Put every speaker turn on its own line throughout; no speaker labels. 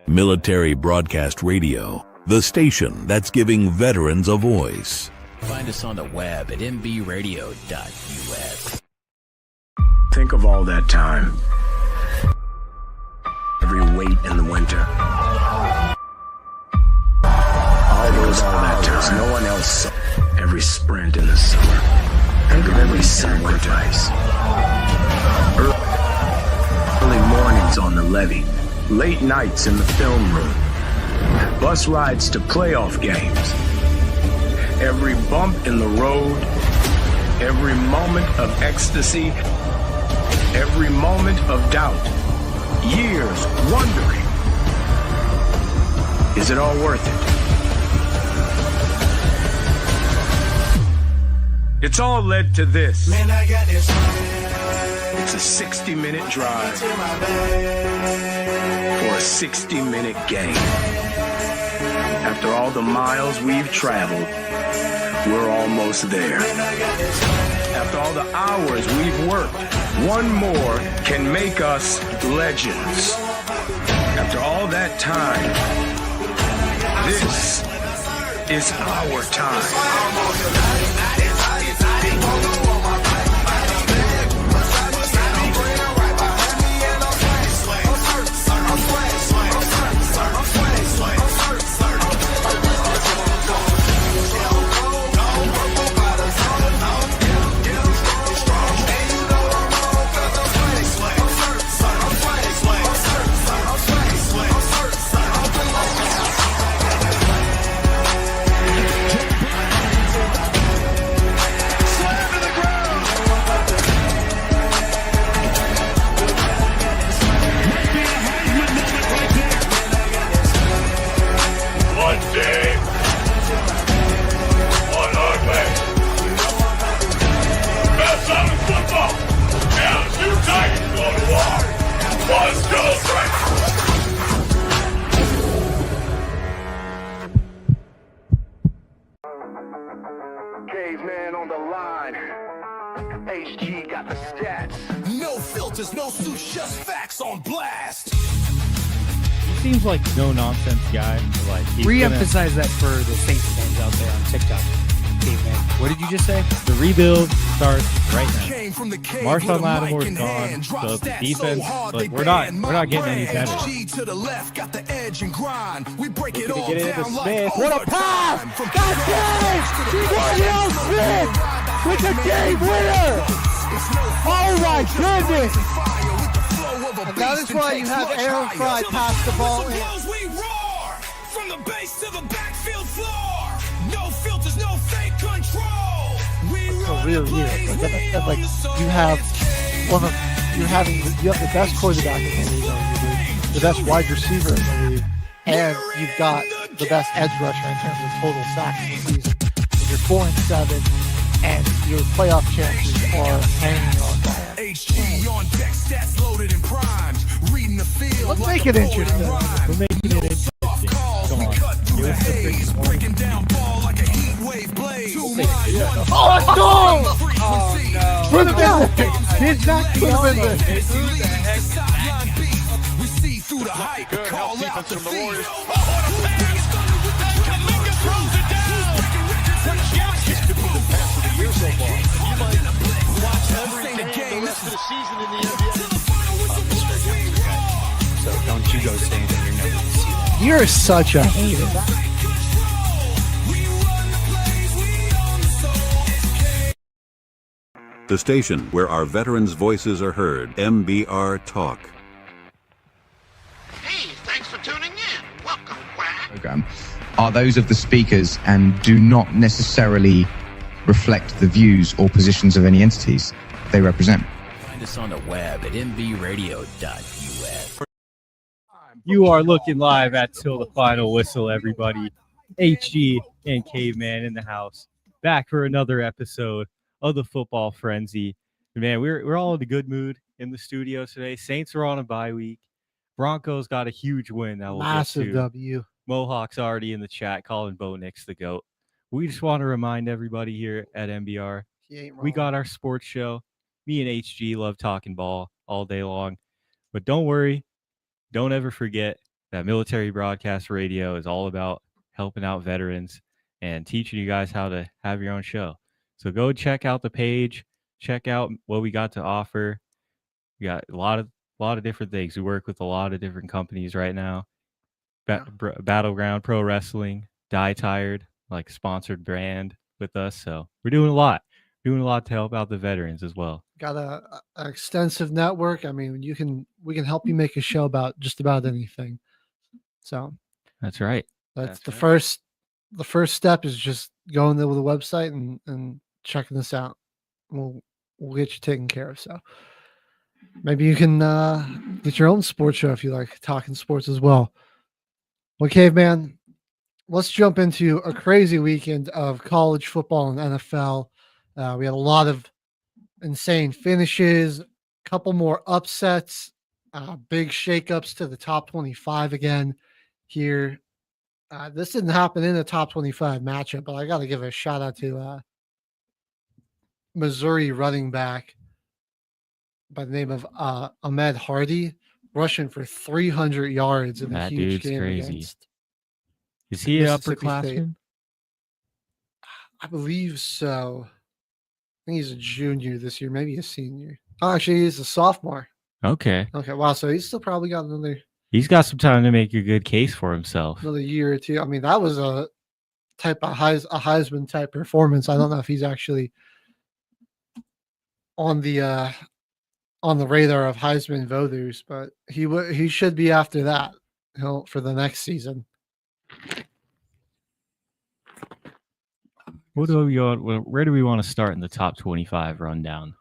Military Broadcast Radio, the station that's giving veterans a voice.
Find us on the web at mbradio.us.
Think of all that time. Every wait in the winter. All those hours no one else saw. Every sprint in the summer. Think of every sacrifice. Early mornings on the levee. Late nights in the film room. Bus rides to playoff games. Every bump in the road. Every moment of ecstasy. Every moment of doubt. Years wondering. Is it all worth it? It's all led to this. Man, I got this. It's a 60-minute drive for a 60-minute game. After all the miles we've traveled, we're almost there. After all the hours we've worked, one more can make us legends. After all that time, this is our time. Caveman on the line. HG got the stats.
No filters, no suits, just facts on blast.
He seems like no nonsense guy. Like
re-emphasize that for the Saints fans out there on TikTok. Caveman. What did you just say?
The rebuild starts right now.
Marshawn
Lattimore's gone, so the defense, like we're not getting any better.
To the left, got the edge and grind. We break it all
Get it into
down
Smith.
like
What a pass! God damn! Danielle Smith with the game winner! Oh my goodness!
And that is why you have Aaron Fry pass the ball in.
We roar from the base to the backfield floor. No filters, no fake control. We
So really, like you have you have the best quarterback in the league, the best wide receiver in the league, and you've got the best edge rusher in terms of total sacks in the season. And you're 4-7, and your playoff chances are hanging on by it.
HG on deck, stats loaded and primed. Reading the field.
Let's make it interesting.
We're making it interesting. Come on. Give us the freaking one.
Breaking down ball like a heat wave blade.
Oh, let's go! Oh, no. For the business! He's not for the business!
We see through the hype. Call out the feed.
So don't you go saying that you're never going to see that. You're such a hater.
The station where our veterans' voices are heard, MBR Talk.
Hey, thanks for tuning in. Welcome, Quack.
Program are those of the speakers and do not necessarily reflect the views or positions of any entities they represent.
Find us on the web at mbradio.us.
You are looking live at Till the Final Whistle, everybody. HG and Caveman in the house. Back for another episode of the Football Frenzy. Man, we're all in a good mood in the studio today. Saints are on a bye week. Broncos got a huge win. That we'll
Massive
get to.
W.
Mohawk's already in the chat calling Bo Nix the GOAT. We just want to remind everybody here at MBR, we got our sports show. Me and HG love talking ball all day long. But don't worry. Don't ever forget, that military broadcast radio is all about helping out veterans and teaching you guys how to have your own show. So go check out the page, check out what we got to offer. We got a lot of different things. We work with a lot of different companies right now. Battleground Pro Wrestling, Die Tired, like sponsored brand with us. So we're doing a lot to help out the veterans as well.
Got an extensive network. I mean, we can help you make a show about just about anything. So
that's right.
That's the first step is just going there with the website and checking this out. We'll get you taken care of. So maybe you can get your own sports show if you like talking sports as well. Well, Caveman, let's jump into a crazy weekend of college football and NFL. We had a lot of insane finishes, a couple more upsets, big shakeups to the top 25 again here. This didn't happen in the top 25 matchup, but I got to give a shout out to Missouri running back by the name of Ahmed Hardy, rushing for 300 yards in a huge game against.
Is he an upperclassman?
I believe so. I think he's a junior this year, maybe a senior. Oh, actually, he's a sophomore.
Okay.
Wow. So he's still probably got another.
He's got some time to make a good case for himself.
Another year or two. I mean, that was a Heisman type performance. I don't know if he's actually on the radar of Heisman voters, but he should be after that. For the next season.
Where do we want to start in the top 25 rundown?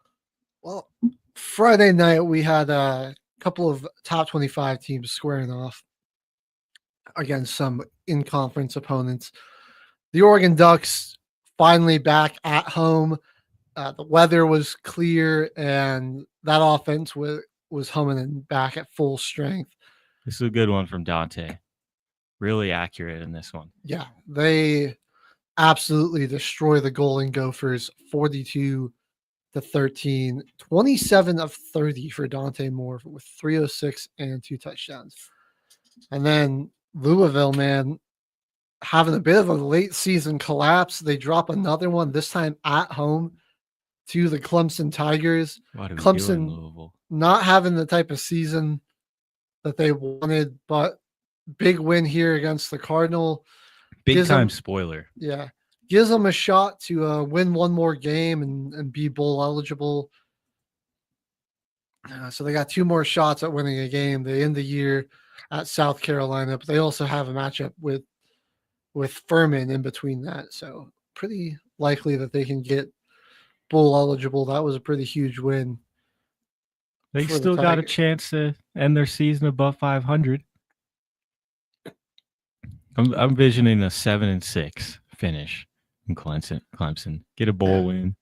Well, Friday night we had a couple of top 25 teams squaring off against some in-conference opponents. The Oregon Ducks finally back at home. The weather was clear, and that offense was humming and back at full strength.
This is a good one from Dante. Really accurate in this one.
Yeah, they absolutely destroy the Golden Gophers 42-13. 27 of 30 for Dante Moore with 306 and 2 touchdowns. And then Louisville, man, having a bit of a late season collapse. They drop another one, this time at home to the Clemson Tigers. Clemson not having the type of season that they wanted, but big win here against the Cardinal.
Big time spoiler.
Yeah. Gives them a shot to win one more game and be bowl eligible. So they got 2 more shots at winning a game. They end the year at South Carolina, but they also have a matchup with Furman in between that. So pretty likely that they can get bowl eligible. That was a pretty huge win.
They still got a chance to end their season above 500. I'm envisioning a 7-6 finish in Clemson. Get a bowl win.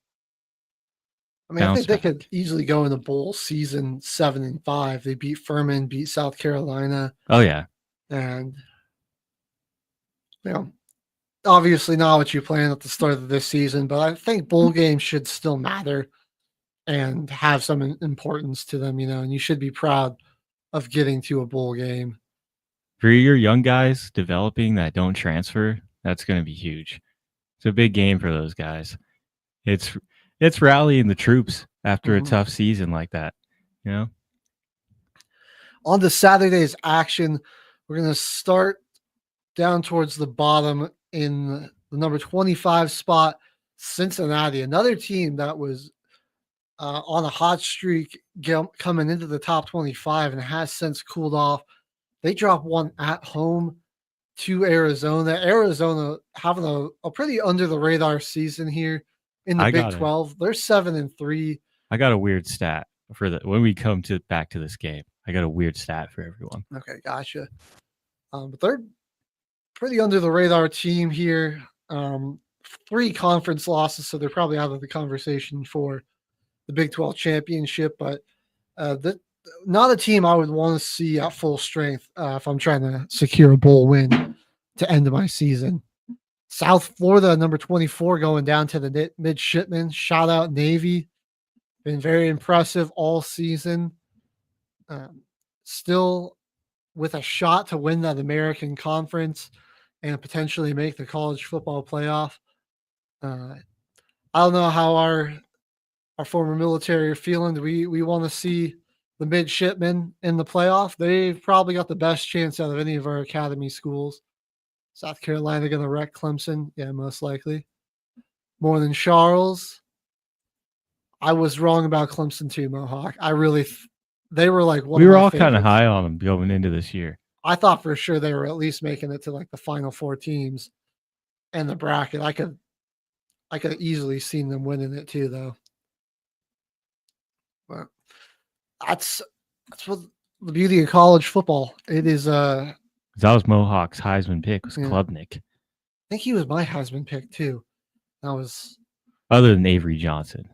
I mean, I think they could easily go in the bowl season 7-5. They beat Furman, beat South Carolina.
Oh yeah,
and obviously not what you planned at the start of this season, but I think bowl games should still matter and have some importance to them. And you should be proud of getting to a bowl game.
For your young guys developing that don't transfer, that's going to be huge. It's a big game for those guys. It's rallying the troops after a tough season like that,
On to Saturday's action, we're going to start down towards the bottom in the number 25 spot, Cincinnati, another team that was on a hot streak coming into the top 25 and has since cooled off. They dropped one at home to Arizona. Arizona having a pretty under the radar season here in the Big 12. They're 7-3.
I got a weird stat for when we come back to this game. I got a weird stat for everyone.
Okay, gotcha. But they're pretty under the radar team here. 3 conference losses, so they're probably out of the conversation for the Big 12 championship. But not a team I would want to see at full strength if I'm trying to secure a bowl win to end my season. South Florida, number 24, going down to the midshipmen. Shout out Navy. Been very impressive all season. Still with a shot to win that American Conference and potentially make the college football playoff. I don't know how our former military are feeling. We want to see the midshipmen in the playoff. They've probably got the best chance out of any of our academy schools. South Carolina going to wreck Clemson? Yeah, most likely. More than Charles. I was wrong about Clemson too, Mohawk. I really, they were like one.
We
of
were
my
all kind of
favorites.
high on them going into this year.
I thought for sure they were at least making it to like the final 4 teams and the bracket. I could have easily seen them winning it too, though. But that's what the beauty of college football. It is.
That was Mohawk's Heisman pick was
Yeah.
Klubnik.
I think he was my Heisman pick too. That was
Other than Avery Johnson.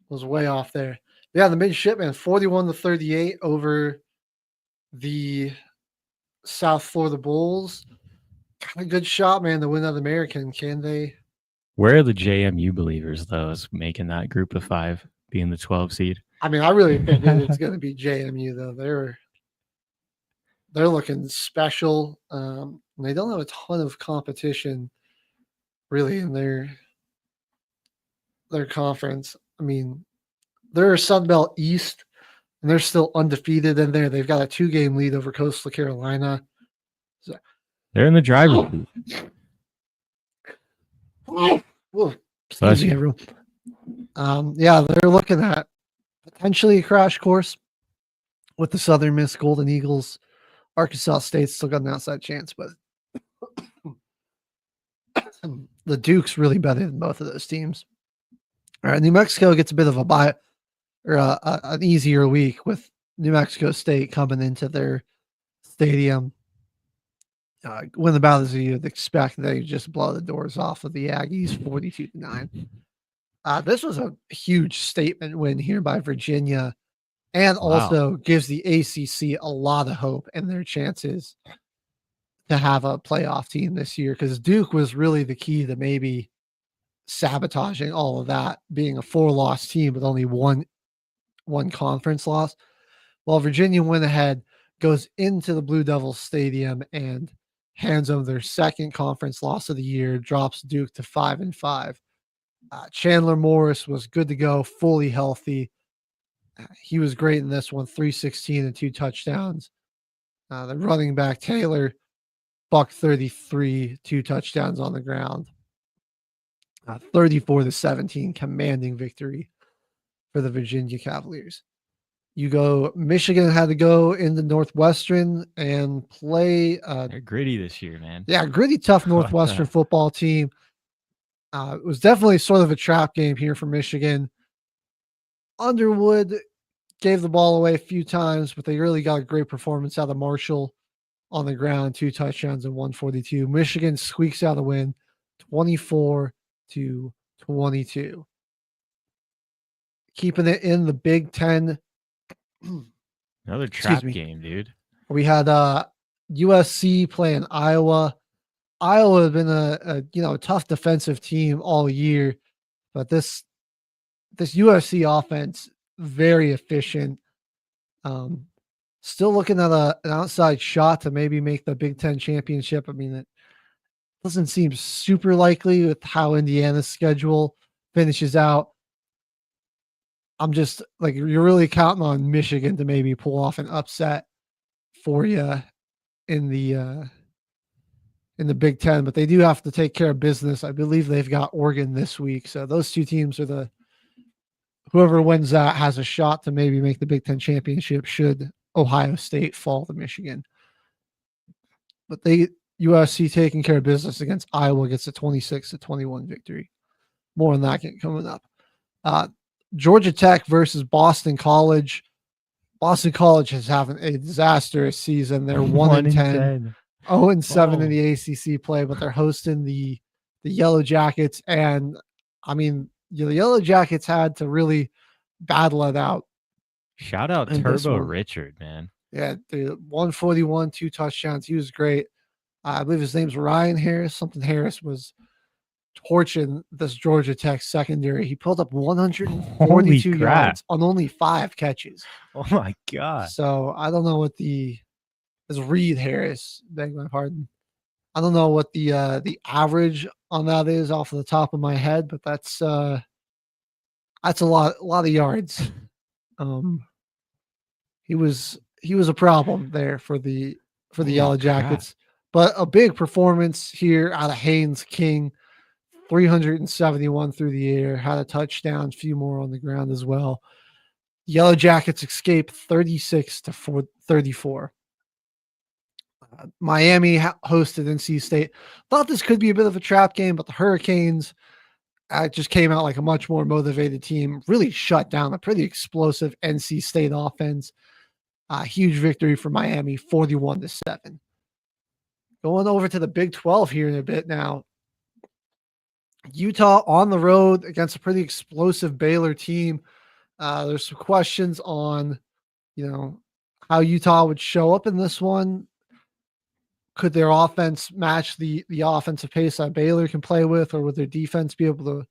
was way off there. Yeah, the midshipmen 41-38 over the South Florida Bulls. Kind of good shot, man, to win that American. Can they?
Where are the JMU believers, though, is making that group of 5 being the 12 seed?
I mean, I really think it's going to be JMU though. They're looking special. And they don't have a ton of competition really in their conference. I mean, they're Sunbelt East, and they're still undefeated in there. They've got a 2-game lead over Coastal Carolina. So,
They're in the driver's seat.
whoa, excuse me, everyone. Yeah, they're looking at potentially a crash course with the Southern Miss Golden Eagles. Arkansas State's still got an outside chance, but the Duke's really better than both of those teams. All right, New Mexico gets a bit of a bye or an easier week with New Mexico State coming into their stadium. Win about as you'd expect, they just blow the doors off of the Aggies 42-9. This was a huge statement win here by Virginia, and also gives the ACC a lot of hope in their chances to have a playoff team this year, because Duke was really the key to maybe sabotaging all of that, being a 4-loss team with only one conference loss. While Virginia went ahead, goes into the Blue Devils Stadium and hands them their second conference loss of the year, drops Duke to 5-5. Chandler Morris was good to go, fully healthy. He was great in this one, 316 and 2 touchdowns. The running back Taylor, $133, 2 touchdowns on the ground. 34-17, commanding victory for the Virginia Cavaliers. Michigan had to go into Northwestern and play.
They're gritty this year, man.
Yeah, gritty, tough Northwestern football team. It was definitely sort of a trap game here for Michigan. Underwood gave the ball away a few times, but they really got a great performance out of Marshall on the ground, 2 touchdowns and 142. Michigan squeaks out a win, 24-22. Keeping it in the Big Ten.
Another trap game, dude.
We had USC playing Iowa. Iowa had been a tough defensive team all year, but this USC offense, very efficient. Still looking at an outside shot to maybe make the Big Ten championship. I mean, it doesn't seem super likely with how Indiana's schedule finishes out. I'm just like, you're really counting on Michigan to maybe pull off an upset for you in the Big Ten, but they do have to take care of business. I believe they've got Oregon this week. So those 2 teams are whoever wins that has a shot to maybe make the Big Ten championship should Ohio State fall to Michigan. But USC taking care of business against Iowa gets a 26-21 victory. More on that coming up. Georgia Tech versus Boston College. Boston College is having a disastrous season. They're 1-10, 0-7 in the ACC play, but they're hosting the Yellow Jackets. And I mean, the Yellow Jackets had to really battle it out.
Shout out Turbo Richard, man.
Yeah, dude, 141, 2 touchdowns. He was great. I believe his name's Ryan Harris. Something Harris was torching this Georgia Tech secondary. He pulled up 142
Holy crap.
yards on only 5 catches.
Oh my god.
So I don't know what this Reed Harris, beg my pardon. I don't know what the average on that is off the top of my head, but that's a lot of yards. He was a problem there for the Yellow Jackets, but a big performance here out of Haynes King, 371 through the air, had a touchdown, a few more on the ground as well. Yellow Jackets escape 36-34. Miami hosted NC State. Thought this could be a bit of a trap game, but the Hurricanes just came out like a much more motivated team, really shut down a pretty explosive NC State offense. Huge victory for Miami, 41-7. Going over to the Big 12 here in a bit now. Utah on the road against a pretty explosive Baylor team. There's some questions on, how Utah would show up in this one. Could their offense match the offensive pace that Baylor can play with, or would their defense be able to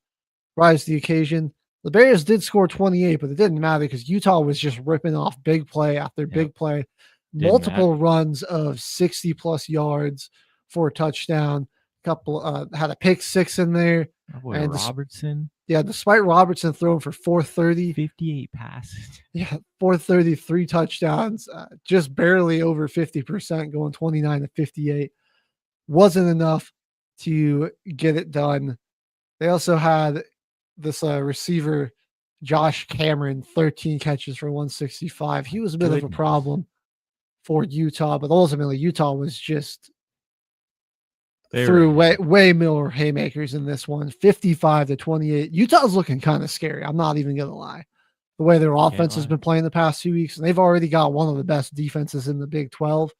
rise to the occasion? The Bears did score 28, but it didn't matter because Utah was just ripping off big play after big play. Multiple runs of 60-plus yards for a touchdown. Couple had a pick 6 in there.
And Robertson.
Despite Robertson throwing for 430.
58 passes.
430, 3 touchdowns. Just barely over 50%, going 29-58. Wasn't enough to get it done. They also had this receiver, Josh Cameron, 13 catches for 165. He was a bit of a problem for Utah, but ultimately Utah was just threw way more haymakers in this one, 55-28. Utah's looking kind of scary. I'm not even going to lie. The way their offense has been playing the past 2 weeks, and they've already got one of the best defenses in the Big 12.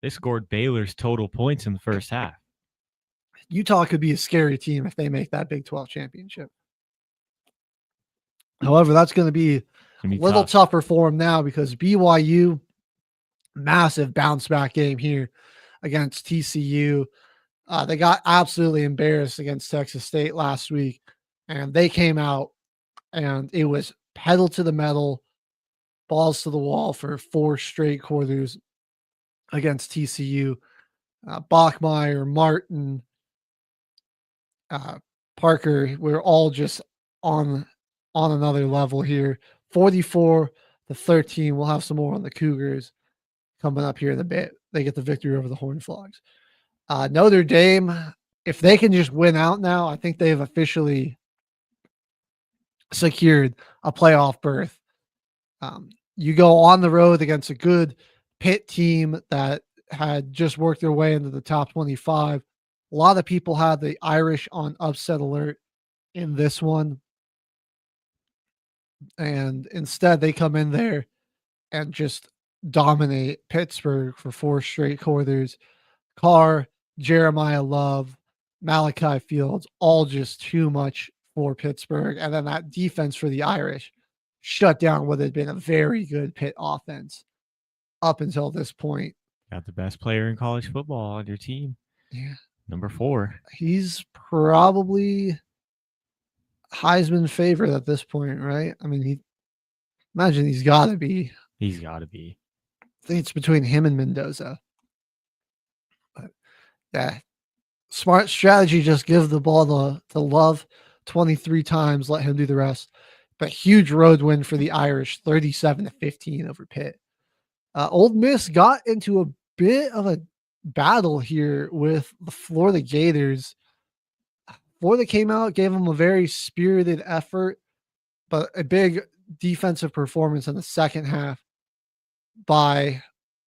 They scored Baylor's total points in the first half.
Utah could be a scary team if they make that Big 12 championship. However, that's going to be a little tougher for them now because BYU, massive bounce back game here against TCU. They got absolutely embarrassed against Texas State last week, and they came out and it was pedal to the metal, balls to the wall for 4 straight quarters against TCU. Bachmeier, Martin, Parker, we're all just on another level here. 44-13. We'll have some more on the Cougars coming up here in a bit. They get the victory over the Horned Frogs. Notre Dame, if they can just win out now, I think they've officially secured a playoff berth. You go on the road against a good Pitt team that had just worked their way into the top 25. A lot of people had the Irish on upset alert in this one. And instead, they come in there and just dominate Pittsburgh for 4 straight quarters. Carr, Jeremiah Love, Malachi Fields, all just too much for Pittsburgh. And then that defense for the Irish shut down what had been a very good Pitt offense up until this point.
Got the best player in college football on your team.
Yeah.
Number 4.
He's probably Heisman favorite at this point, right? I mean, imagine he's got to be.
He's got to be.
I think it's between him and Mendoza. But yeah, smart strategy. Just give the ball to Love 23 times, let him do the rest. But huge road win for the Irish, 37-15 over Pitt. Ole Miss got into a bit of a battle here with the Florida Gators. Florida came out, gave them a very spirited effort, but a big defensive performance in the second half by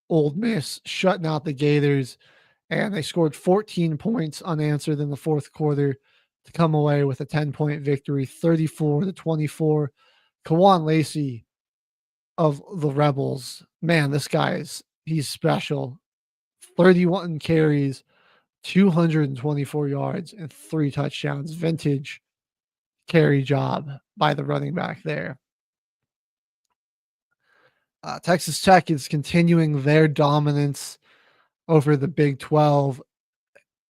Ole Miss, shutting out the Gators, and they scored 14 points unanswered in the fourth quarter to come away with a 10-point victory, 34-24. Kawan Lacey of the Rebels, man, this guy he's special. 31 carries, 224 yards, and 3 touchdowns. Vintage carry job by the running back there. Texas Tech is continuing their dominance over the Big 12.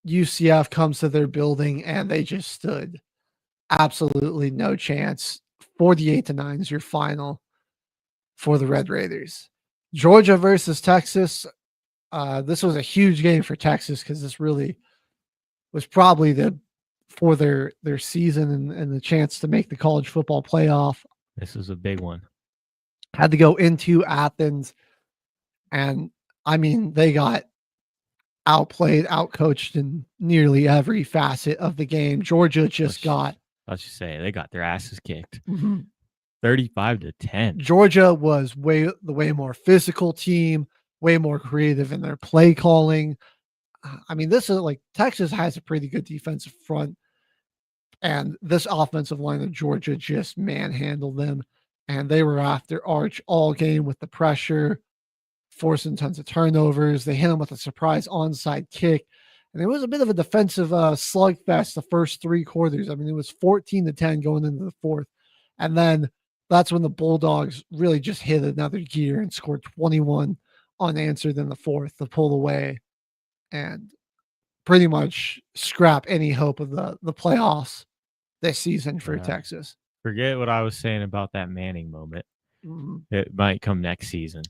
UCF comes to their building and they just stood absolutely no chance. 48-9 is your final for the Red Raiders. Georgia versus Texas. This was a huge game for Texas because this really was probably for their season and the chance to make the college football playoff.
This is a big one.
Had to go into Athens, and I mean, they got outplayed, outcoached in nearly every facet of the game. Georgia just
let's just say they got their asses kicked. 35-10.
Georgia was the way more physical team, way more creative in their play calling. I mean, this is like Texas has a pretty good defensive front, and this offensive line of Georgia just manhandled them, and they were after Arch all game with the pressure, forcing tons of turnovers. They hit him with a surprise onside kick, and it was a bit of a defensive slugfest the first 3 quarters. I mean, it was 14-10 going into the fourth, and then that's when the Bulldogs really just hit another gear and scored 21 unanswered in the fourth to pull away and pretty much scrap any hope of the playoffs this season for Texas.
Forget what I was saying about that Manning moment. It might come next season.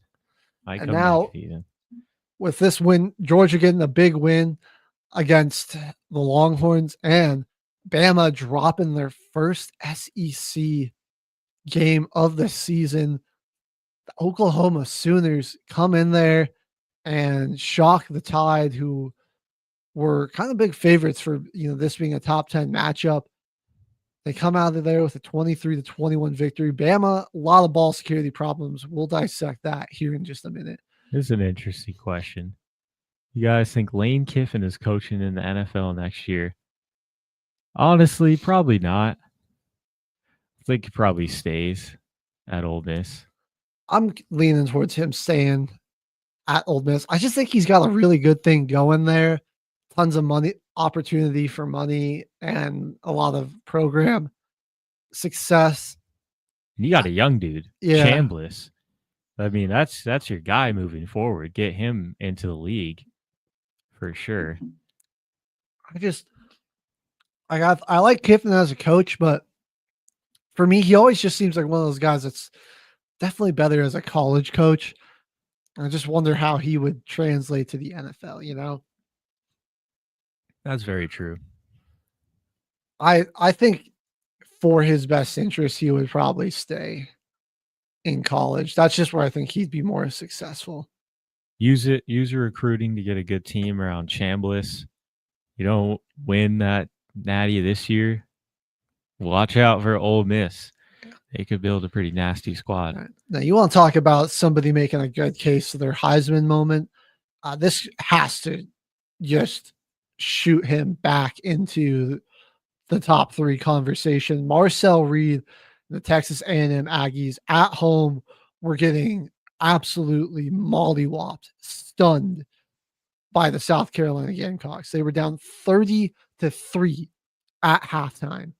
With this win, Georgia getting a big win against the Longhorns and Bama dropping their first SEC game of the season. The Oklahoma Sooners come in there and shock the Tide, who were kind of big favorites for this being a top 10 matchup. They come out of there with a 23-21 victory. Bama, a lot of ball security problems. We'll dissect that here in just a minute.
This is an interesting question. You guys think Lane Kiffin is coaching in the NFL next year? Honestly, probably not. I think he probably stays at Ole Miss.
I'm leaning towards him staying at Ole Miss. I just think he's got a really good thing going there. Tons of money, opportunity for money, and a lot of program success.
You got a young dude,
yeah.
Chambliss. I mean, that's your guy moving forward. Get him into the league for sure.
I like Kiffin as a coach, but for me, he always just seems like one of those guys that's definitely better as a college coach. I just wonder how he would translate to the NFL,
That's very true.
I think for his best interest, he would probably stay in college. That's just where I think he'd be more successful.
Use your recruiting to get a good team around Chambliss. You don't win that natty this year, watch out for Ole Miss. They could build a pretty nasty squad.
Right. Now, you want to talk about somebody making a good case for their Heisman moment. This has to just shoot him back into the top 3 conversation. Marcel Reed, the Texas A&M Aggies at home, were getting absolutely mollywopped, stunned by the South Carolina Gamecocks. They were down 30-3 at halftime.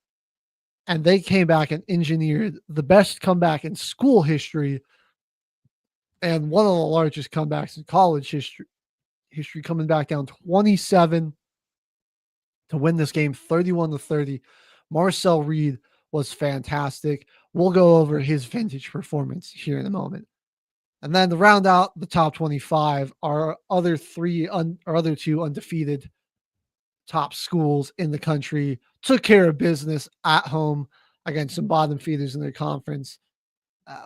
And they came back and engineered the best comeback in school history and one of the largest comebacks in college history, coming back down 27 to win this game 31-30. Marcel Reed was fantastic. We'll go over his vintage performance here in a moment. And then to round out the top 25, our other 2 undefeated top schools in the country took care of business at home against some bottom feeders in their conference.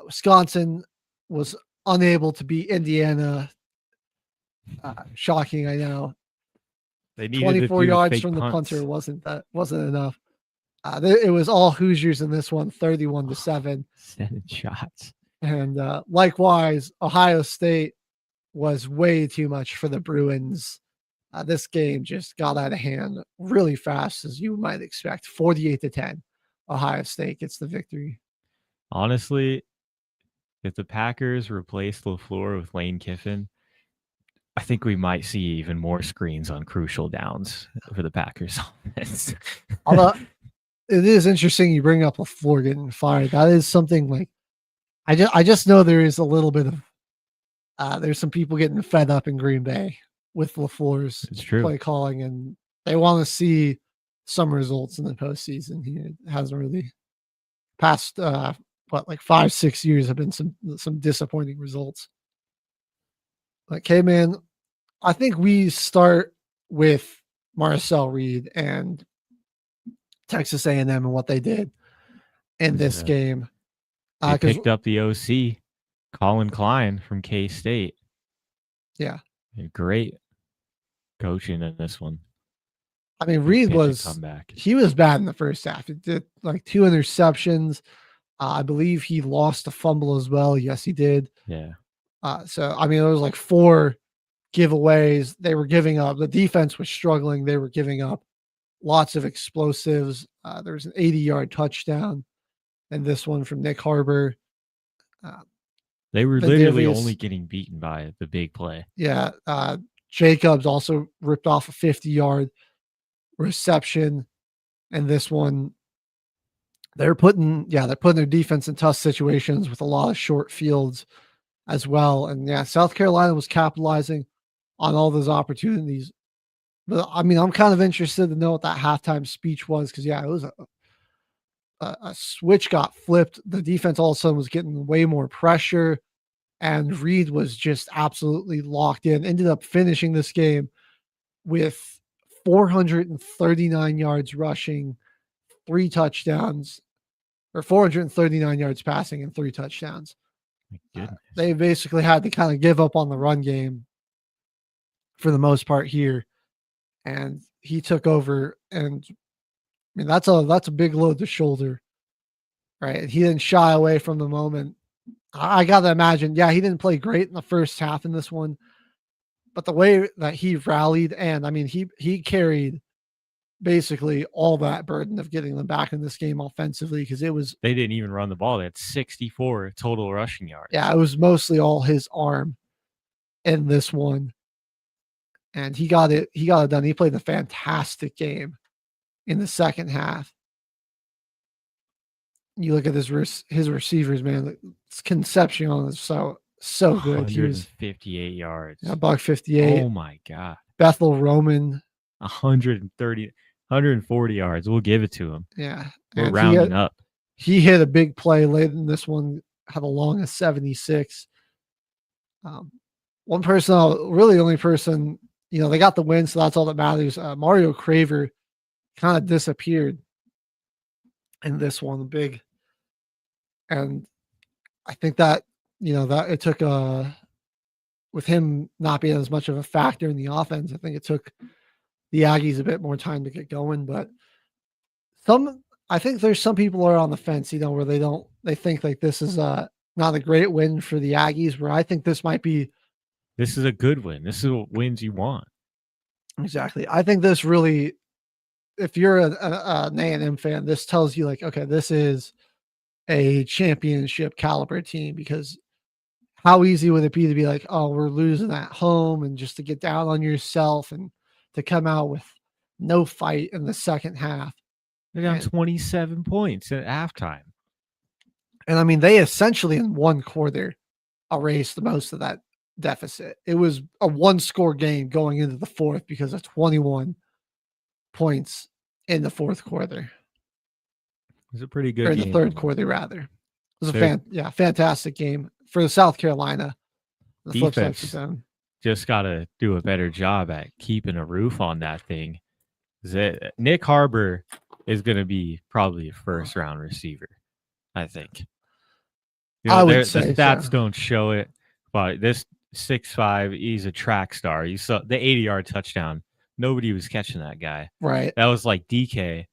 Wisconsin was unable to beat Indiana. Shocking, I know.
They needed
24 yards from
punts.
the punter wasn't enough. It was all Hoosiers in this one, 31-7.
Sending shots.
And likewise, Ohio State was way too much for the Bruins. This game just got out of hand really fast, as you might expect. 48-10. Ohio State gets the victory.
Honestly, if the Packers replace LaFleur with Lane Kiffin, I think we might see even more screens on crucial downs for the Packers.
Although it is interesting you bring up LaFleur getting fired. That is something like I just know there is a little bit of there's some people getting fed up in Green Bay with LaFleur's play calling and they want to see some results in the postseason here. It hasn't really past, like 5-6 years have been some disappointing results. But K-Man, I think we start with Marcel Reed and Texas A&M and what they did in this game.
They picked up the OC, Colin Klein from K-State.
Yeah.
Great coaching in this one.
I mean, Reed he was bad in the first half. He did like 2 interceptions. I believe he lost a fumble as well. Yes, he did.
Yeah.
So, I mean, there was like 4 giveaways. They were giving up. The defense was struggling. They were giving up lots of explosives. There was an 80-yard touchdown, and this one from Nick Harbor.
They were literally only getting beaten by the big play.
Yeah. Jacobs also ripped off a 50-yard reception, and this one they're putting their defense in tough situations with a lot of short fields as well. And yeah, South Carolina was capitalizing on all those opportunities. But I mean, I'm kind of interested to know what that halftime speech was, because it was a switch got flipped. The defense all of a sudden was getting way more pressure, and Reed was just absolutely locked in. Ended up finishing this game with 439 yards rushing, 3 touchdowns, or 439 yards passing and 3 touchdowns. They basically had to kind of give up on the run game for the most part here, and he took over. And I mean, that's a big load to shoulder, right? He didn't shy away from the moment. I gotta imagine, he didn't play great in the first half in this one, but the way that he rallied, and I mean, he carried basically all that burden of getting them back in this game offensively, because
they didn't even run the ball. They had 64 total rushing yards.
Yeah, it was mostly all his arm in this one, and he got it done. He played a fantastic game in the second half. You look at his receivers, man. Concepcion is so good. He was
58 yards.
Yeah, $158.
Oh my God.
Bethel Roman,
140 yards. We'll give it to him.
Yeah.
We're rounding up.
He hit a big play late in this one, had a long of 76. One person, really only person, they got the win, so that's all that matters. Mario Craver kind of disappeared in this one, big. And I think that, that it took with him not being as much of a factor in the offense, I think it took the Aggies a bit more time to get going. But I think there's some people are on the fence, where they think like this is not a great win for the Aggies, where I think this is
a good win. This is what wins you want.
Exactly. I think this really, if you're an A&M fan, this tells you like, okay, this is a championship caliber team, because how easy would it be to be like, oh, we're losing at home, and just to get down on yourself and to come out with no fight in the second half.
They're down 27 points at halftime.
And I mean, they essentially in one quarter erased most of that deficit. It was a 1-score game going into the fourth because of 21 points in the fourth quarter.
It was a pretty good
game. Or the third quarter, rather. It was a fantastic game for South Carolina. The
defense just got to do a better job at keeping a roof on that thing. Nick Harbor is going to be probably a first-round receiver, I think.
I would say
the stats don't show it, but this 6'5", he's a track star. You saw the 80-yard touchdown. Nobody was catching that guy.
Right.
That was like DK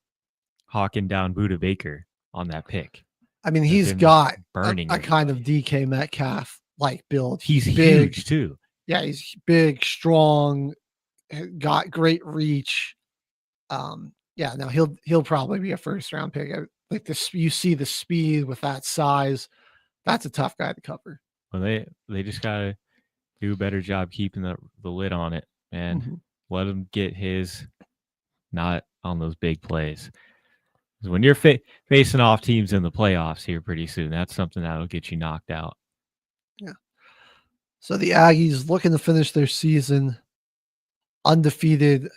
hawking down Buda Baker on that pick.
I mean, he's got a kind of DK Metcalf like build.
He's big, huge too.
Yeah, he's big, strong, got great reach. He'll probably be a first-round pick. Like this, you see the speed with that size. That's a tough guy to cover.
Well, they just gotta do a better job keeping the lid on it and let him get his, not on those big plays. Because when you're facing off teams in the playoffs here pretty soon, that's something that'll get you knocked out.
Yeah. So the Aggies looking to finish their season undefeated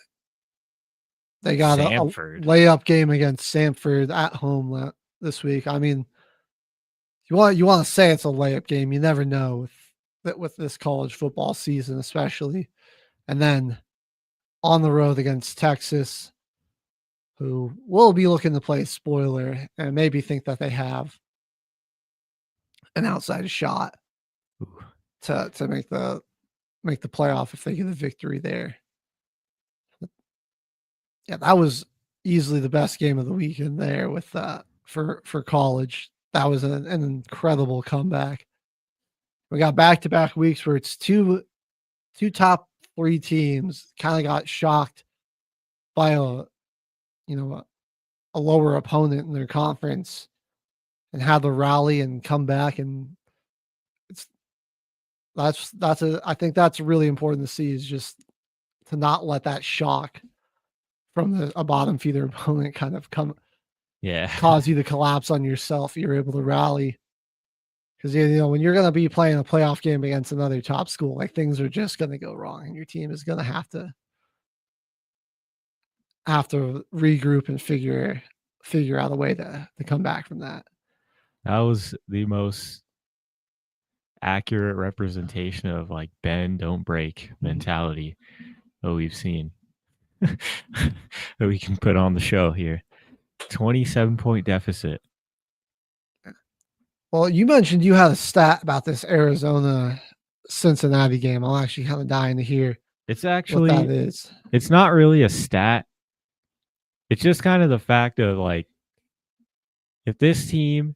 They got a
Samford.
layup game against Samford at home this week. I mean, you want to say it's a layup game. You never know with this college football season, especially. And then on the road against Texas, who will be looking to play spoiler and maybe think that they have an outside shot to make the playoff if they get a victory there. Yeah, that was easily the best game of the weekend there with for college. That was an incredible comeback. We got back-to-back weeks where it's two top 3 teams kind of got shocked by a lower opponent in their conference and had to rally and come back, and I think that's really important to see, is just to not let that shock from a bottom feeder opponent kind of cause you to collapse on yourself. You're able to rally, because when you're going to be playing a playoff game against another top school, like, things are just going to go wrong, and your team is going to have to regroup and figure out a way to come back from that.
That was the most accurate representation of like bend, don't break mentality that we've seen that we can put on the show here. 27-point deficit.
Well, you mentioned you had a stat about this Arizona Cincinnati game. I'm actually kind of dying to hear
It's actually
what that is.
It's not really a stat. It's just kind of the fact of like, if this team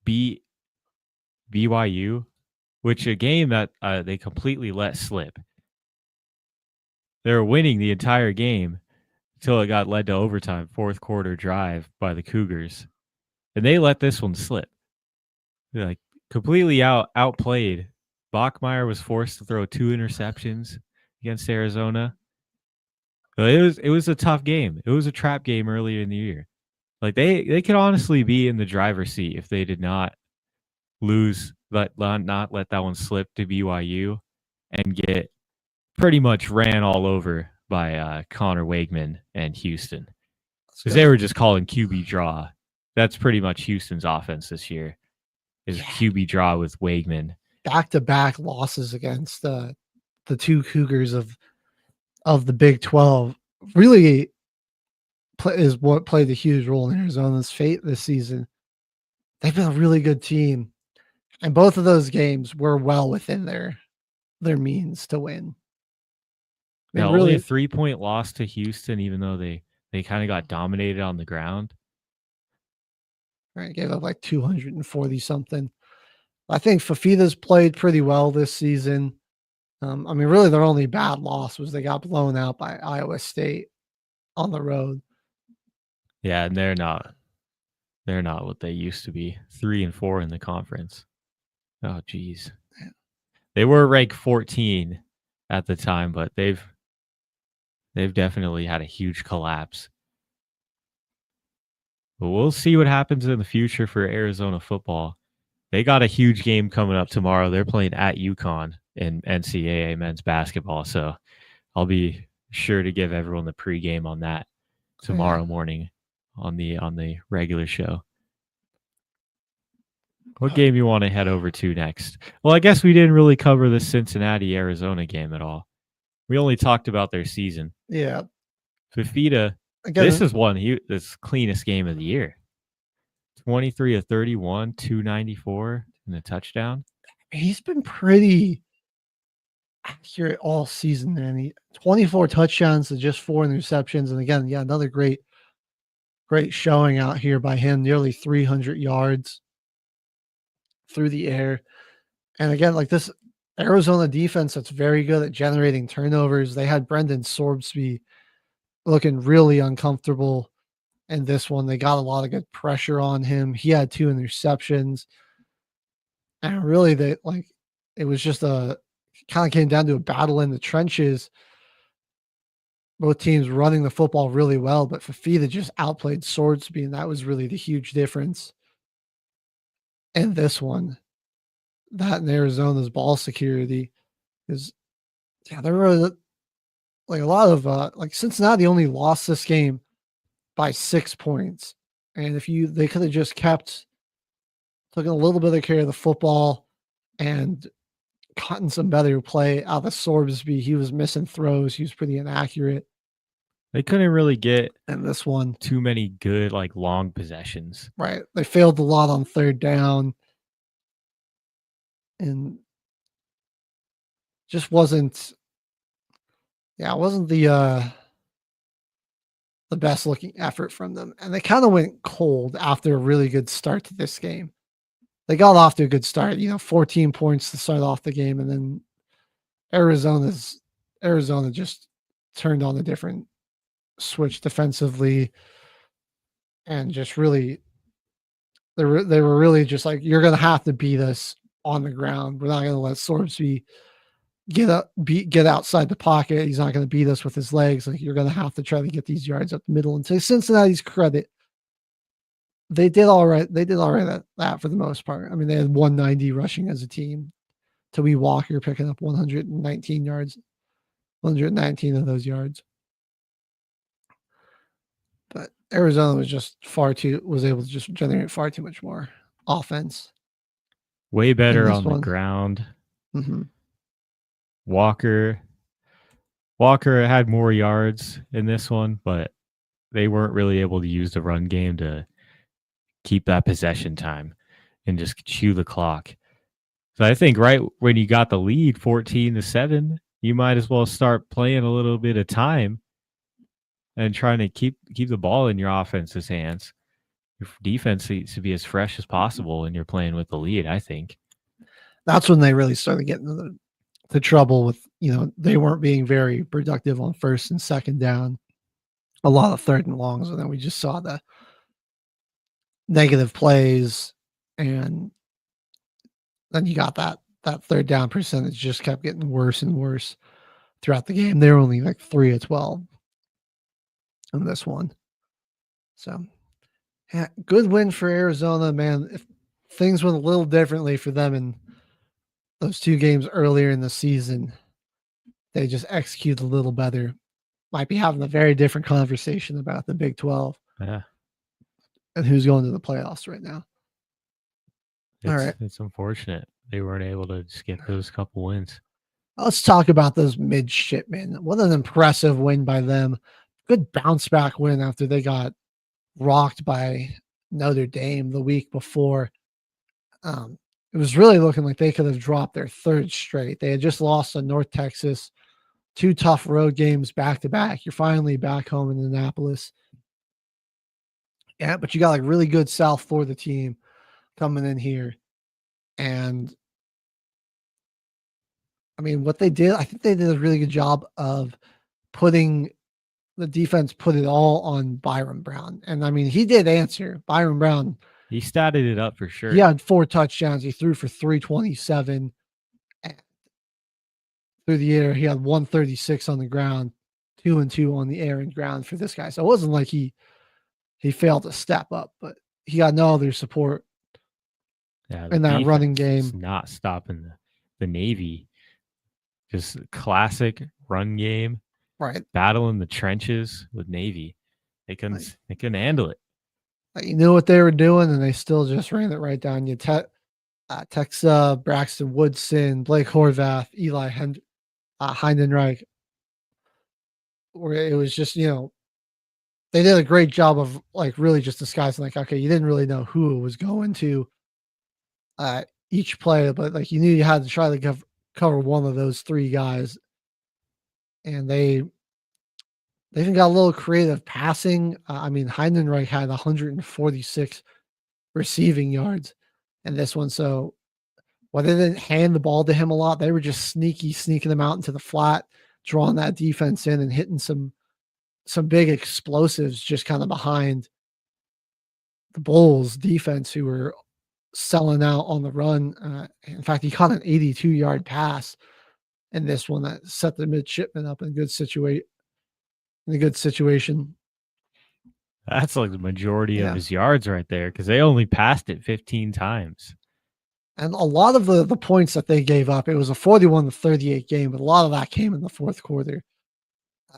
beat BYU, which a game that they completely let slip. They were winning the entire game until it got led to overtime, fourth quarter drive by the Cougars. And they let this one slip. They're like completely outplayed. Bachmeier was forced to throw 2 interceptions against Arizona. But it was a tough game. It was a trap game earlier in the year. Like they could honestly be in the driver's seat if they did not not let that one slip to BYU and get pretty much ran all over by Connor Wakeman and Houston, because they were just calling QB draw. That's pretty much Houston's offense this year, is QB draw with Wakeman.
Back-to-back losses against the 2 Cougars of the Big 12 really is what played a huge role in Arizona's fate this season. They've been a really good team, and both of those games were well within their means to win.
Now, really, only a 3-point loss to Houston, even though they kind of got dominated on the ground.
Right, gave up like 240 something. I think Fafita's played pretty well this season. I mean, really, their only bad loss was they got blown out by Iowa State on the road.
Yeah, and they're not what they used to be. 3-4 in the conference. Oh, geez. They were ranked 14 at the time, but they've definitely had a huge collapse. But we'll see what happens in the future for Arizona football. They got a huge game coming up tomorrow. They're playing at UConn in NCAA men's basketball, so I'll be sure to give everyone the pregame on that tomorrow morning on the regular show. What game you want to head over to next? Well, I guess we didn't really cover the Cincinnati-Arizona game at all. We only talked about their season.
Yeah.
Fafita, this is this cleanest game of the year. 23 of 31, 294 and a touchdown.
He's been pretty accurate all season, man. 24 touchdowns to just 4 interceptions. And again, another great showing out here by him. Nearly 300 yards through the air. And again, like this Arizona defense that's very good at generating turnovers. They had Brendan Sorbsby looking really uncomfortable in this one. They got a lot of good pressure on him. He had 2 interceptions. And really, it was just kind of came down to a battle in the trenches. Both teams running the football really well, but Fafita just outplayed Sorbsby, and that was really the huge difference in this one. That in Arizona's ball security is, there were like a lot of like Cincinnati only lost this game by 6 points. And if they could have just taken a little bit of care of the football and gotten some better play out of Sorbsby. He was missing throws. He was pretty inaccurate.
They couldn't really get
in this one
too many good, like, long possessions.
Right. They failed a lot on third down. And just wasn't the best looking effort from them. And they kind of went cold after a really good start to this game. They got off to a good start, 14 points to start off the game, and then Arizona just turned on a different switch defensively, and just really they were really just like, you're gonna have to beat us on the ground. We're not gonna let Sorbsby get outside the pocket. He's not gonna beat us with his legs. Like, you're gonna have to try to get these yards up the middle. And to Cincinnati's credit, they did all right. They did all right at that for the most part. I mean, they had 190 rushing as a team. Tawee Walker picking up 119 yards, 119 of those yards. But Arizona was able to just generate far too much more offense.
Way better on the ground.
Mm-hmm.
Walker had more yards in this one, but they weren't really able to use the run game to keep that possession time and just chew the clock. So I think right when you got the lead 14-7, you might as well start playing a little bit of time and trying to keep the ball in your offense's hands. Your defense needs to be as fresh as possible when you're playing with the lead, I think.
That's when they really started getting the trouble with, they weren't being very productive on first and second down. A lot of third and longs, and then we just saw the negative plays, and then you got that third down percentage just kept getting worse and worse throughout the game. They were only like 3 of 12 in this one. So, yeah, good win for Arizona, man. If things went a little differently for them in those 2 games earlier in the season, they just executed a little better. Might be having a very different conversation about the Big 12.
Yeah.
And who's going to the playoffs right now. All right.
It's unfortunate they weren't able to just get those couple wins.
Let's talk about those midshipmen. What an impressive win by them. Good bounce back win after they got rocked by Notre Dame the week before. It was really looking like they could have dropped their 3rd straight. They had just lost to North Texas, 2 tough road games back to back. You're finally back home in Annapolis. Yeah, but you got like really good South Florida team coming in here. And I mean, what they did, I think they did a really good job of putting the defense, put it all on Byron Brown. And I mean, he did answer. Byron Brown,
he statted it up for sure.
He had 4 touchdowns. He threw for 327. And through the air, he had 136 on the ground, 2 and 2 on the air and ground for this guy. So it wasn't like he failed to step up, but he got no other support in that running game.
Not stopping the Navy. Just classic run game.
Right.
Battle in the trenches with Navy. They couldn't handle it.
You knew what they were doing, and they still just ran it right down you. Texa, Braxton Woodson, Blake Horvath, Eli Heidenreich, where it was just, they did a great job of like really just disguising, like, okay, you didn't really know who it was going to each play, but like you knew you had to try to cover one of those 3 guys. And they even got a little creative passing. I mean, Heidenreich had 146 receiving yards in this one. So while they didn't hand the ball to him a lot, they were just sneaking them out into the flat, drawing that defense in and hitting some big explosives just kind of behind the Bulls defense, who were selling out on the run. In fact, he caught an 82-yard pass in this one that set the midshipmen up in a good situation.
That's like the majority of his yards right there, because they only passed it 15 times.
And a lot of the points that they gave up, it was a 41-38 game, but a lot of that came in the 4th quarter.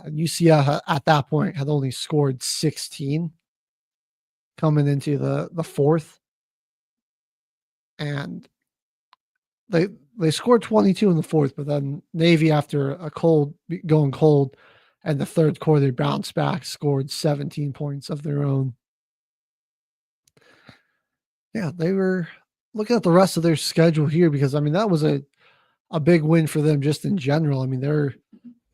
UCF at that point had only scored 16 coming into the fourth, and they scored 22 in the fourth, but then Navy, after going cold, and the third quarter bounced back, scored 17 points of their own. Yeah, they were looking at the rest of their schedule here because, I mean, that was a big win for them just in general. I mean, they're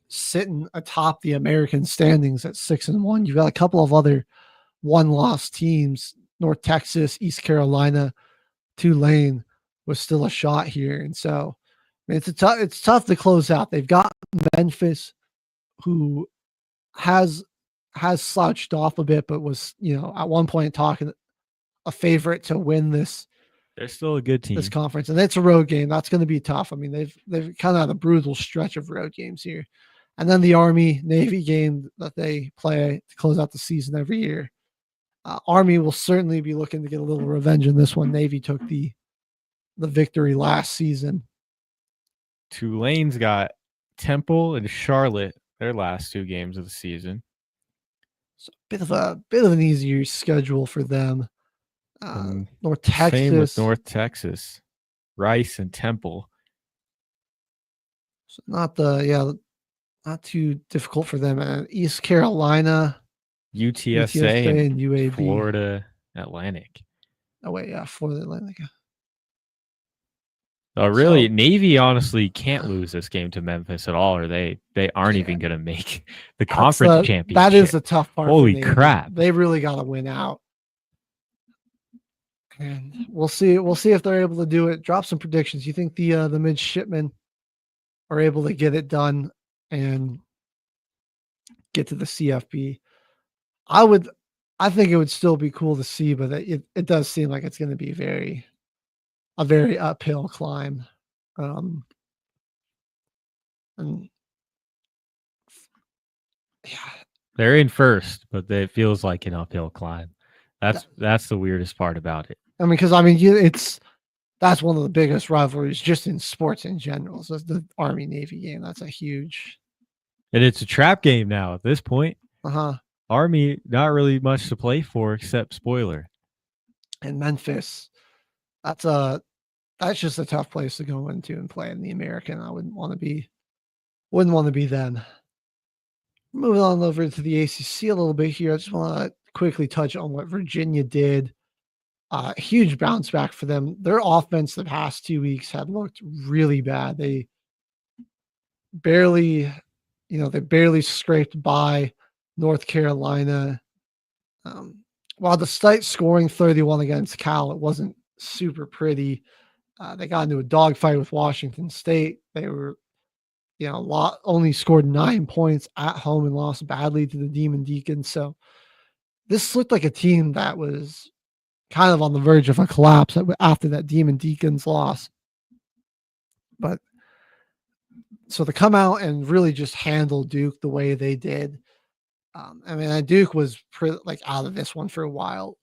sitting atop the American standings at 6-1. You've got a couple of other one-loss teams, North Texas, East Carolina, Tulane was still a shot here. And so, I mean, it's tough to close out. They've got Memphis, who has slouched off a bit, but was, at one point talking a favorite to win this.
They're still a good team.
This conference, and it's a road game. That's going to be tough. I mean, they've kind of had a brutal stretch of road games here, and then the Army Navy game that they play to close out the season every year. Army will certainly be looking to get a little revenge in this one. Navy took the victory last season.
Tulane's got Temple and Charlotte, their last 2 games of the season.
So a bit of an easier schedule for them. North Texas.
Same with North Texas, Rice and Temple.
So not too difficult for them. And East Carolina,
UTSA
and UAB,
Florida Atlantic.
Oh wait, yeah, Florida Atlantic.
Really, Navy honestly can't lose this game to Memphis at all, or they aren't even going to make the conference championship.
That is the tough part.
Holy crap!
They really got to win out. And we'll see if they're able to do it. Drop some predictions. You think the midshipmen are able to get it done and get to the CFP? I think it would still be cool to see, but it does seem like it's going to be a very uphill climb. And yeah,
they're in first, but it feels like an uphill climb. That's the weirdest part about it.
I mean, because that's one of the biggest rivalries just in sports in general. So the Army Navy game, that's a huge,
and it's a trap game now at this point. Army, not really much to play for except spoiler.
And Memphis, that's just a tough place to go into and play in the American. I wouldn't want to be them. Moving on over to the ACC a little bit here. I just want to quickly touch on what Virginia did. Huge bounce back for them. Their offense the past 2 weeks had looked really bad. They barely scraped by North Carolina. While despite scoring 31 against Cal, it wasn't super pretty. They got into a dogfight with Washington State. They were, only scored 9 points at home and lost badly to the Demon Deacons. So this looked like a team that was kind of on the verge of a collapse after that Demon Deacons loss. But so to come out and really just handle Duke the way they did. Duke was out of this one for a while.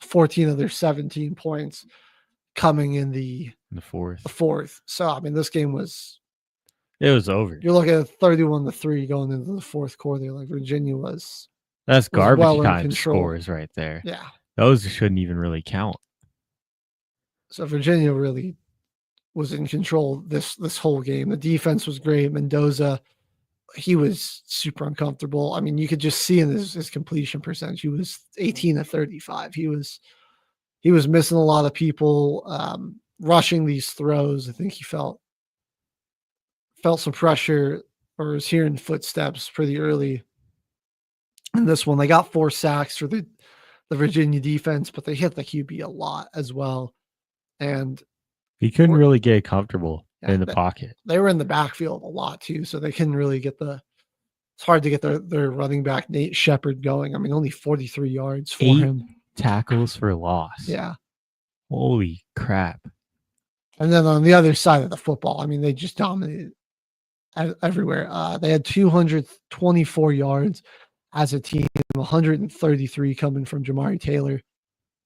14 of their 17 points coming in the fourth. So, this game was
over.
You're looking at 31-3 going into the fourth quarter. Like Virginia was.
That's garbage time scores right there.
Yeah.
Those shouldn't even really count.
So Virginia really was in control this whole game. The defense was great. Mendoza, he was super uncomfortable. You could just see in his completion percentage. He was 18-35. He was missing a lot of people, rushing these throws. I think he felt some pressure or was hearing footsteps pretty early in this one. They got 4 sacks for the Virginia defense, but they hit the QB a lot as well. And
he couldn't really get comfortable in the pocket.
They were in the backfield a lot too, so they couldn't really get it's hard to get their running back, Nate Shepard, going. Only 43 yards for
8
him.
Tackles for loss.
Yeah.
Holy crap.
And then on the other side of the football, they just dominated everywhere. They had 224 yards as a team, 133 coming from Jamari Taylor,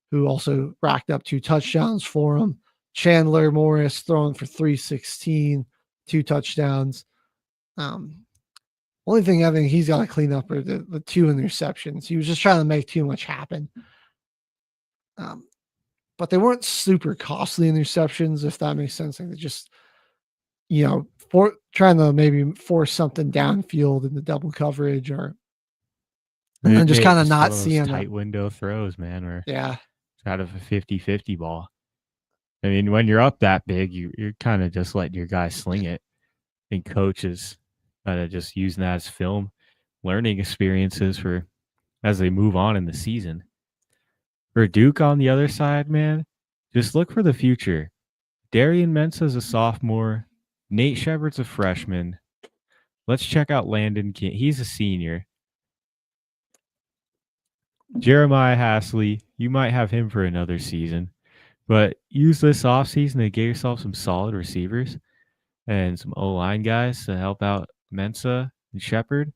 who also racked up 2 touchdowns for him. Chandler Morris throwing for 316, 2 touchdowns. Only thing I think he's got to clean up are the 2 interceptions. He was just trying to make too much happen. But they weren't super costly interceptions, if that makes sense. Like they just, for trying to maybe force something downfield in the double coverage and just kind of not seeing
tight window throws, man. Or
yeah,
it's out of a 50-50 ball. I mean, when you're up that big, you're kind of just letting your guys sling it. I think coaches kind of just using that as film learning experiences for as they move on in the season. For Duke on the other side, man, just look for the future. Darian Mensah's a sophomore. Nate Shepard's a freshman. Let's check out Landon King. He's a senior. Jeremiah Hasley, you might have him for another season. But use this offseason to get yourself some solid receivers and some O-line guys to help out Mensah and Shepard.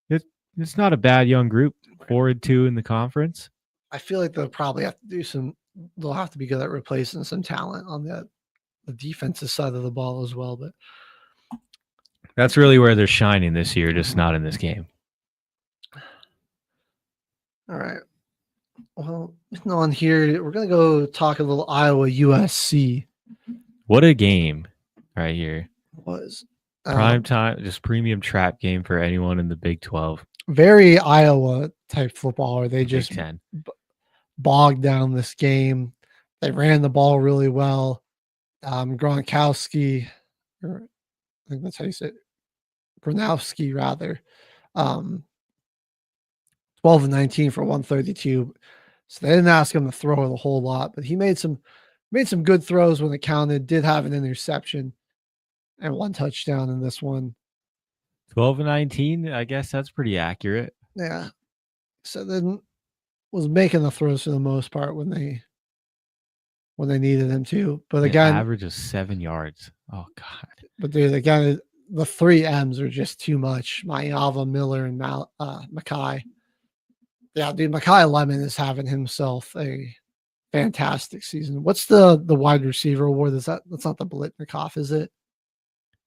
It's not a bad young group, 4-2 in the conference.
I feel like they'll probably have to they'll have to be good at replacing some talent on the defensive side of the ball as well. But
that's really where they're shining this year, just not in this game.
All right. Well, on here, we're going to go talk a little Iowa USC.
What a game right here.
Was
prime time, just premium trap game for anyone in the Big 12.
Very Iowa type football, or they just
10.
bogged down this game. They ran the ball really well. Gronkowski, or I think that's how you say it, Gronowski rather. 12 and 19 for 132. So they didn't ask him to throw it a whole lot, but he made some good throws when it counted. Did have an interception and 1 touchdown in this one.
12 and 19, I guess that's pretty accurate.
Yeah. So then was making the throws for the most part when they needed him to. But again,
average of 7 yards. Oh God.
But dude, again, the 3 M's are just too much. Mayava, Miller, and Mackay. Yeah, dude, Mackay Lemon is having himself a fantastic season. What's the wide receiver award? That's not the Biletnikoff, is it?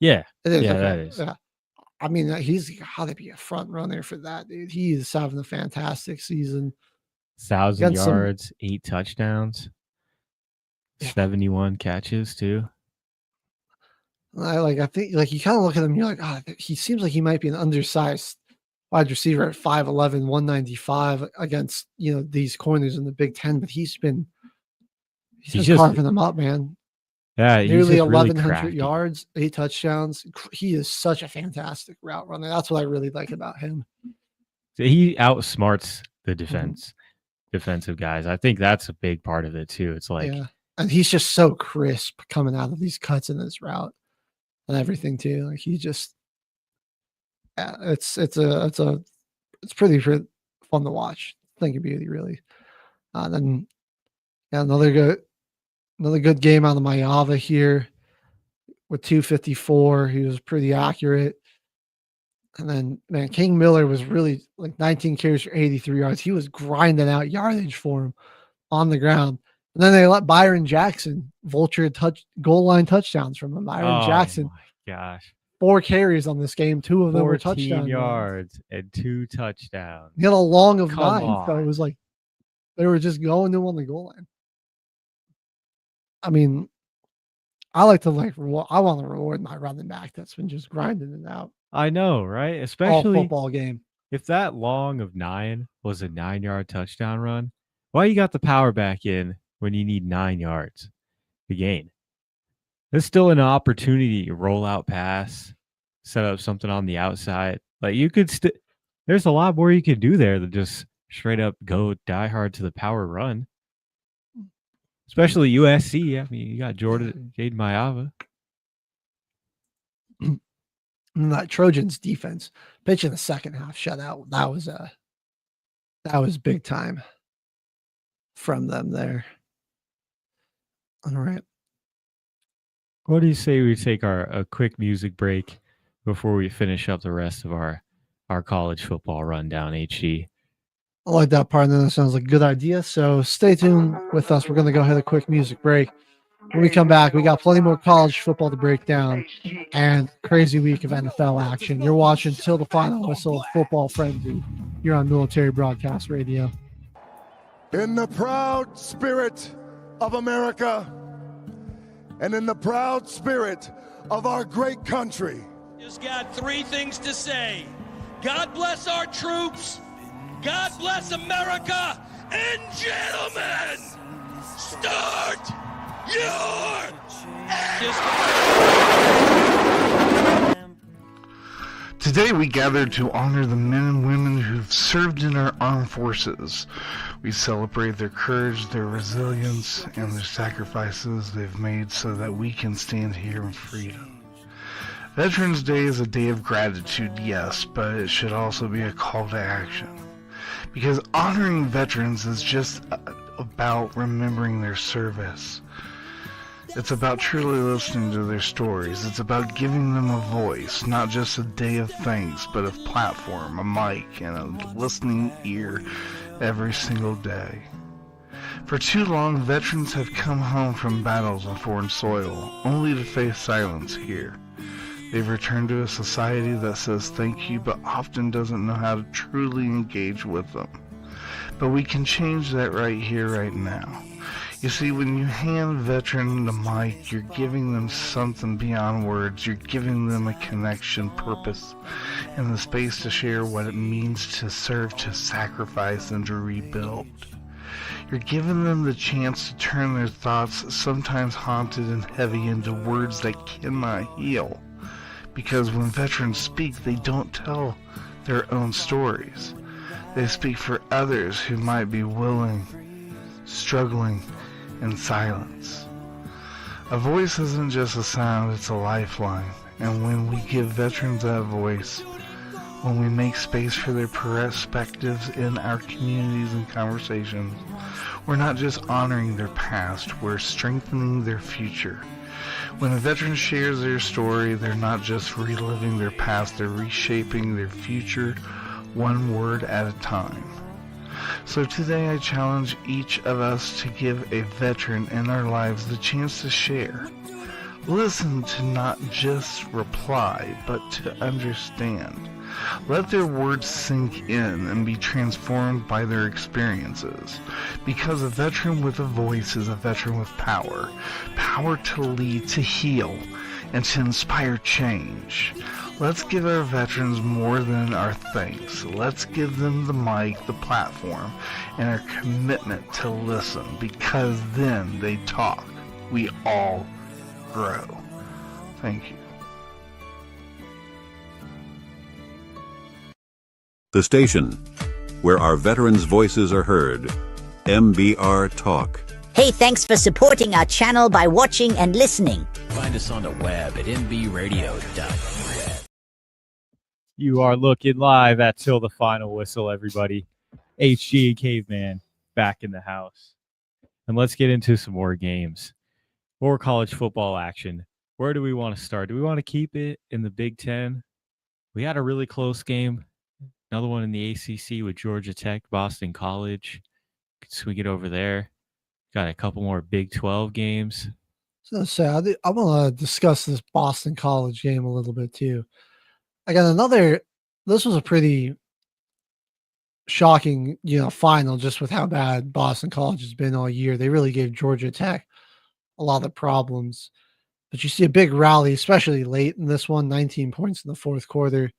Yeah.
It is.
Yeah,
okay.
that is.
Yeah. I mean, he's got to be a front runner for that, dude. He is having a fantastic season.
1,000 yards, 8 touchdowns, 71 catches too.
I think you kind of look at him, you're like, he seems like he might be an undersized wide receiver at 5'11", 195 against these corners in the Big Ten, but he's been just carving them up, man.
Yeah,
nearly 1,100
really
yards, 8 touchdowns. He is such a fantastic route runner. That's what I really like about him.
He outsmarts the defensive guys. I think that's a big part of it too. It's like,
and he's just so crisp coming out of these cuts in this route and everything too. Like he just, it's pretty fun to watch. Think of beauty, really. Then another good game out of Mayava here with 254. He was pretty accurate. And then, man, King Miller was really like 19 carries for 83 yards. He was grinding out yardage for him on the ground. And then they let Byron Jackson vulture goal line touchdowns from him. Byron Jackson.
Oh, my gosh.
4 carries on this game. 2 of them were
14
touchdowns.
yards and 2 touchdowns.
He had a long of 9.
On.
So it was like they were just going to him on the goal line. I mean, I want to reward my running back that's been just grinding it out.
I know, right?
All
Especially
football game.
If that long of 9 was a 9-yard touchdown run, why you got the power back in when you need 9 yards to gain? There's still an opportunity to roll out pass, set up something on the outside. Like you could there's a lot more you could do there than just straight up go die hard to the power run. Especially USC. I mean, you got Jaden Mayava.
And that Trojans defense pitch in the second half shutout. That was big time from them there. All right.
What do you say we take a quick music break before we finish up the rest of our college football rundown, HG?
I like that part, and then that sounds like a good idea. So stay tuned with us. We're going to go ahead a quick music break. When we come back, we got plenty more college football to break down and crazy week of NFL action. You're watching Till the Final Whistle Football Frenzy. You're on Military Broadcast Radio.
In the proud spirit of America and in the proud spirit of our great country.
Just got three things to say. God bless our troops. God bless America. And gentlemen, start your
Today we gather to honor the men and women who've served in our armed forces. We celebrate their courage, their resilience, and their sacrifices they've made so that we can stand here in freedom. Veterans Day is a day of gratitude, yes, but it should also be a call to action. Because honoring veterans is just about remembering their service. It's about truly listening to their stories. It's about giving them a voice, not just a day of thanks, but a platform, a mic, and a listening ear every single day. For too long, veterans have come home from battles on foreign soil, only to face silence here. They've returned to a society that says thank you, but often doesn't know how to truly engage with them. But we can change that right here, right now. You see, when you hand a veteran the mic, you're giving them something beyond words. You're giving them a connection, purpose, and the space to share what it means to serve, to sacrifice, and to rebuild. You're giving them the chance to turn their thoughts, sometimes haunted and heavy, into words that cannot heal. Because when veterans speak, they don't tell their own stories. They speak for others who might be willing, struggling in silence. A voice isn't just a sound, it's a lifeline. And when we give veterans that voice, when we make space for their perspectives in our communities and conversations, we're not just honoring their past, we're strengthening their future. When a veteran shares their story, they're not just reliving their past, they're reshaping their future one word at a time. So today I challenge each of us to give a veteran in our lives the chance to share. Listen, to not just reply, but to understand. Let their words sink in and be transformed by their experiences. Because a veteran with a voice is a veteran with power. Power to lead, to heal, and to inspire change. Let's give our veterans more than our thanks. Let's give them the mic, the platform, and our commitment to listen. Because then they talk. We all grow. Thank you.
The station where our veterans' voices are heard. MBR Talk.
Hey, thanks for supporting our channel by watching and listening.
Find us on the web at nbradio.net.
You are looking live at Till the Final Whistle, everybody. HG and Caveman back in the house. And let's get into some more games. More college football action. Where do we want to start? Do we want to keep it in the Big Ten? We had a really close game. Another one in the ACC with Georgia Tech, Boston College. Swing it over there. Got a couple more Big 12 games.
So I want to discuss this Boston College game a little bit too. I got this was a pretty shocking, final just with how bad Boston College has been all year. They really gave Georgia Tech a lot of problems. But you see a big rally, especially late in this one, 19 points in the fourth quarter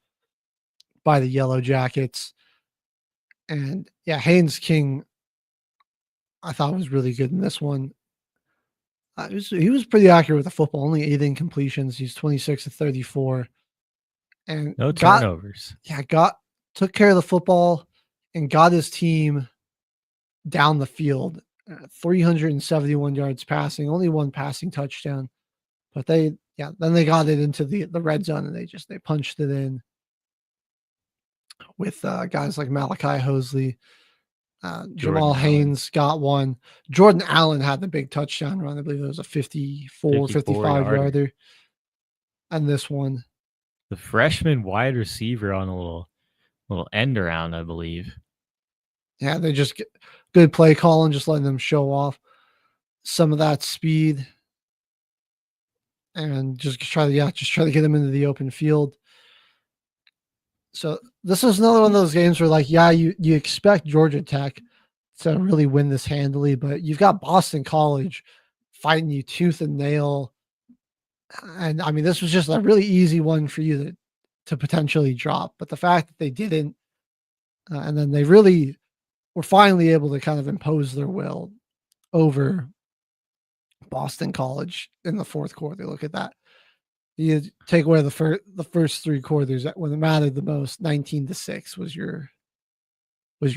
by the Yellow Jackets. And yeah, Haynes King, I thought was really good in this one. He was pretty accurate with the football, only 8 incompletions. He's 26 of 34. And
no turnovers.
Took care of the football and got his team down the field. 371 yards passing, only 1 passing touchdown. But then they got it into the red zone and they punched it in with guys like Malachi Hosley. Jamal Haynes got one. Jordan Allen had the big touchdown run. I believe it was a 55 yarder. And this one,
the freshman wide receiver on a little end around, I believe.
Yeah, they just get good play calling, just letting them show off some of that speed. and just try to get them into the open field. So this is another one of those games where, like, you expect Georgia Tech to really win this handily, but you've got Boston College fighting you tooth and nail. And I mean, this was just a really easy one for you to potentially drop. But the fact that they didn't, and then they really were finally able to kind of impose their will over Boston College in the fourth quarter. Look at that. You take away the first three quarters when it mattered the most. 19-6 was your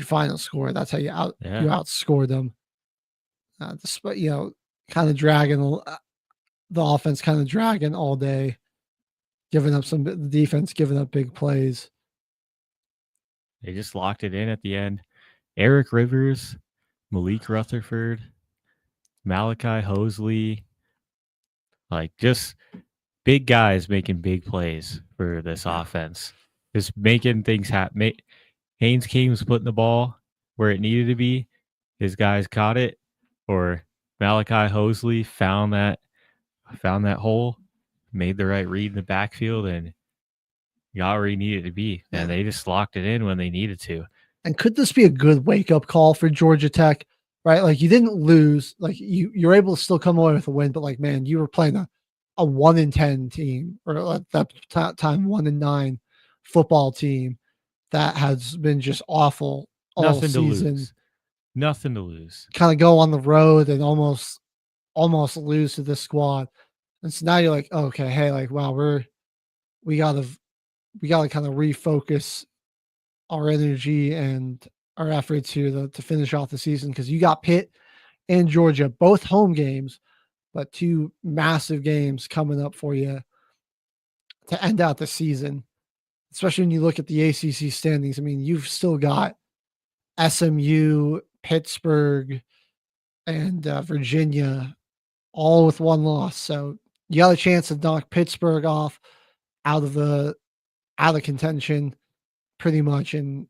final score. That's how you outscored them. Despite kind of dragging the offense, kind of dragging all day, the defense giving up big plays.
They just locked it in at the end. Eric Rivers, Malik Rutherford, Malachi Hosley, like just big guys making big plays for this offense. Just making things happen. Haynes King was putting the ball where it needed to be. His guys caught it, or Malachi Hosley found that hole, made the right read in the backfield, and got where he needed to be. And they just locked it in when they needed to.
And could this be a good wake-up call for Georgia Tech? Right? Like, you didn't lose. Like, you're able to still come away with a win, but like, man, you were playing a 1-10 team, or at that time 1-9 football team that has been just awful all season.
Nothing to lose.
Kind of go on the road and almost lose to this squad. And so now you're like, okay, hey, like, wow, we gotta kind of refocus our energy and our efforts here to finish off the season, because you got Pitt and Georgia, both home games, but two massive games coming up for you to end out the season, especially when you look at the ACC standings. I mean, you've still got SMU, Pittsburgh, and Virginia all with one loss. So you got a chance to knock Pittsburgh off out of contention pretty much and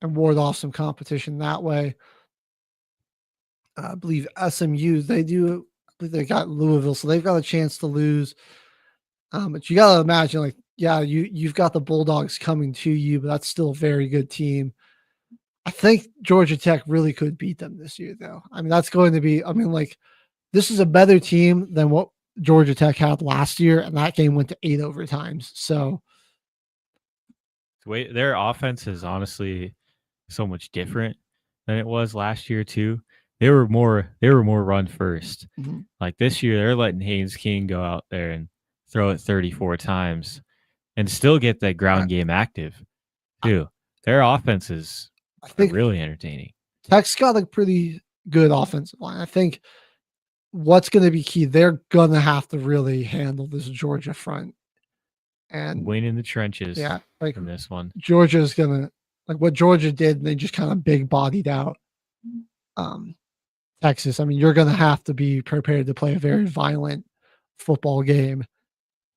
ward off some competition that way. I believe SMU, they got Louisville, so they've got a chance to lose. But you got to imagine, like, yeah, you've got the Bulldogs coming to you, but that's still a very good team. I think Georgia Tech really could beat them this year, though. I mean, that's going to be, like, this is a better team than what Georgia Tech had last year, and that game went to 8 overtimes. So
their offense is honestly so much different than it was last year too. They were more run first.
Mm-hmm.
Like this year, they're letting Haynes King go out there and throw it 34 times and still get that ground game active too. Their offense is, I think, really entertaining.
Tech's got a pretty good offensive line. I think what's going to be key, they're going to have to really handle this Georgia front and
win in the trenches.
Yeah, like
in this one,
Georgia's going to, like what Georgia did, and they just kind of big bodied out Texas. I mean, you're going to have to be prepared to play a very violent football game.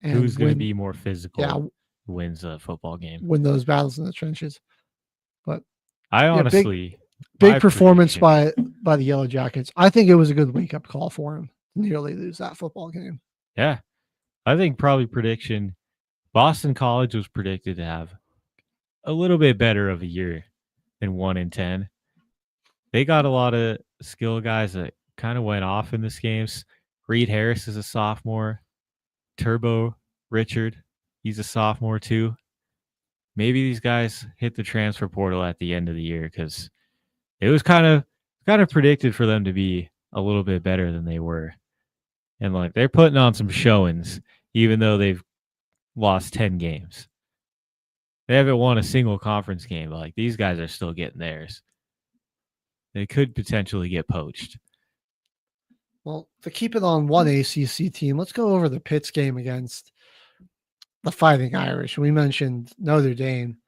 And who's going to be more physical wins a football game.
Win those battles in the trenches. But
I honestly...
Big performance by the Yellow Jackets. I think it was a good wake-up call for them to nearly lose that football game.
Yeah. I think probably prediction, Boston College was predicted to have a little bit better of a year than 1-10. They got a lot of skill guys that kind of went off in this games. Reed Harris is a sophomore. Turbo Richard, he's a sophomore too. Maybe these guys hit the transfer portal at the end of the year, because it was kind of predicted for them to be a little bit better than they were. And like, they're putting on some showings, even though they've lost 10 games. They haven't won a single conference game, but like, these guys are still getting theirs. They could potentially get poached.
Well, to keep it on one ACC team, let's go over the Pitt's game against the Fighting Irish. We mentioned Notre Dame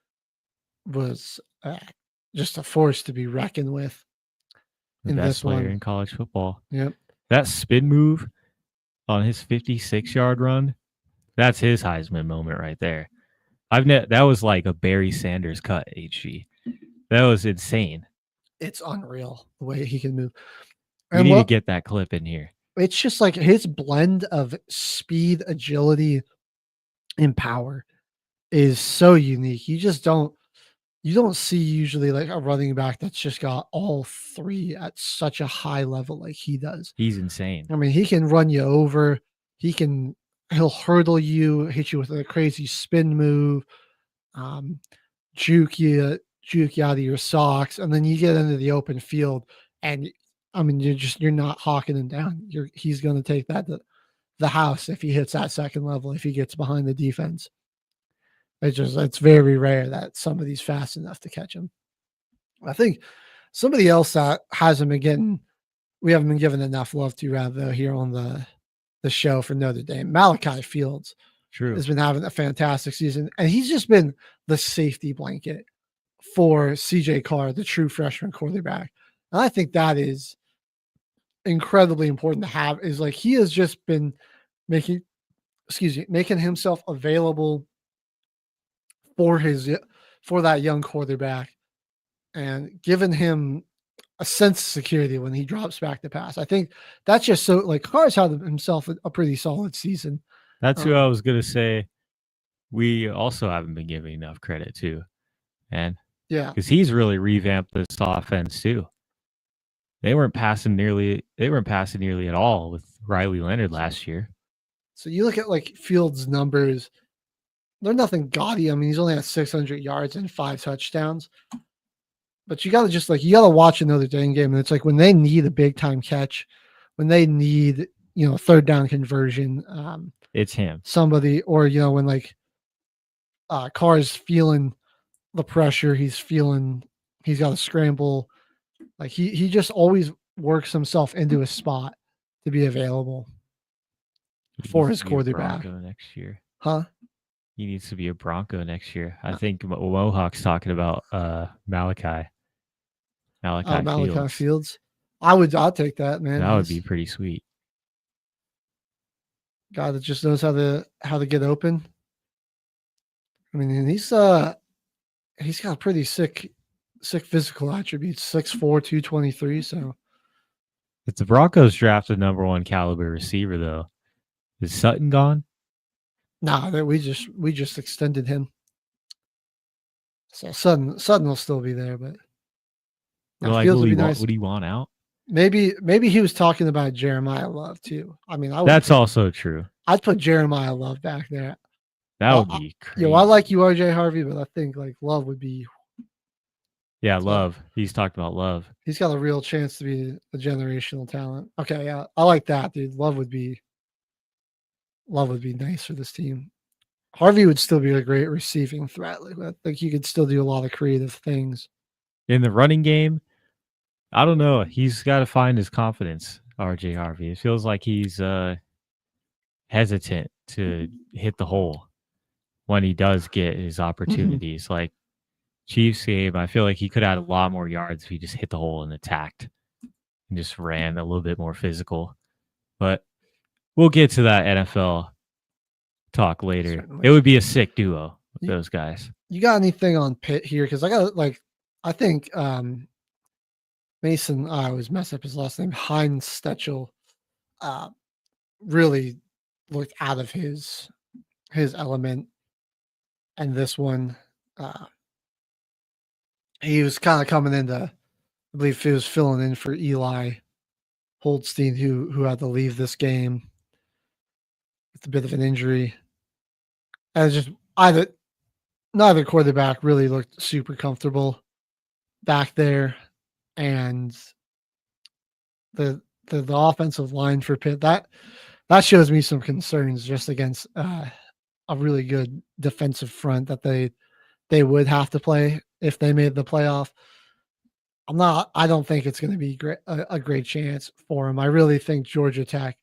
was just a force to be reckoned with.
The best player in college football.
Yep.
That spin move on his 56-yard run, that's his Heisman moment right there. That was like a Barry Sanders cut, HG. That was insane.
It's unreal the way he can move.
We need to get that clip in here.
it's just like his blend of speed, agility, and power is so unique. You don't see usually like a running back that's just got all three at such a high level like he does.
He's insane.
I mean, he can run you over. He'll hurdle you, hit you with a crazy spin move, juke you out of your socks, and then you get into the open field, and I mean, you're not hawking him down. He's going to take that to the house if he hits that second level, if he gets behind the defense. It's very rare that somebody's fast enough to catch him. I think somebody else that we haven't been given enough love to rather here on the show for Notre Dame. Malachi Fields has been having a fantastic season, and he's just been the safety blanket for CJ Carr, the true freshman quarterback. And I think that is incredibly important to have, is like he has just been making himself available for that young quarterback and giving him a sense of security when he drops back to pass. I think that's just so like Carr's had himself a pretty solid season.
That's who I was going to say. We also haven't been giving enough credit to, man.
Yeah.
Because he's really revamped this offense too. They weren't passing nearly at all with Riley Leonard last year.
So you look at like Fields' numbers, they're nothing gaudy. I mean, he's only at 600 yards and 5 touchdowns. But you got to watch another Dame game. And it's like when they need a big time catch, when they need, third down conversion,
it's him.
Somebody, or, when like Carr is feeling the pressure, he's got to scramble. Like he just always works himself into a spot to be available for his quarterback.
Next year.
Huh?
He needs to be a Bronco next year. I think Mohawk's talking about Malachi. Malachi
Fields. I'll take that, man.
That would be pretty sweet.
Guy that just knows how to get open. I mean, he's got pretty sick physical attributes. 6'4", 223. So
if the Broncos draft a number 1 caliber receiver, though, is Sutton gone?
Nah, we just extended him. So Sutton will still be there, but
would he want out?
Maybe he was talking about Jeremiah Love too. I mean,
that's also true.
I'd put Jeremiah Love back there.
That would be crazy.
I like you, RJ Harvey, but I think like Love would be.
Yeah, Love. He's talked about Love.
He's got a real chance to be a generational talent. Okay, yeah, I like that, dude. Love would be nice for this team. Harvey would still be a great receiving threat. Like I think he could still do a lot of creative things.
In the running game, I don't know. He's got to find his confidence, RJ Harvey. It feels like he's hesitant to hit the hole when he does get his opportunities. Mm-hmm. Like Chiefs game, I feel like he could add a lot more yards if he just hit the hole and attacked and just ran a little bit more physical. But we'll get to that NFL talk later. Certainly. It would be a sick duo with those guys.
You got anything on Pitt here? Because I think Mason, I always mess up his last name, Heinz Stechel, really looked out of his element. And this one, he was kind of coming into, I believe he was filling in for Eli Holstein, who had to leave this game with a bit of an injury. And just neither quarterback really looked super comfortable back there. And the offensive line for Pitt, that shows me some concerns just against a really good defensive front that they would have to play if they made the playoff. I don't think it's going to be a great chance for them. I really think Georgia Tech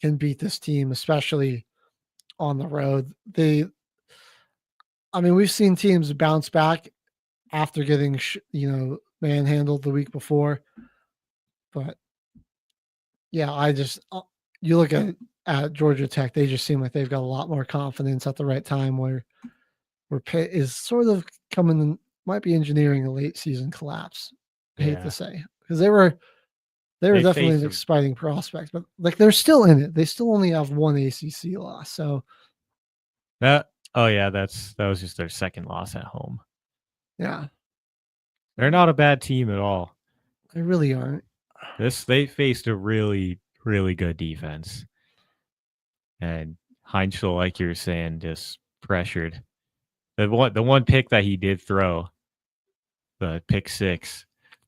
can beat this team, especially on the road. We've seen teams bounce back after getting, manhandled the week before. But yeah, you look at Georgia Tech, they just seem like they've got a lot more confidence at the right time where Pitt is sort of might be engineering a late season collapse. I hate to say, because they were They're
They
definitely
faced
an
a-
exciting prospect, but like they're still in it. They still only have one ACC loss. So
that was just their second loss at home.
yeah,
They're not a bad team at all.
they really aren't.
They faced a really, really good defense. And Heinzel, like you were saying, just pressured. The one pick that he did throw, the pick 6,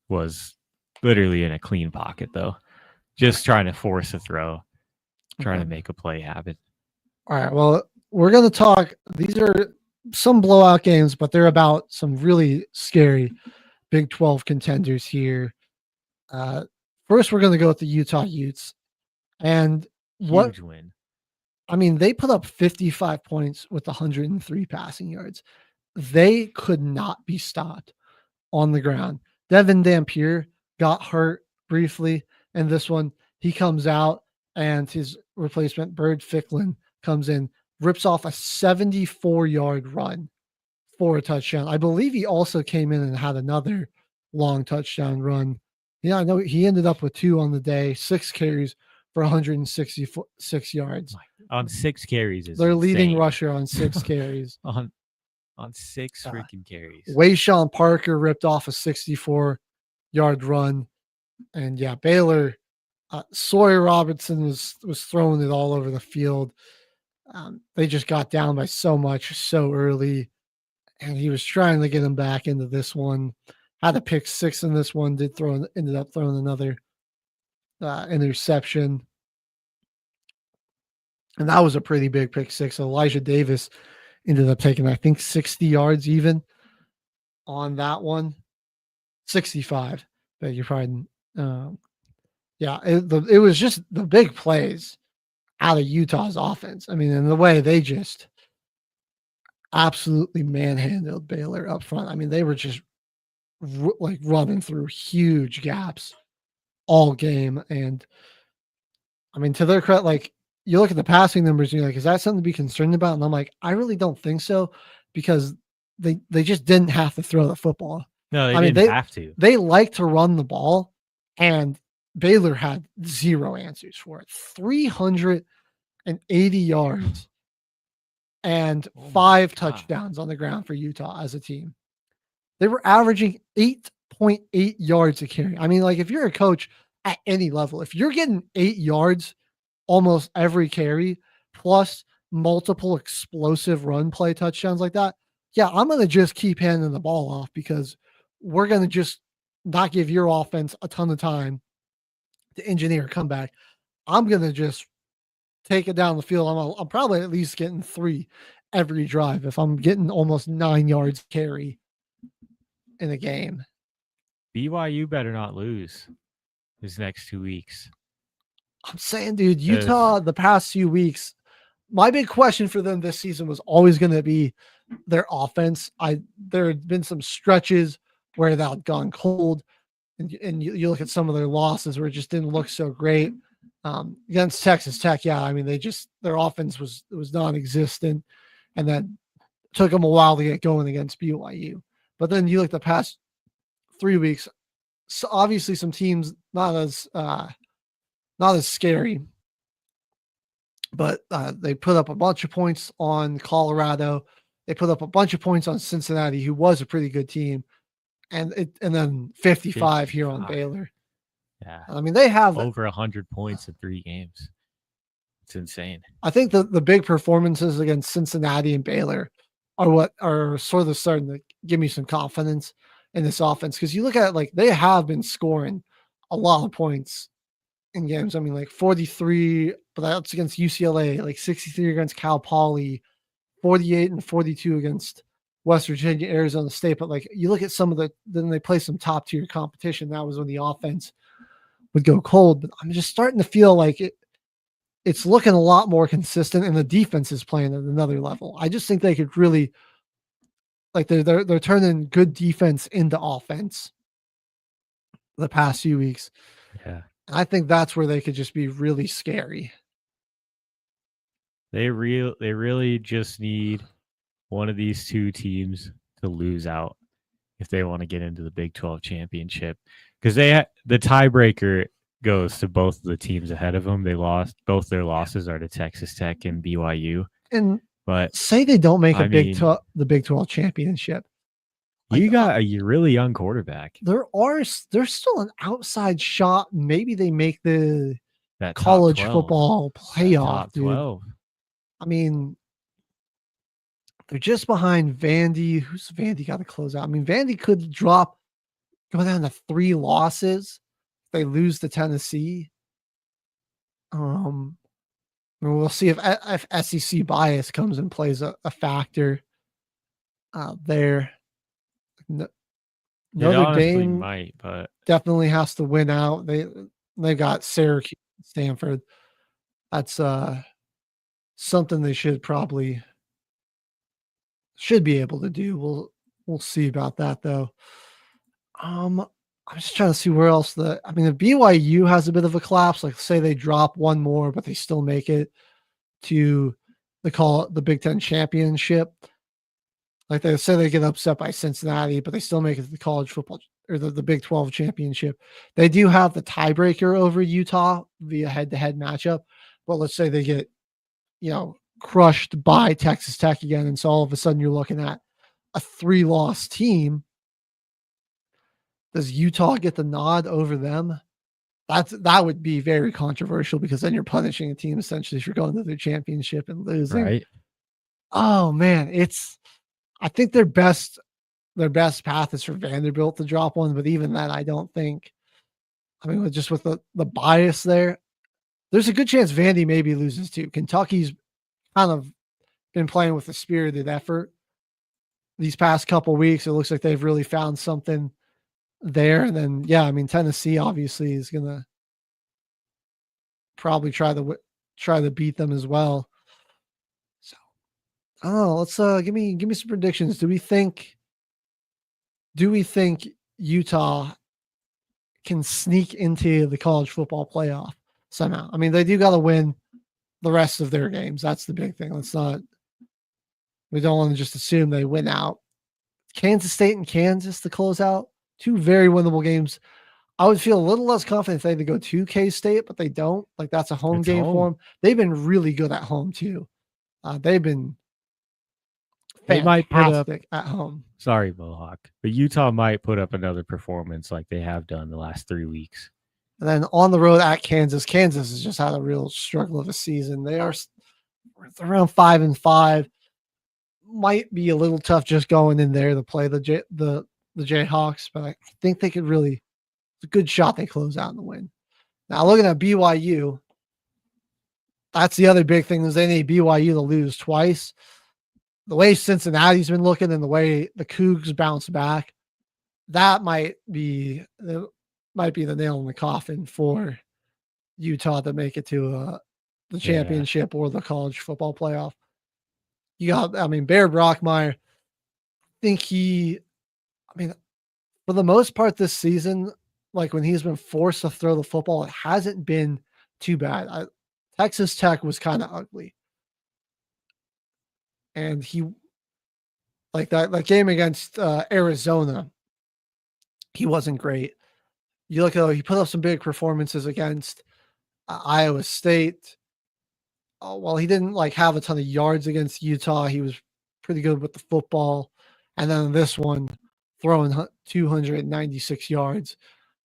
was literally in a clean pocket though. Just trying to force a throw, trying to make a play happen.
All right. Well, we're going to talk. These are some blowout games, but they're about some really scary Big 12 contenders here. First, we're going to go with the Utah Utes. And
Huge win.
I mean, they put up 55 points with 103 passing yards. They could not be stopped on the ground. Devin Dampier got hurt briefly in this one. He comes out, and his replacement, Bird Ficklin, comes in, rips off a 74-yard run for a touchdown. I believe he also came in and had another long touchdown run. Yeah, I know he ended up with 2 on the day, 6 carries for 166 yards.
On 6 carries is
their leading
insane.
rusher on 6 carries.
on 6 freaking carries.
Wayshawn Parker ripped off a 64-yard run. And yeah, Baylor, Sawyer Robertson was throwing it all over the field. They just got down by so much so early, and he was trying to get him back into this one. Had a pick 6 in this one. Ended up throwing another interception, and that was a pretty big pick 6. Elijah Davis ended up taking, I think, 60 yards even on that one. 65. Beg your pardon. Yeah, it was just the big plays out of Utah's offense. I mean, in the way they just absolutely manhandled Baylor up front. I mean, they were just like running through huge gaps all game. And I mean, to their credit, like you look at the passing numbers and you're like, is that something to be concerned about? And I'm like, I really don't think so, because they just didn't have to throw the football.
No, they didn't have to.
They like to run the ball, and Baylor had 0 answers for it. 380 yards and 5 touchdowns on the ground for Utah as a team. They were averaging 8.8 yards a carry. I mean, like if you're a coach at any level, if you're getting 8 yards almost every carry plus multiple explosive run play touchdowns like that, yeah, I'm going to just keep handing the ball off, because we're going to just not give your offense a ton of time to engineer a comeback. I'm going to just take it down the field. I'm probably at least getting 3 every drive if I'm getting almost 9 yards carry in a game.
BYU better not lose these next 2 weeks.
I'm saying, dude, Utah, the past few weeks, my big question for them this season was always going to be their offense. There had been some stretches where that had gone cold, and you look at some of their losses where it just didn't look so great. Against Texas Tech, yeah, I mean, their offense was non-existent, and then took them a while to get going against BYU. But then you look at the past 3 weeks, so obviously some teams not as scary, but they put up a bunch of points on Colorado. They put up a bunch of points on Cincinnati, who was a pretty good team, and then 55 here on Baylor.
Yeah,
I mean, they have
over 100 points in 3 games. It's insane.
I think the big performances against Cincinnati and Baylor are what are sort of starting to give me some confidence in this offense, because you look at it, like they have been scoring a lot of points in games. I mean, like 43, but that's against UCLA, like 63 against Cal Poly, 48 and 42 against West Virginia, Arizona State. But like you look at then they play some top tier competition. That was when the offense would go cold. But I'm just starting to feel like it's looking a lot more consistent, and the defense is playing at another level. I just think they could really, like they're turning good defense into offense the past few weeks.
Yeah.
I think that's where they could just be really scary.
They really just need one of these 2 teams to lose out if they want to get into the Big 12 championship, because the tiebreaker goes to both of the teams ahead of them. They lost both their losses are to Texas Tech and BYU.
And
but
say they don't make
I mean,
the Big 12 championship.
You got a really young quarterback.
There's still an outside shot. Maybe they make the
that
college
12,
football playoff,
top 12.
dude. I mean, they're just behind Vandy. Who's Vandy got to close out? I mean, Vandy could go down to 3 losses. They lose to Tennessee. We'll see if SEC bias comes and plays a factor there. Notre Dame
might, but
definitely has to win out. They got Syracuse, Stanford. That's something they should be able to do. We'll see about that though. I'm just trying to see where else the BYU has a bit of a collapse. Like say they drop one more, but they still make it to the Big Ten championship. Like they say they get upset by Cincinnati, but they still make it to the college football or the Big 12 championship. They do have the tiebreaker over Utah via head-to-head matchup, but let's say they get, crushed by Texas Tech again, and so all of a sudden you're looking at a 3-loss team. Does Utah get the nod over them? That would be very controversial because then you're punishing a team essentially if you're going to their championship and losing.
Right.
Oh man, I think their best path is for Vanderbilt to drop one, but even that I don't think. Just with the bias there, there's a good chance Vandy maybe loses too. Kentucky's kind of been playing with a spirited effort these past couple weeks. It looks like they've really found something there. And then, Tennessee obviously is going to probably try to beat them as well. So, I don't know. Let's give me some predictions. Do we think Utah can sneak into the college football playoff somehow? They do got to win the rest of their games. That's the big thing. We don't want to just assume they win out. Kansas State and Kansas to close out. 2 very winnable games. I would feel a little less confident if they had to go to K-State, but they don't. Like that's a home game for them. They've been really good at home too. They've been
might put up
at home.
Sorry, Mohawk, but Utah might put up another performance like they have done the last 3 weeks.
And then on the road at Kansas. Kansas has just had a real struggle of a season. They're around 5-5. Might be a little tough just going in there to play the Jayhawks, but I think they could really. It's a good shot they close out and win. Now looking at BYU, that's the other big thing is they need BYU to lose twice. The way Cincinnati's been looking and the way the Cougs bounce back, that might be the nail in the coffin for Utah to make it to the championship or the college football playoff. You got, Bear Brockmeyer, for the most part this season, like when he's been forced to throw the football, it hasn't been too bad. Texas Tech was kind of ugly. And he, like that game against Arizona, he wasn't great. You look at he put up some big performances against Iowa State. While he didn't have a ton of yards against Utah, he was pretty good with the football. And then this one, throwing 296 yards,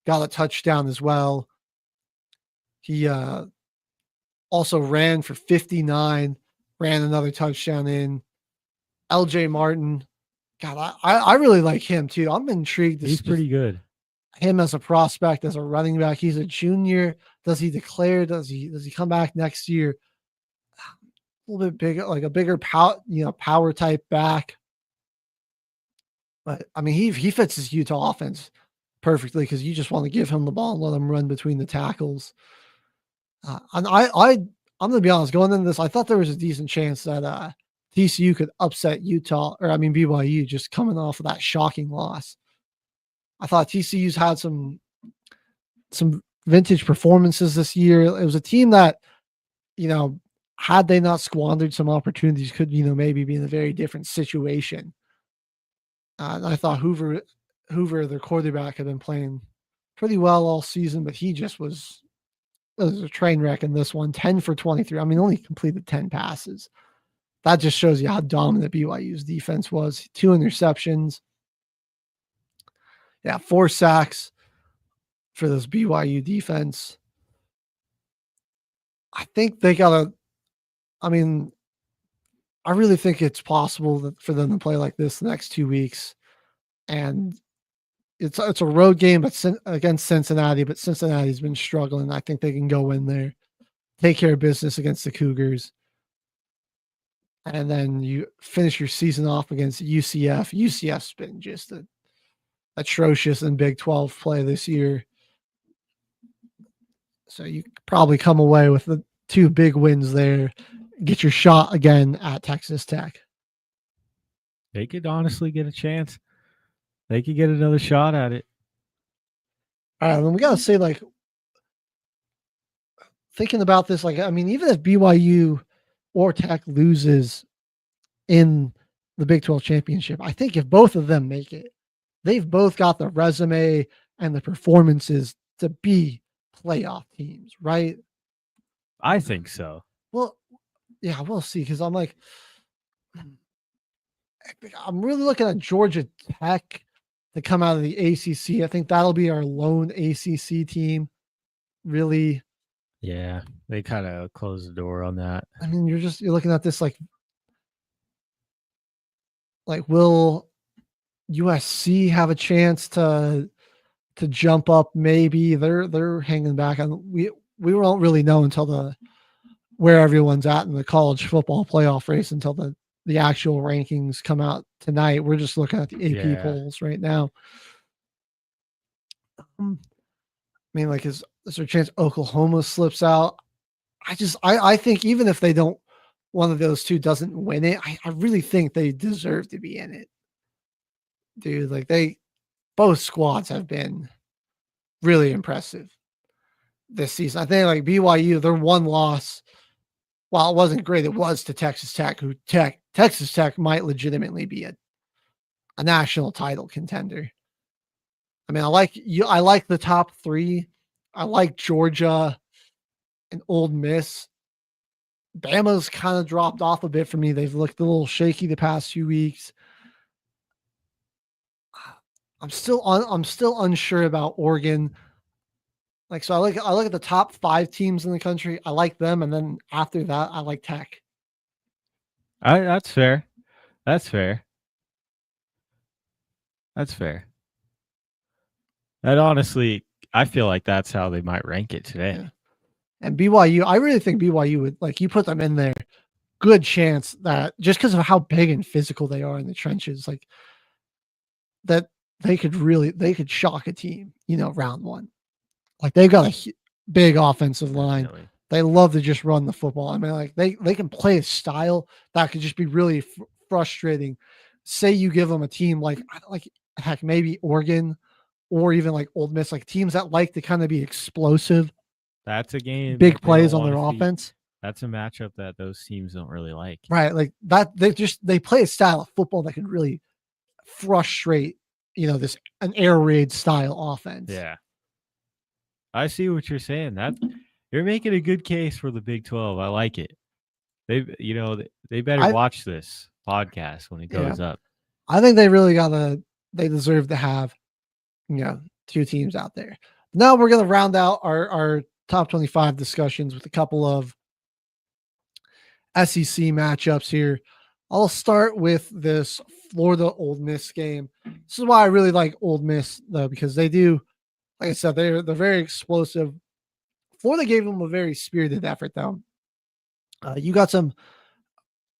got a touchdown as well. He also ran for 59, ran another touchdown in. LJ Martin, God, I really like him too. I'm intrigued.
He's pretty good.
Him as a prospect, as a running back. He's a junior. Does he declare? Does he come back next year? A little bit bigger, like a bigger power type back. But he fits his Utah offense perfectly because you just want to give him the ball and let him run between the tackles. And I'm gonna be honest, going into this, I thought there was a decent chance that TCU could upset BYU just coming off of that shocking loss. I thought TCU's had some vintage performances this year. It was a team that, had they not squandered some opportunities, could, maybe be in a very different situation. I thought Hoover, their quarterback, had been playing pretty well all season, but he just was was a train wreck in this one. 10 for 23. I mean, only completed 10 passes. That just shows you how dominant BYU's defense was. 2 interceptions. Yeah, 4 sacks for this BYU defense. I think they got to, I mean, I really think it's possible for them to play like this the next 2 weeks. And it's a road game against Cincinnati, but Cincinnati's been struggling. I think they can go in there, take care of business against the Cougars. And then you finish your season off against UCF. UCF's been just atrocious in Big 12 play this year. So you probably come away with the 2 big wins there. Get your shot again at Texas Tech.
They could honestly get a chance. They could get another shot at it.
All right, then we got to say, like, thinking about this, like, I mean, even if BYU or Tech loses in the Big 12 championship, I think if both of them make it, they've both got the resume and the performances to be playoff teams, right?
I think so.
Well, yeah, we'll see. Because I'm like, I'm really looking at Georgia Tech to come out of the ACC. I think that'll be our lone ACC team. Really.
Yeah, they kind of closed the door on that.
I mean, you're looking at this like will USC have a chance to jump up? Maybe they're hanging back, and we won't really know until where everyone's at in the college football playoff race until the actual rankings come out tonight. We're just looking at the AP polls right now. I mean, like, is there a chance Oklahoma slips out? I think even if they don't, one of those two doesn't win it, I really think they deserve to be in it. Dude, like, both squads have been really impressive this season. I think, like, BYU, their one loss, while it wasn't great, it was to Texas Tech, Texas Tech might legitimately be a national title contender. I mean, I like the top 3. I like Georgia and Ole Miss. Bama's kind of dropped off a bit for me. They've looked a little shaky the past few weeks. I'm still unsure about Oregon. Like, so I look at the top 5 teams in the country. I like them, and then after that, I like Tech.
That's fair. That's fair. That honestly, I feel like that's how they might rank it today.
Yeah. And BYU, I really think BYU would, like, you put them in there, good chance that just because of how big and physical they are in the trenches, like, that they could shock a team, round 1. Like, they've got a big offensive line. Definitely. They love to just run the football. I mean, like, they can play a style that could just be really frustrating. Say you give them a team like heck, maybe Oregon or even like Ole Miss, like teams that like to kind of be explosive.
That's a game.
Big plays on their offense.
That's a matchup that those teams don't really like.
Right. Like that, they play a style of football that can really frustrate, an air raid style offense.
Yeah. I see what you're saying. That you're making a good case for the Big 12. I like it. They better watch this podcast when it goes up.
I think they really they deserve to have, 2 teams out there. Now we're going to round out our top 25 discussions with a couple of SEC matchups here. I'll start with this Florida Ole Miss game. This is why I really like Ole Miss, though, because they do, like I said, they're very explosive. Florida gave them a very spirited effort, though. You got some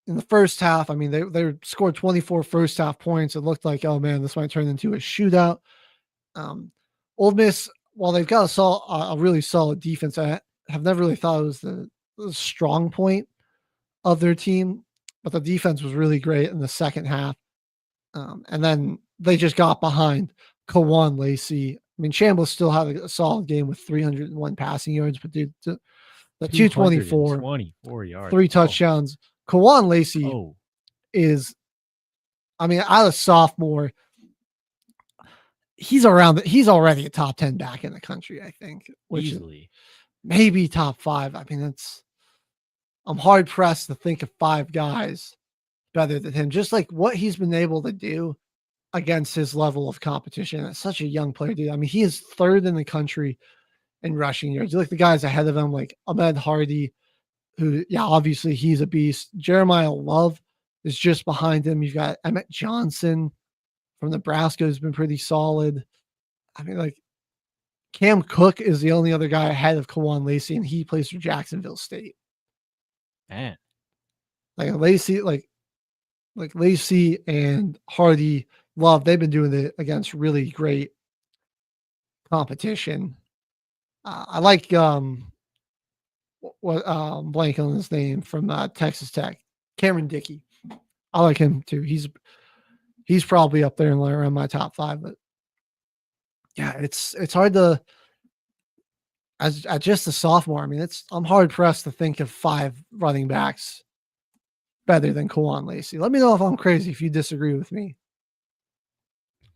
in the first half. I mean, they scored 24 first half points. It looked like, oh man, this might turn into a shootout. Ole Miss, while they've got a really solid defense, I have never really thought it was the strong point of their team, but the defense was really great in the second half. And then they just got behind Kawan Lacey. I mean, Chambliss still had a solid game with 301 passing yards, but dude, the 224,
24 yards,
3 touchdowns. Kawan Lacey is, I mean, as a sophomore, he's already a top 10 back in the country, I think.
Easily.
maybe top 5. I mean, I'm hard pressed to think of 5 guys better than him. Just like what he's been able to do against his level of competition. It's such a young player, dude. I mean, he is 3rd in the country in rushing yards. You look at the guys ahead of him, like Ahmed Hardy, who, yeah, obviously he's a beast. Jeremiah Love is just behind him. You've got Emmett Johnson from Nebraska, who's been pretty solid. I mean, like, Cam Cook is the only other guy ahead of Kawan Lacey, and he plays for Jacksonville State.
Man.
Like Lacey and Hardy, Love, they've been doing it against really great competition. I like blank on his name from Texas Tech, Cameron Dickey. I like him too. He's probably up there and around my top 5, but yeah, it's hard to as just a sophomore. I mean, I'm hard pressed to think of 5 running backs better than Kawan Lacey. Let me know if I'm crazy, if you disagree with me.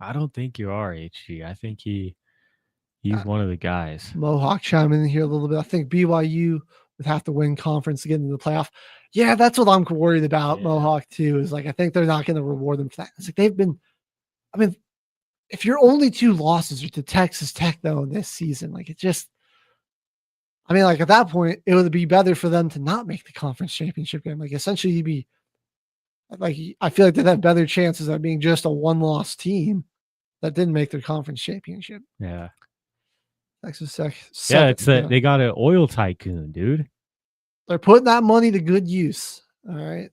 I don't think you are, HG. I think he's one of the guys.
Mohawk chiming in here a little bit. I think BYU would have to win conference to get into the playoff. Yeah, that's what I'm worried about, Mohawk, too, is like I think they're not going to reward them for that. It's like they've been, I mean, if your only 2 losses are to Texas Tech, though, this season, like it just, I mean, like at that point, it would be better for them to not make the conference championship game. Like essentially, you'd be like, I feel like they'd have better chances of being just a 1-loss team that didn't make their conference championship.
Yeah.
Texas Tech.
Yeah, it's that they got an oil tycoon, dude.
They're putting that money to good use. All right.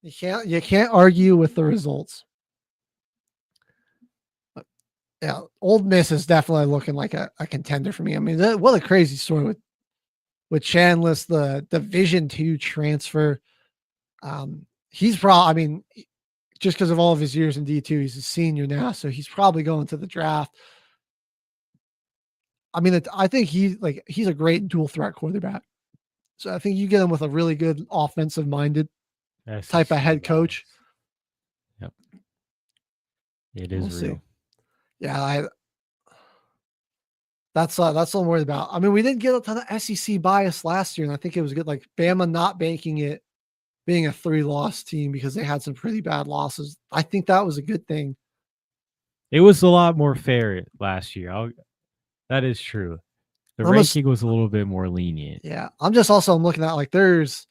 You can't argue with the results. But yeah, Old Miss is definitely looking like a contender for me. I mean, what a crazy story with Chandless, the Division II transfer. He's probably, I mean, just because of all of his years in D2, he's a senior now, so he's probably going to the draft. I mean, I think he's a great dual threat quarterback. So I think you get him with a really good offensive minded type of head coach.
Yep. It is real.
See. Yeah. That's what I'm worried about. I mean, we didn't get a ton of SEC bias last year, and I think it was good. Like Bama not banking it being a 3-loss team because they had some pretty bad losses. I think that was a good thing.
It was a lot more fair last year. That is true. The ranking was a little bit more lenient.
Yeah. I'm looking at like there's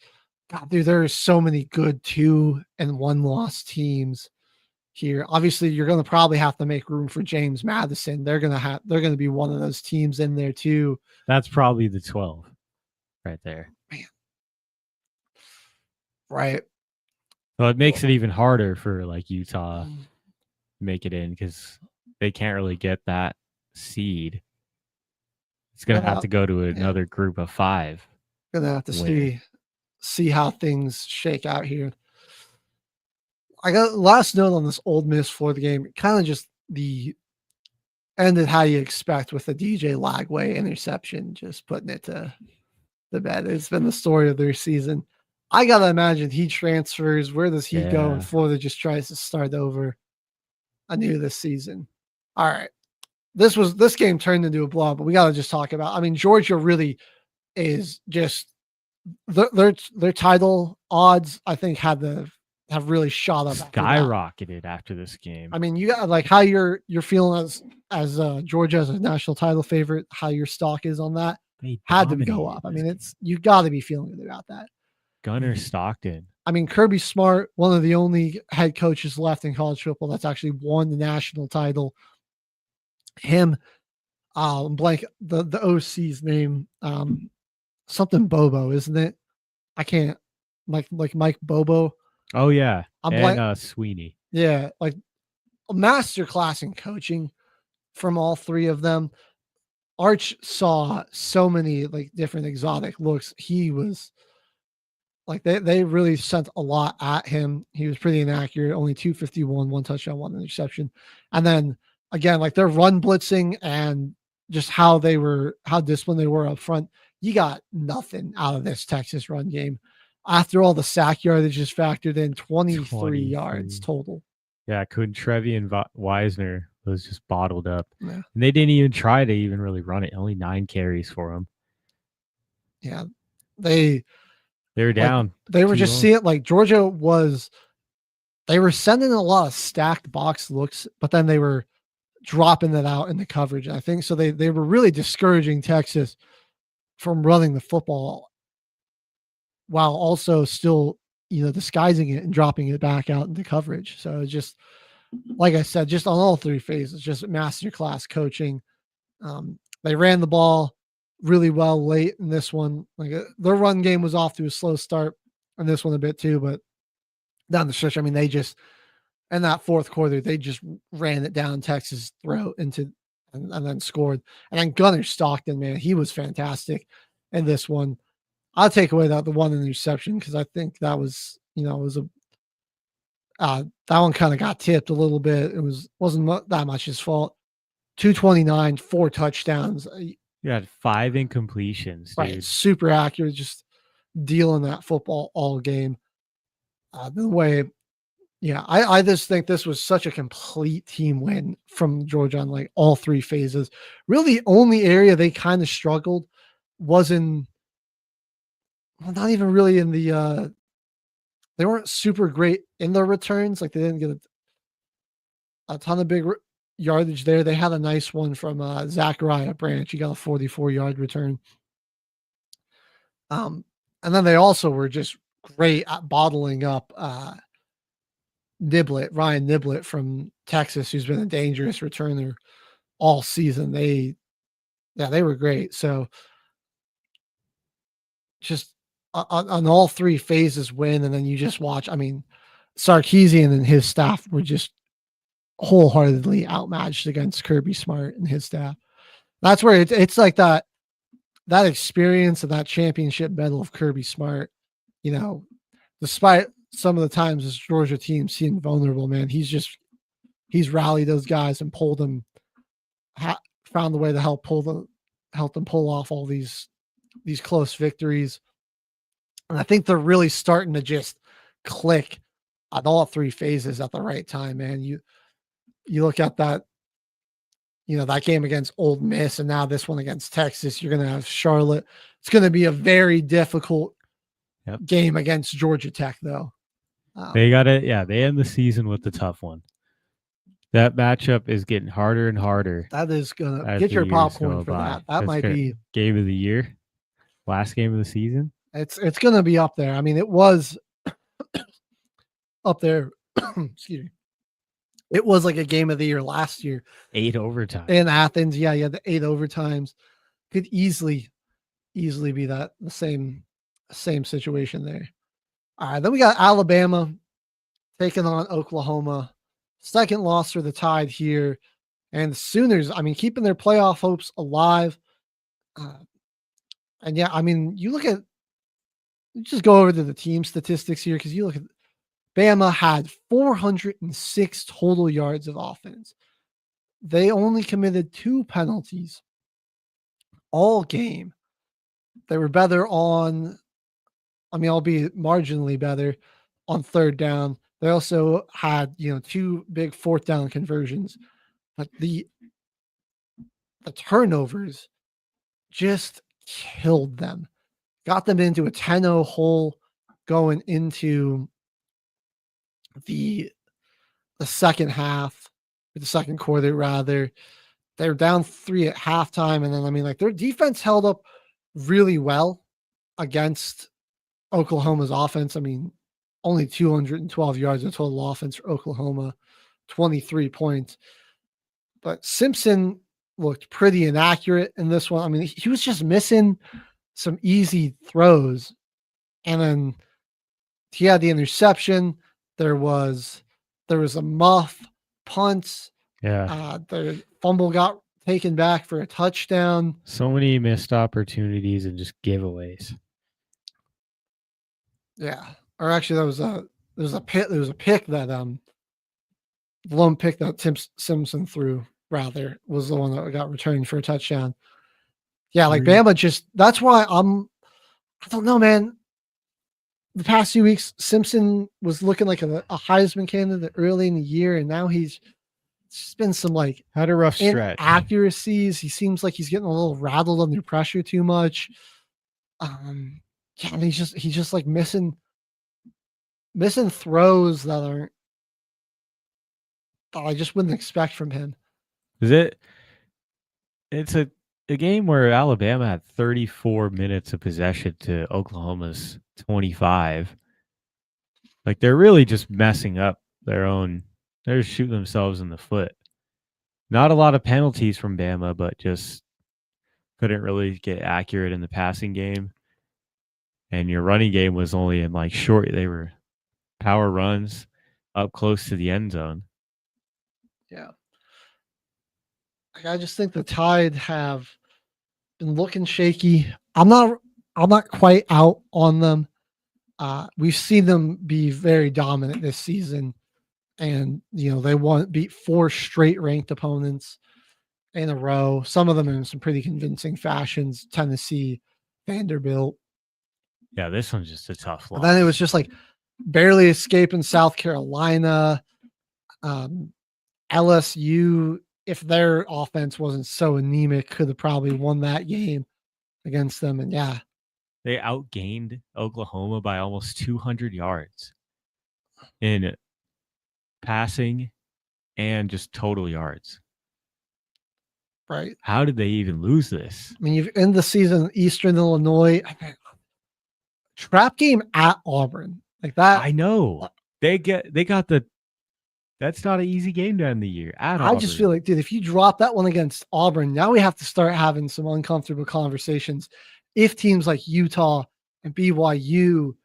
so many good 2- and 1-loss teams here. Obviously, you're going to probably have to make room for James Madison. They're going to be one of those teams in there too.
That's probably the 12 right there.
Man. Right.
So it makes it even harder for like Utah to make it in because they can't really get that seed. It's going to have to go to another group of 5.
Going to have to see how things shake out here. I got last note on this Ole Miss Florida game. Kind of just ended how you expect with the DJ Lagway interception, just putting it to the bed. It's been the story of their season. I got to imagine he transfers. Where does he go? And Florida just tries to start over anew this season. All right. This game turned into a blowout, but we got to just talk about, I mean, Georgia really is just their title odds, I think, have really shot up.
Skyrocketed after this game.
I mean, you got like how you're feeling as Georgia as a national title favorite, how your stock is on that had to go up. I mean, you got to be feeling good about that.
Gunnar Stockton.
I mean, Kirby Smart, one of the only head coaches left in college football that's actually won the national title. Him, blank the OC's name, something Bobo, isn't it? I can't like Mike Bobo.
Oh yeah,
and
Sweeney.
Yeah, like a masterclass in coaching from all 3 of them. Arch saw so many like different exotic looks. He was like they really sent a lot at him. He was pretty inaccurate, only 251, 1 touchdown, 1 interception, and then. Again, like their run blitzing and just how disciplined they were up front. You got nothing out of this Texas run game. After all the sack yardage is factored in, 23 yards total.
Yeah, Trevian Wisner was just bottled up.
Yeah.
And they didn't even try to even really run it. Only 9 carries for him.
Yeah, they
were down.
They were just
2-0.
seeing like Georgia was. They were sending a lot of stacked box looks, but then they were dropping it out in the coverage. I think so. They were really discouraging Texas from running the football while also still, disguising it and dropping it back out into coverage. So it's just, like I said, just on all three phases, just masterclass coaching. They ran the ball really well late in this one. Like their run game was off to a slow start on this one a bit too, but down the stretch, I mean, they just in that fourth quarter, they just ran it down Texas' throat and then scored. And then Gunnar Stockton, man, he was fantastic in this one. I'll take away the one interception because I think that was, that one kind of got tipped a little bit. It wasn't that much his fault. 229, 4 touchdowns.
You had 5 incompletions, dude.
Right, super accurate, just dealing that football all game. The way, I just think this was such a complete team win from Georgia on like all three phases. Really, the only area they kind of struggled was not even really in the. They weren't super great in their returns. Like they didn't get a ton of big yardage there. They had a nice one from Zachariah Branch. He got a 44-yard return. And then they also were just great at bottling up Ryan Niblett from Texas, who's been a dangerous returner all season. They were great. So just on all three phases win, and then you just watch. I mean, Sarkisian and his staff were just wholeheartedly outmatched against Kirby Smart and his staff. That's where it's like that experience of that championship medal of Kirby Smart, despite some of the times this Georgia team seemed vulnerable, man, he's rallied those guys and pulled them, found the way to help them pull off all these close victories. And I think they're really starting to just click on all three phases at the right time, man. You look at that, that game against Ole Miss and now this one against Texas, you're going to have Charlotte. It's going to be a very difficult game against Georgia Tech, though.
They got it. Yeah, they end the season with the tough one. That matchup is getting harder and harder.
That is going to get your popcorn for that. That might be
game of the year, last game of the season.
It's going to be up there. I mean, it was up there. Excuse me. It was like a game of the year last year.
8 overtimes.
In Athens. Yeah, you had the 8 overtimes. Could easily be the same situation there. All right, then we got Alabama taking on Oklahoma. Second loss for the Tide here. And the Sooners, I mean, keeping their playoff hopes alive. And yeah, I mean, just go over to the team statistics here because you look at Bama had 406 total yards of offense. They only committed 2 penalties all game. They were better albeit marginally better on third down. They also had, 2 big fourth down conversions, but the turnovers just killed them. Got them into a 10-0 hole going into the second half, the second quarter rather. They were down 3 at halftime, and then their defense held up really well against Oklahoma's offense. I mean, only 212 yards of total offense for Oklahoma, 23 points. But Simpson looked pretty inaccurate in this one. I mean, he was just missing some easy throws. And then he had the interception. There was a muff punt.
Yeah.
The fumble got taken back for a touchdown.
So many missed opportunities and just giveaways.
Yeah. Or actually there was a pick that the lone pick that Tim Simpson threw rather was the one that got returned for a touchdown. Yeah, like Bama that's why I don't know, man. The past few weeks, Simpson was looking like a Heisman candidate early in the year, and now he's just been some
had a rough stretch.
Inaccuracies. He seems like he's getting a little rattled under pressure too much. Yeah, and he's just like missing throws that I just wouldn't expect from him.
It's a game where Alabama had 34 minutes of possession to Oklahoma's 25. Like, they're really just messing up their own. They're just shooting themselves in the foot. Not a lot of penalties from Bama, but just couldn't really get accurate in the passing game. And your running game was only in like short. They were power runs up close to the end zone.
Yeah. I just think the Tide have been looking shaky. I'm not quite out on them. We've seen them be very dominant this season, and they beat 4 straight ranked opponents in a row. Some of them in some pretty convincing fashions. Tennessee, Vanderbilt.
Yeah, this one's just a tough loss.
And then it was just like barely escaping South Carolina, LSU. If their offense wasn't so anemic, could have probably won that game against them. And yeah,
they outgained Oklahoma by almost 200 yards in passing and just total yards.
Right.
How did they even lose this?
I mean, you've end the season, Eastern Illinois, trap game at Auburn. Like that.
I know. They got the. That's not an easy game to end the year.
I just feel like, dude, if you drop that one against Auburn, now we have to start having some uncomfortable conversations. If teams like Utah and BYU,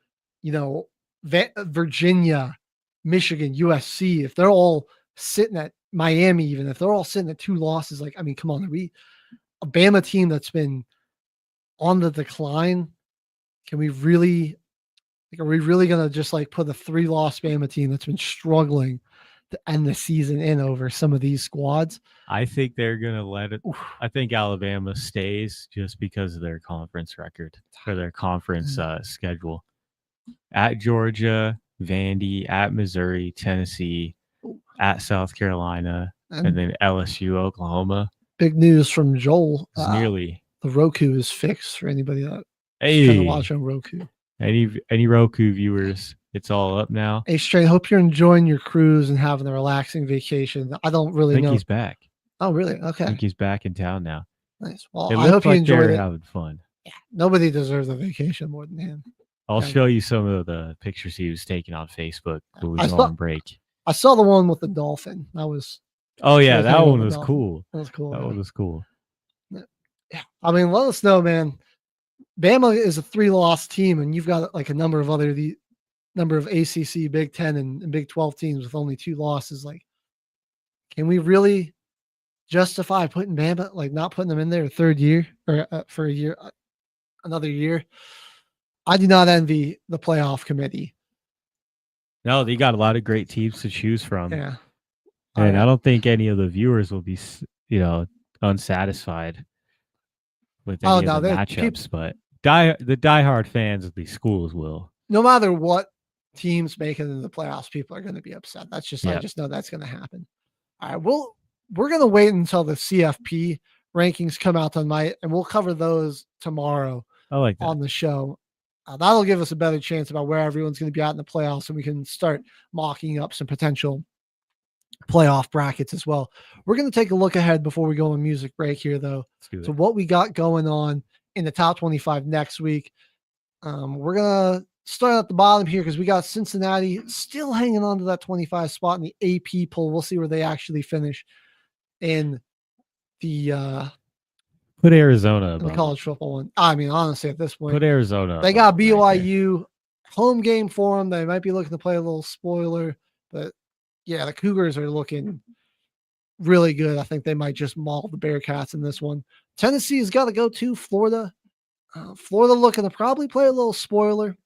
Virginia, Michigan, USC, if they're all sitting at Miami, even if they're all sitting at 2 losses, like, I mean, come on, are we a Bama team that's been on the decline? Are we really going to just like put a 3-loss Bama team that's been struggling to end the season in over some of these squads?
I think they're going to let it. I think Alabama stays just because of their conference record or their conference schedule. At Georgia, Vandy, at Missouri, Tennessee, at South Carolina, and then LSU, Oklahoma.
Big news from Joel.
Nearly.
The Roku is fixed for anybody that kind of watch on Roku.
Any Roku viewers, it's all up now.
Hey, Strain, hope you're enjoying your cruise and having a relaxing vacation. I don't really know.
I think he's back.
Oh, really? Okay.
I think he's back in town now.
Nice. Well, I hope you enjoyed it.
Having fun.
Yeah, nobody deserves a vacation more than him.
I'll show you some of the pictures he was taking on Facebook when we were on break.
I saw the one with the dolphin. That was.
Oh yeah, that one was cool.
That was cool.
That one was cool.
Yeah, I mean, let us know, man. Bama is a 3-loss team, and you've got like a number of ACC, Big 10, and Big 12 teams with only 2 losses. Like, can we really justify putting Bama, like not putting them in there a third year or for a year, another year? I do not envy the playoff committee.
No, they got a lot of great teams to choose from.
Yeah.
And I don't think any of the viewers will be, unsatisfied with any of the matchups, but the diehard fans of these schools will.
No matter what teams make it into the playoffs, people are going to be upset. That's just, I just know that's going to happen. All right. We're going to wait until the CFP rankings come out tonight, and we'll cover those tomorrow on the show. That'll give us a better chance about where everyone's going to be at in the playoffs, and we can start mocking up some potential playoff brackets as well. We're going to take a look ahead before we go on music break here, though. So what we got going on in the top 25 next week. We're going to start at the bottom here because we got Cincinnati still hanging on to that 25 spot in the AP poll. We'll see where they actually finish in the
put Arizona
in the college football one. I mean, honestly, at this point,
put Arizona.
They got BYU home game for them. They might be looking to play a little spoiler, but yeah, the Cougars are looking really good. I think they might just maul the Bearcats in this one. Tennessee's got to go to Florida. Florida looking to probably play a little spoiler.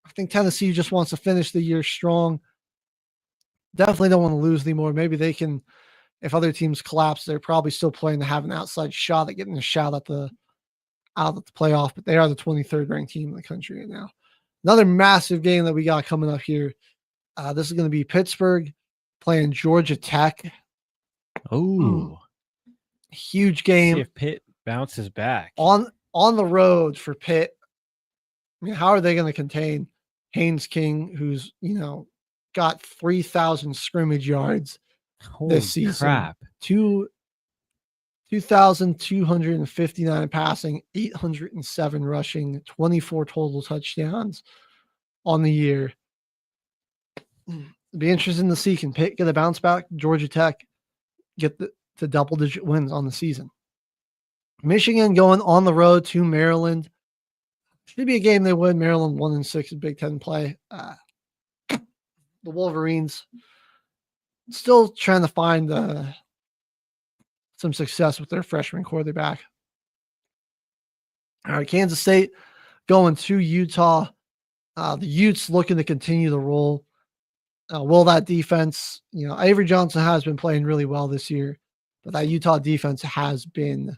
I think Tennessee just wants to finish the year strong. Definitely don't want to lose anymore. Maybe they can, if other teams collapse, they're probably still playing to have an outside shot at getting a shot at the playoff, but they are the 23rd ranked team in the country right now. Another massive game that we got coming up here. This is going to be Pittsburgh playing Georgia Tech.
Oh,
huge game.
See if Pitt bounces back
On on the road for Pitt. I mean, how are they going to contain Haynes King, who's, got 3,000 scrimmage yards this season?
Crap.
2,259 passing, 807 rushing, 24 total touchdowns on the year. It'd be interesting to see, can Pitt get a bounce back? Georgia Tech get to double-digit wins on the season. Michigan going on the road to Maryland. Should be a game they win. Maryland 1-6 in Big Ten play. The Wolverines still trying to find some success with their freshman quarterback. All right, Kansas State going to Utah. The Utes looking to continue the roll. Will that defense, Avery Johnson has been playing really well this year, but that Utah defense has been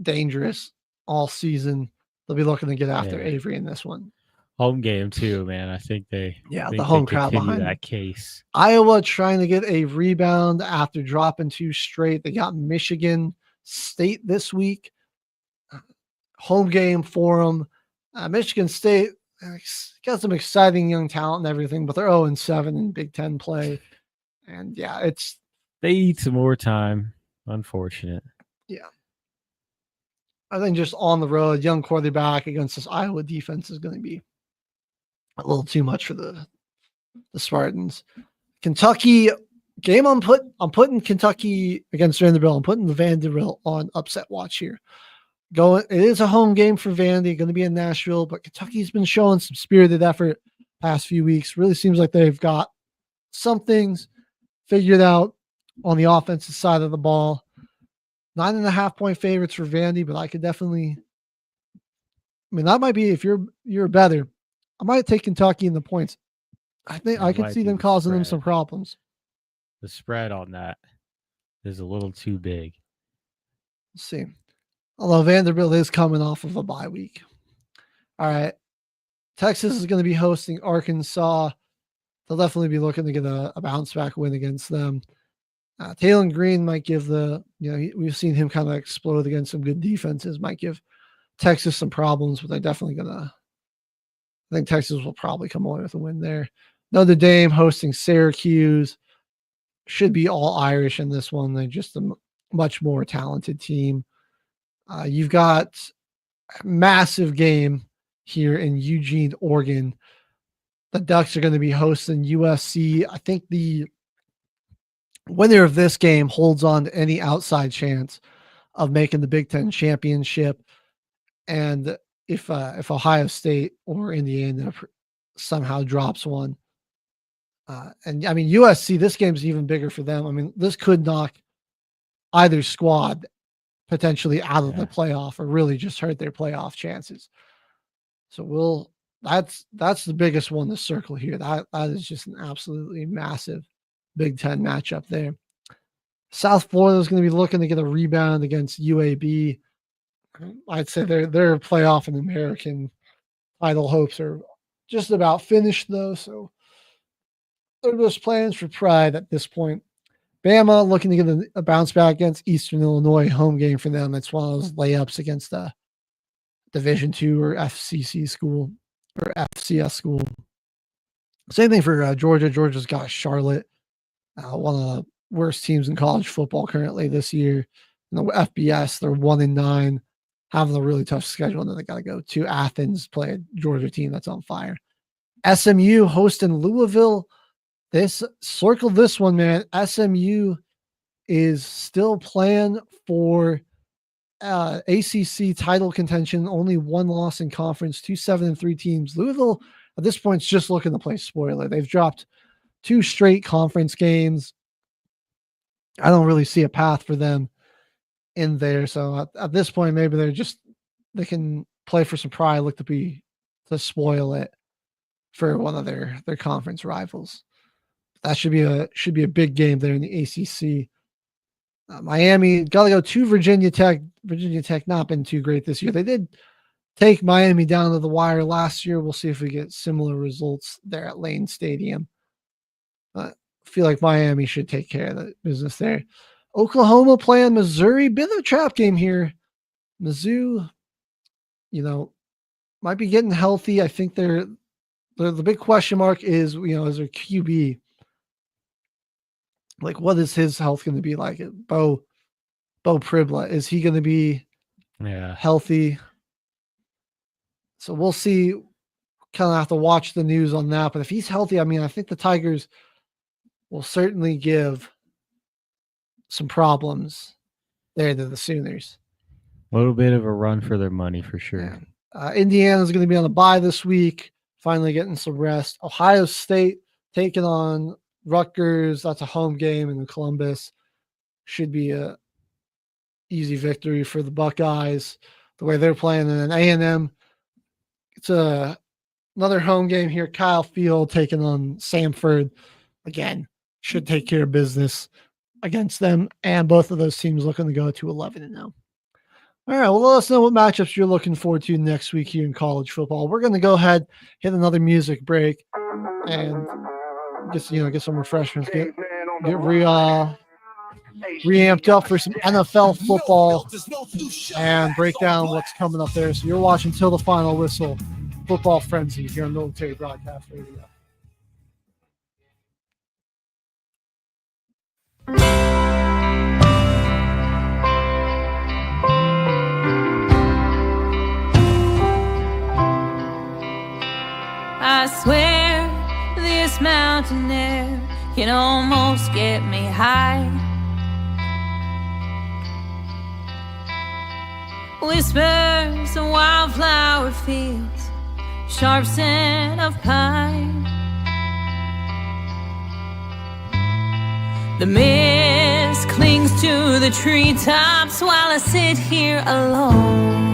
dangerous all season. They'll be looking to get after Avery in this one.
Home game too, man. I think the
home crowd behind
that case.
Iowa trying to get a rebound after dropping 2 straight. They got Michigan State this week. Home game for them. Michigan State got some exciting young talent and everything, but they're 0-7 in Big Ten play. And
they need some more time. Unfortunate.
Yeah. I think just on the road, young quarterback against this Iowa defense is going to be a little too much for the Spartans. Kentucky game I'm putting Kentucky against Vanderbilt. I'm putting the Vanderbilt on upset watch here. It is a home game for Vandy, going to be in Nashville, but Kentucky's been showing some spirited effort past few weeks. Really seems like they've got some things figured out on the offensive side of the ball. 9.5-point favorites for Vandy, but I could definitely, that might be, if you're better, I might take Kentucky in the points. I think I could see them causing them some problems.
The spread on that is a little too big.
Let's see. Although Vanderbilt is coming off of a bye week. All right. Texas is going to be hosting Arkansas. They'll definitely be looking to get a bounce back win against them. Taylor Green might give we've seen him kind of explode against some good defenses, might give Texas some problems, but they're definitely I think Texas will probably come away with a win there. Notre Dame hosting Syracuse. Should be all Irish in this one. They're just a much more talented team. You've got a massive game here in Eugene, Oregon. The Ducks are going to be hosting USC. I think the winner of this game holds on to any outside chance of making the Big Ten championship. And if Ohio State or Indiana somehow drops one, USC, this game's even bigger for them. This could knock either squad potentially out of the playoff or really just hurt their playoff chances. So that's the biggest one to circle here. That is just an absolutely massive Big Ten matchup there. South Florida is going to be looking to get a rebound against UAB. I'd say their playoff and American title hopes are just about finished though. So they're just plans for pride at this point. Bama looking to get a bounce back against Eastern Illinois, home game for them. It's one of those layups against a Division II or FCC school or FCS school. Same thing for Georgia. Georgia's got Charlotte, one of the worst teams in college football currently this year. In the FBS, they're 1-9, having a really tough schedule. And then they got to go to Athens, play a Georgia team that's on fire. SMU hosting Louisville. Circle this one, man. SMU is still playing for ACC title contention. Only one loss in conference, 2 7-3 teams. Louisville at this point is just looking to play spoiler. They've dropped 2 straight conference games. I don't really see a path for them in there. So at this point, maybe they can play for some pride, look to spoil it for one of their conference rivals. That should be a big game there in the ACC. Miami got to go to Virginia Tech. Virginia Tech not been too great this year. They did take Miami down to the wire last year. We'll see if we get similar results there at Lane Stadium. I feel like Miami should take care of the business there. Oklahoma playing Missouri. Bit of a trap game here. Mizzou might be getting healthy. I think the big question mark is, is their QB. Like, what is his health going to be like? Bo Pribla, is he going to be healthy? So we'll see. Kind of have to watch the news on that. But if he's healthy, I think the Tigers will certainly give some problems there to the Sooners.
A little bit of a run for their money for sure.
Indiana's going to be on a bye this week, finally getting some rest. Ohio State taking on Rutgers. That's a home game in Columbus. Should be a easy victory for the Buckeyes, the way they're playing. And then A&M, it's another home game here. Kyle Field taking on Samford. Again, should take care of business against them. And both of those teams looking to go to 11-0. All right, well, let us know what matchups you're looking forward to next week here in college football. We're going to go ahead, hit another music break, and get some refreshments, get reamped up for some NFL football, and break down what's coming up there. So you're watching Till the Final Whistle, Football Frenzy here on Military Broadcast Radio.
I swear this mountain air can almost get me high. Whispers of wildflower fields, sharp scent of pine. The mist clings to the treetops while I sit here alone.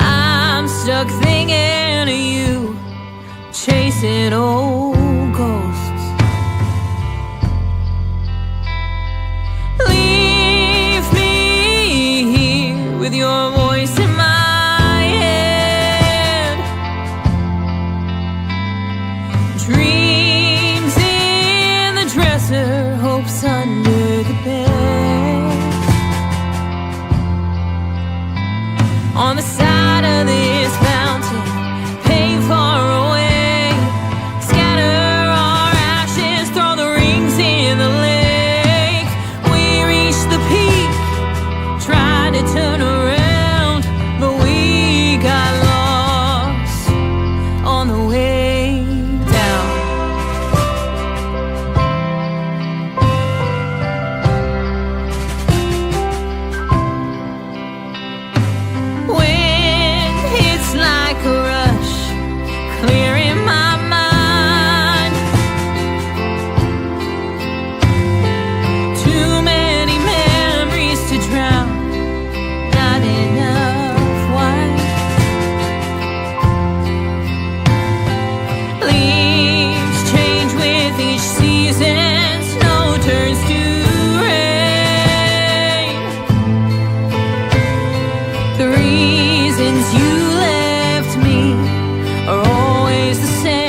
I'm stuck thinking of you, chasing old ghosts. Leave me here with your voice in my head. Dreams in the dresser, hopes under the bed. On the side of this mountain, pain far away. Scatter our ashes, throw the rings in the lake. We reach the peak, tried to turn around, but we got lost on the way down. When it's like a rush, clearing my mind. Too many memories to drown, not enough wine. Leaves change with each season, snow turns to rain. The reasons you left me are always the same.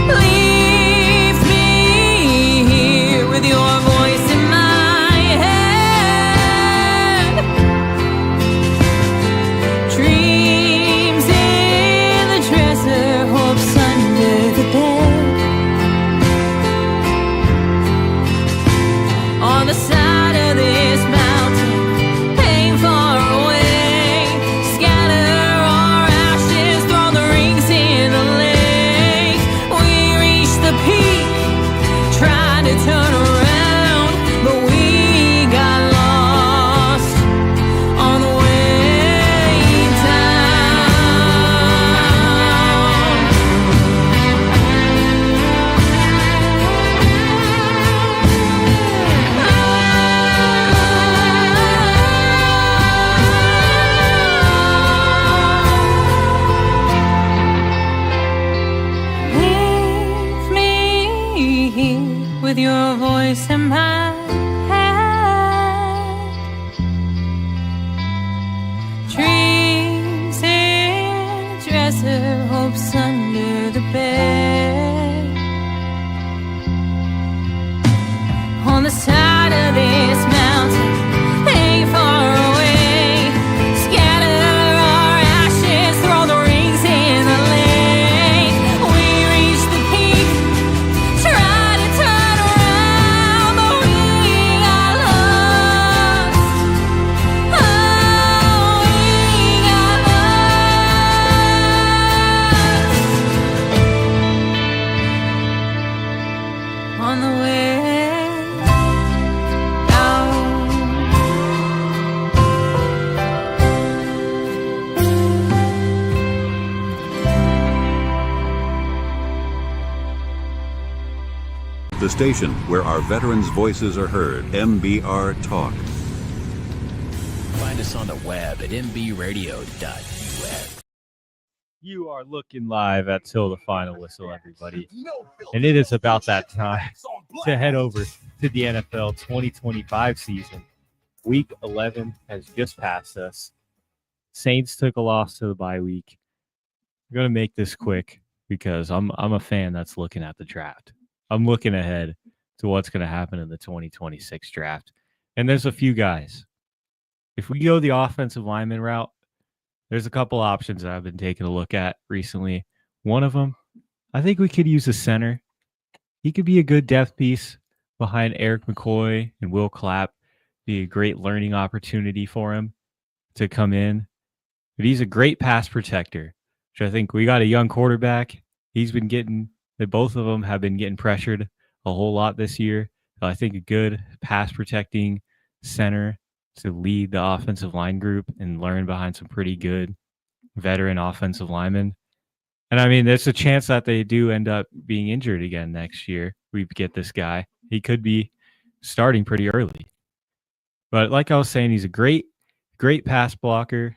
Leave me here with your voice in my head. Dreams in the dresser, hopes under the bed. On the side of this mountain, pain far away. Scatter our ashes, throw the rings in the lake. We reach the peak, trying to turn around, but we got lost on the way down. Leave me here with your voice in my head. Dreams in a dresser, hopes under the bed. side of this mountain, ain't far away. Scatter our ashes, throw the rings in the lake. We reach the peak, try to turn around, but we got lost. Oh, we got lost on the way down.
The station where our veterans' voices are heard. MBR Talk.
Find us on the web at mbradio.us.
You are looking live at Till the Final Whistle, everybody. And it is about that time to head over to the NFL 2025 season. Week 11 has just passed us. Saints took a loss to the bye week. I'm going to make this quick because I'm a fan that's looking at the draft. I'm looking ahead to what's going to happen in the 2026 draft. And there's a few guys. If we go the offensive lineman route, there's a couple options that I've been taking a look at recently. One of them, I think we could use a center. He could be a good depth piece behind Eric McCoy and Will Clapp. Be a great learning opportunity for him to come in. But he's a great pass protector, which I think we got a young quarterback. Both of them have been getting pressured a whole lot this year. So I think a good pass protecting center to lead the offensive line group and learn behind some pretty good veteran offensive linemen. And I mean, there's a chance that they do end up being injured again next year. We get this guy. He could be starting pretty early. But like I was saying, he's a great pass blocker.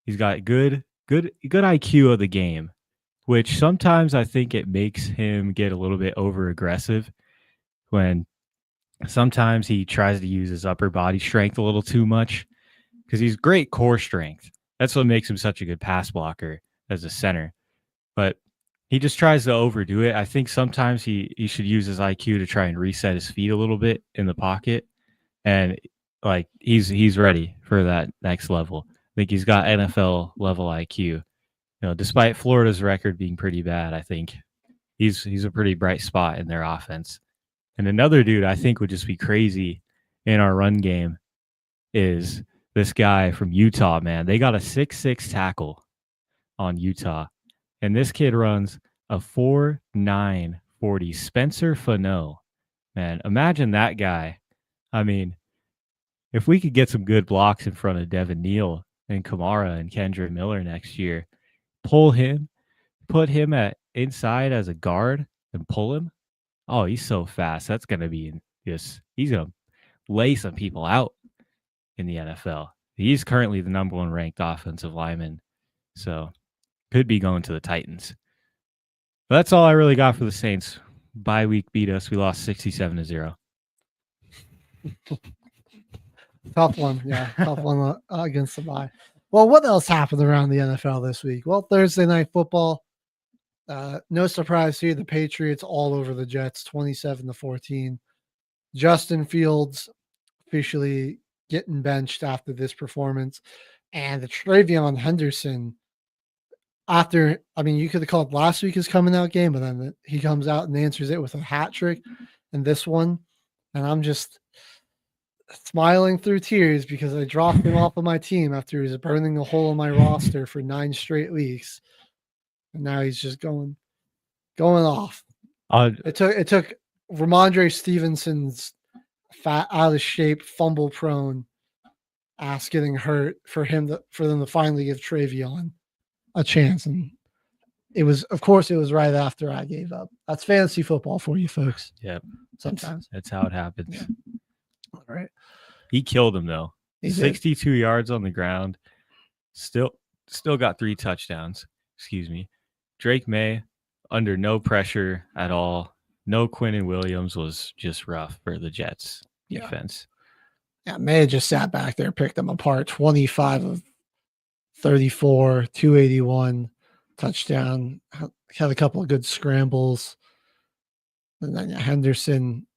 He's got good IQ of the game, which sometimes I think it makes him get a little bit over aggressive when sometimes he tries to use his upper body strength a little too much because he's great core strength. That's what makes him such a good pass blocker as a center. But he just tries to overdo it. I think sometimes he should use his IQ to try and reset his feet a little bit in the pocket. And like he's ready for that next level. I think he's got NFL level IQ. Despite Florida's record being pretty bad, I think he's a pretty bright spot in their offense. And another dude I think would just be crazy in our run game is this guy from Utah, man. They got a 6'6" tackle on Utah. And this kid runs a 4.9 40. Spencer Fano. Man, imagine that guy. I mean, if we could get some good blocks in front of Devin Neal and Kamara and Kendra Miller next year, pull him, put him at inside as a guard and pull him. Oh, he's so fast. That's going to be he's going to lay some people out in the NFL. He's currently the number 1 ranked offensive lineman. So could be going to the Titans. But that's all I really got for the Saints. Bye week beat us. We lost 67-0.
Tough one. Yeah. Tough one against the bye. Well, what else happened around the NFL this week? Well, Thursday Night Football. No surprise here. The Patriots all over the Jets, 27-14. Justin Fields officially getting benched after this performance. And the Travion Henderson, you could have called last week his coming out game, but then he comes out and answers it with a hat trick and this one. And I'm just smiling through tears because I dropped him off of my team after he was burning a hole in my roster for 9 straight weeks. And now he's just going off. It took Ramondre Stevenson's fat, out of shape, fumble prone ass getting hurt for them to finally give Travion a chance. And it was right after I gave up. That's fantasy football for you folks.
Yep.
Sometimes
that's how it happens.
Yeah. All right.
He killed him though.
He
62 yards on the ground. Still got 3 touchdowns. Excuse me. Drake May under no pressure at all. No Quinnen Williams was just rough for the Jets defense.
Yeah, May just sat back there, picked them apart. 25 of 34, 281, touchdown. Had a couple of good scrambles. And then Henderson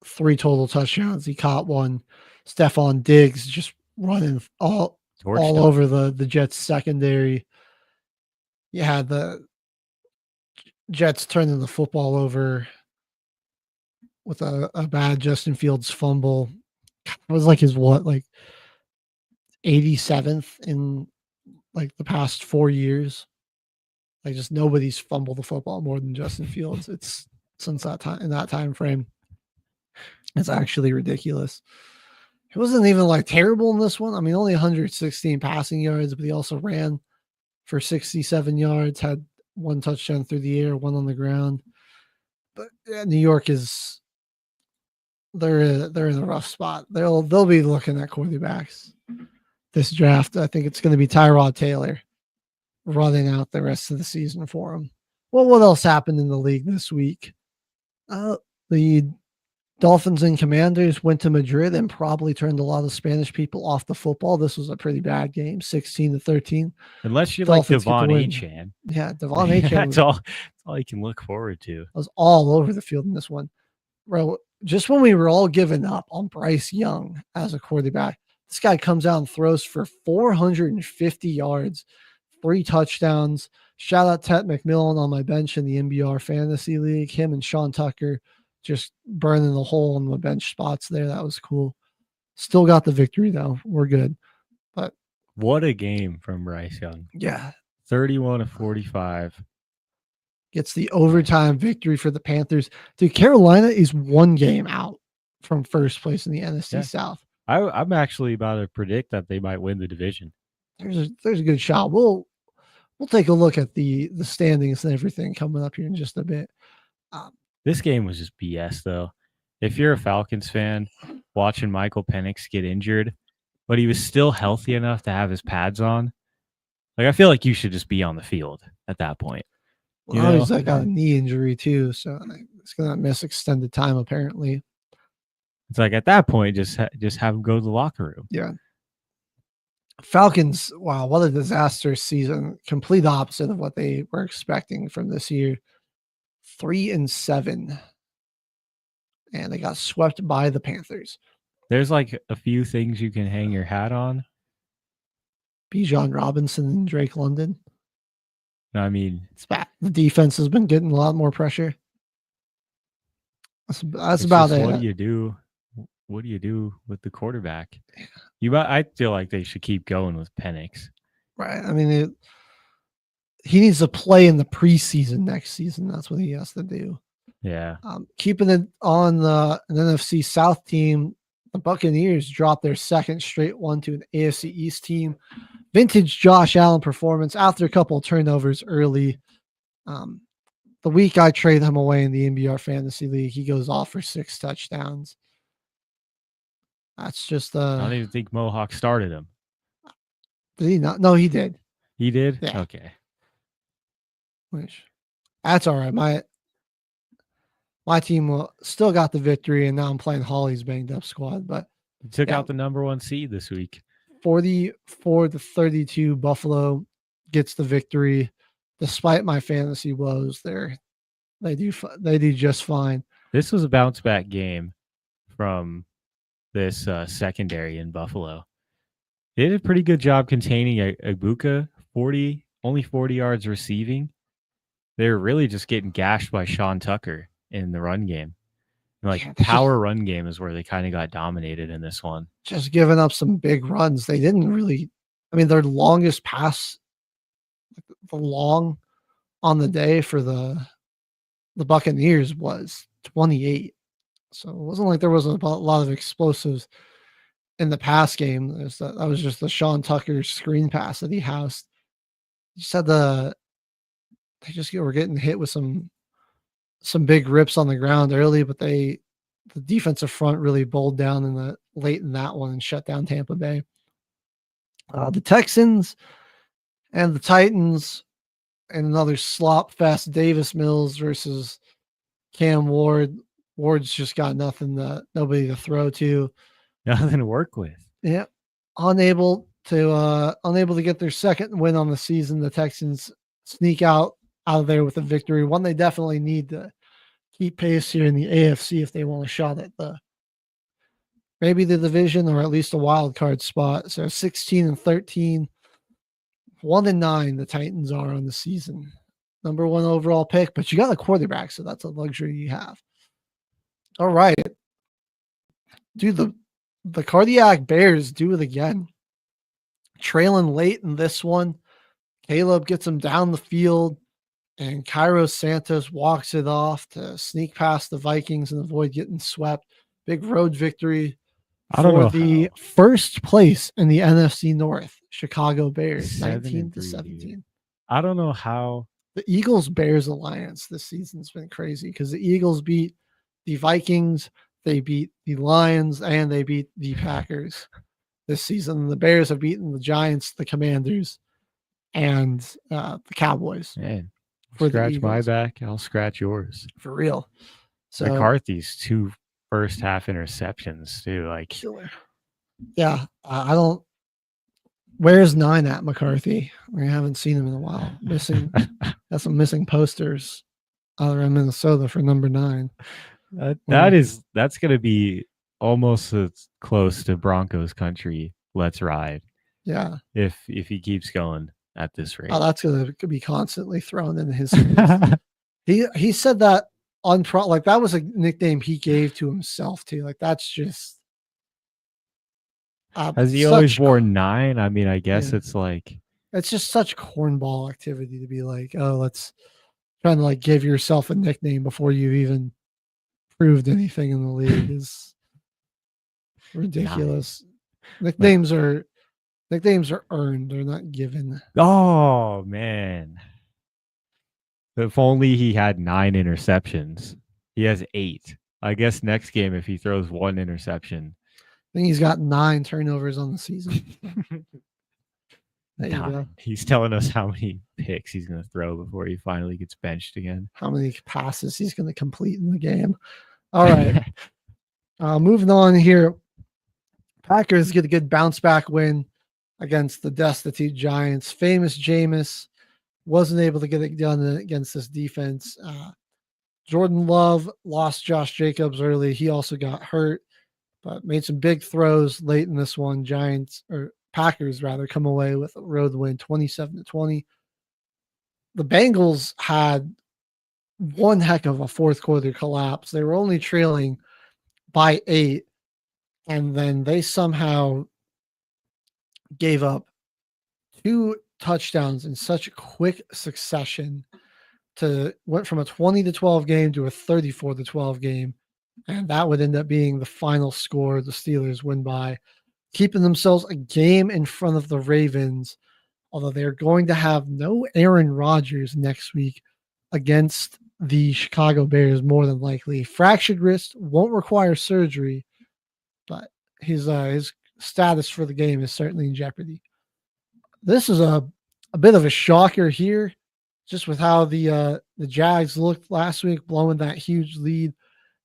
3 total touchdowns. He caught one. Stephon Diggs just running all over the Jets secondary. You had the Jets turning the football over with a bad Justin Fields fumble. It was like his 87th in like the past 4 years. Like just nobody's fumbled the football more than Justin Fields. It's since that time in that time frame. It's actually ridiculous. He wasn't even like terrible in this one. I mean, only 116 passing yards, but he also ran for 67 yards, had 1 touchdown through the air, 1 on the ground. But New York is they're in a rough spot. They'll be looking at quarterbacks this draft. I think it's going to be Tyrod Taylor running out the rest of the season for him. Well, what else happened in the league this week? The Dolphins and Commanders went to Madrid and probably turned a lot of Spanish people off the football. This was a pretty bad game, 16-13.
Unless you're
Dolphins
like Devon
get the win.
Achane.
Yeah, Devon Achane.
That's all you can look forward to.
Was all over the field in this one. Bro, just when we were all giving up on Bryce Young as a quarterback, this guy comes out and throws for 450 yards, 3 touchdowns. Shout out Ted McMillan on my bench in the NBR Fantasy League. Him and Sean Tucker just burning the hole in the bench spots there. That was cool. Still got the victory, though. We're good. But
what a game from Bryce Young.
Yeah.
31-45.
Gets the overtime victory for the Panthers. Dude, Carolina is 1 game out from first place in the NFC South.
I'm actually about to predict that they might win the division.
There's a good shot. We'll take a look at the standings and everything coming up here in just a bit.
This game was just BS, though. If you're a Falcons fan, watching Michael Penix get injured, but he was still healthy enough to have his pads on, like I feel like you should just be on the field at that point.
Well, he's got a knee injury too, so it's gonna miss extended time apparently.
It's like at that point, just have him go to the locker room.
Yeah. Falcons, wow, what a disastrous season. Complete opposite of what they were expecting from this year. 3-7. And they got swept by the Panthers.
There's like a few things you can hang your hat on.
Bijan Robinson and Drake London.
I mean,
it's bad. The defense has been getting a lot more pressure. That's about it.
What do you do? What do you do with the quarterback? I feel like they should keep going with Penix.
Right. I mean, he needs to play in the preseason next season. That's what he has to do.
Yeah.
Keeping it on an NFC South team, the Buccaneers dropped their second straight one to an AFC East team. Vintage Josh Allen performance after a couple of turnovers early. The week I trade him away in the NBR Fantasy League, he goes off for 6 touchdowns. That's just
I don't even think Mohawk started him.
Did he not? No, he did.
He did?
Yeah.
Okay.
That's all right. My team still got the victory, and now I'm playing Holly's banged up squad. But
he took out the number 1 seed this week.
44-32, Buffalo gets the victory. Despite my fantasy woes, they do just fine.
This was a bounce back game from this secondary in Buffalo. They did a pretty good job containing Ibuka, only 40 yards receiving. They were really just getting gashed by Sean Tucker in the run game. And power run game is where they kind of got dominated in this one.
Just giving up some big runs. They didn't really, their longest pass, the long on the day for the Buccaneers was 28. So it wasn't like there was a lot of explosives in the pass game. That was just the Sean Tucker screen pass that he housed. You said they were getting hit with some big rips on the ground early, but the defensive front really bowled down late in that one and shut down Tampa Bay. The Texans and the Titans and another slop fest. Davis Mills versus Cam Ward. Ward's just got nobody to throw to.
Nothing to work with.
Yeah. Unable to get their second win on the season. The Texans sneak out of there with a victory. One they definitely need to keep pace here in the AFC if they want a shot at maybe the division or at least a wild card spot. So 16-13, 1-9 the Titans are on the season. Number 1 overall pick, but you got a quarterback, so that's a luxury you have. All right. Dude, the cardiac Bears do it again. Trailing late in this one. Caleb gets him down the field, and Cairo Santos walks it off to sneak past the Vikings and avoid getting swept. Big road victory for the first place in the NFC North. Chicago Bears, 19-17.
I don't know how.
The Eagles-Bears alliance this season's been crazy because the Eagles beat the Vikings, they beat the Lions, and they beat the Packers this season. The Bears have beaten the Giants, the Commanders, and the Cowboys.
Man, scratch my back, I'll scratch yours.
For real. So
McCarthy's 2 first half interceptions too. Like,
yeah, I don't. Where's 9 at McCarthy? We haven't seen him in a while. Missing, got some missing posters out around Minnesota for number 9.
That's going to be almost as close to Broncos country. Let's ride.
Yeah.
If he keeps going at this rate.
Oh, that's going to be constantly thrown in his. He said that like that was a nickname he gave to himself too. Like that's just.
Has he always worn 9? I mean, I guess it's like.
It's just such cornball activity to be like, oh, let's trying to like give yourself a nickname before you even proved anything in the league is ridiculous. Nicknames are earned, they're not given.
Oh man. If only he had 9 interceptions. He has 8. I guess next game if he throws 1 interception.
I think he's got 9 turnovers on the season. There you go.
He's telling us how many picks he's going to throw before he finally gets benched again.
How many passes he's going to complete in the game. All right. Moving on here. Packers get a good bounce back win against the destitute Giants. Famous Jameis wasn't able to get it done against this defense. Jordan Love lost Josh Jacobs early. He also got hurt, but made some big throws late in this one. Packers come away with a road win 27-20. The Bengals had one heck of a fourth quarter collapse. They were only trailing by 8, and then they somehow gave up 2 touchdowns in such quick succession went from a 20-12 game to a 34-12 game. And that would end up being the final score. The Steelers win by keeping themselves a game in front of the Ravens, although they're going to have no Aaron Rodgers next week against the Chicago Bears, more than likely. Fractured wrist, won't require surgery, but his status for the game is certainly in jeopardy. This is a bit of a shocker here, just with how the Jags looked last week, blowing that huge lead.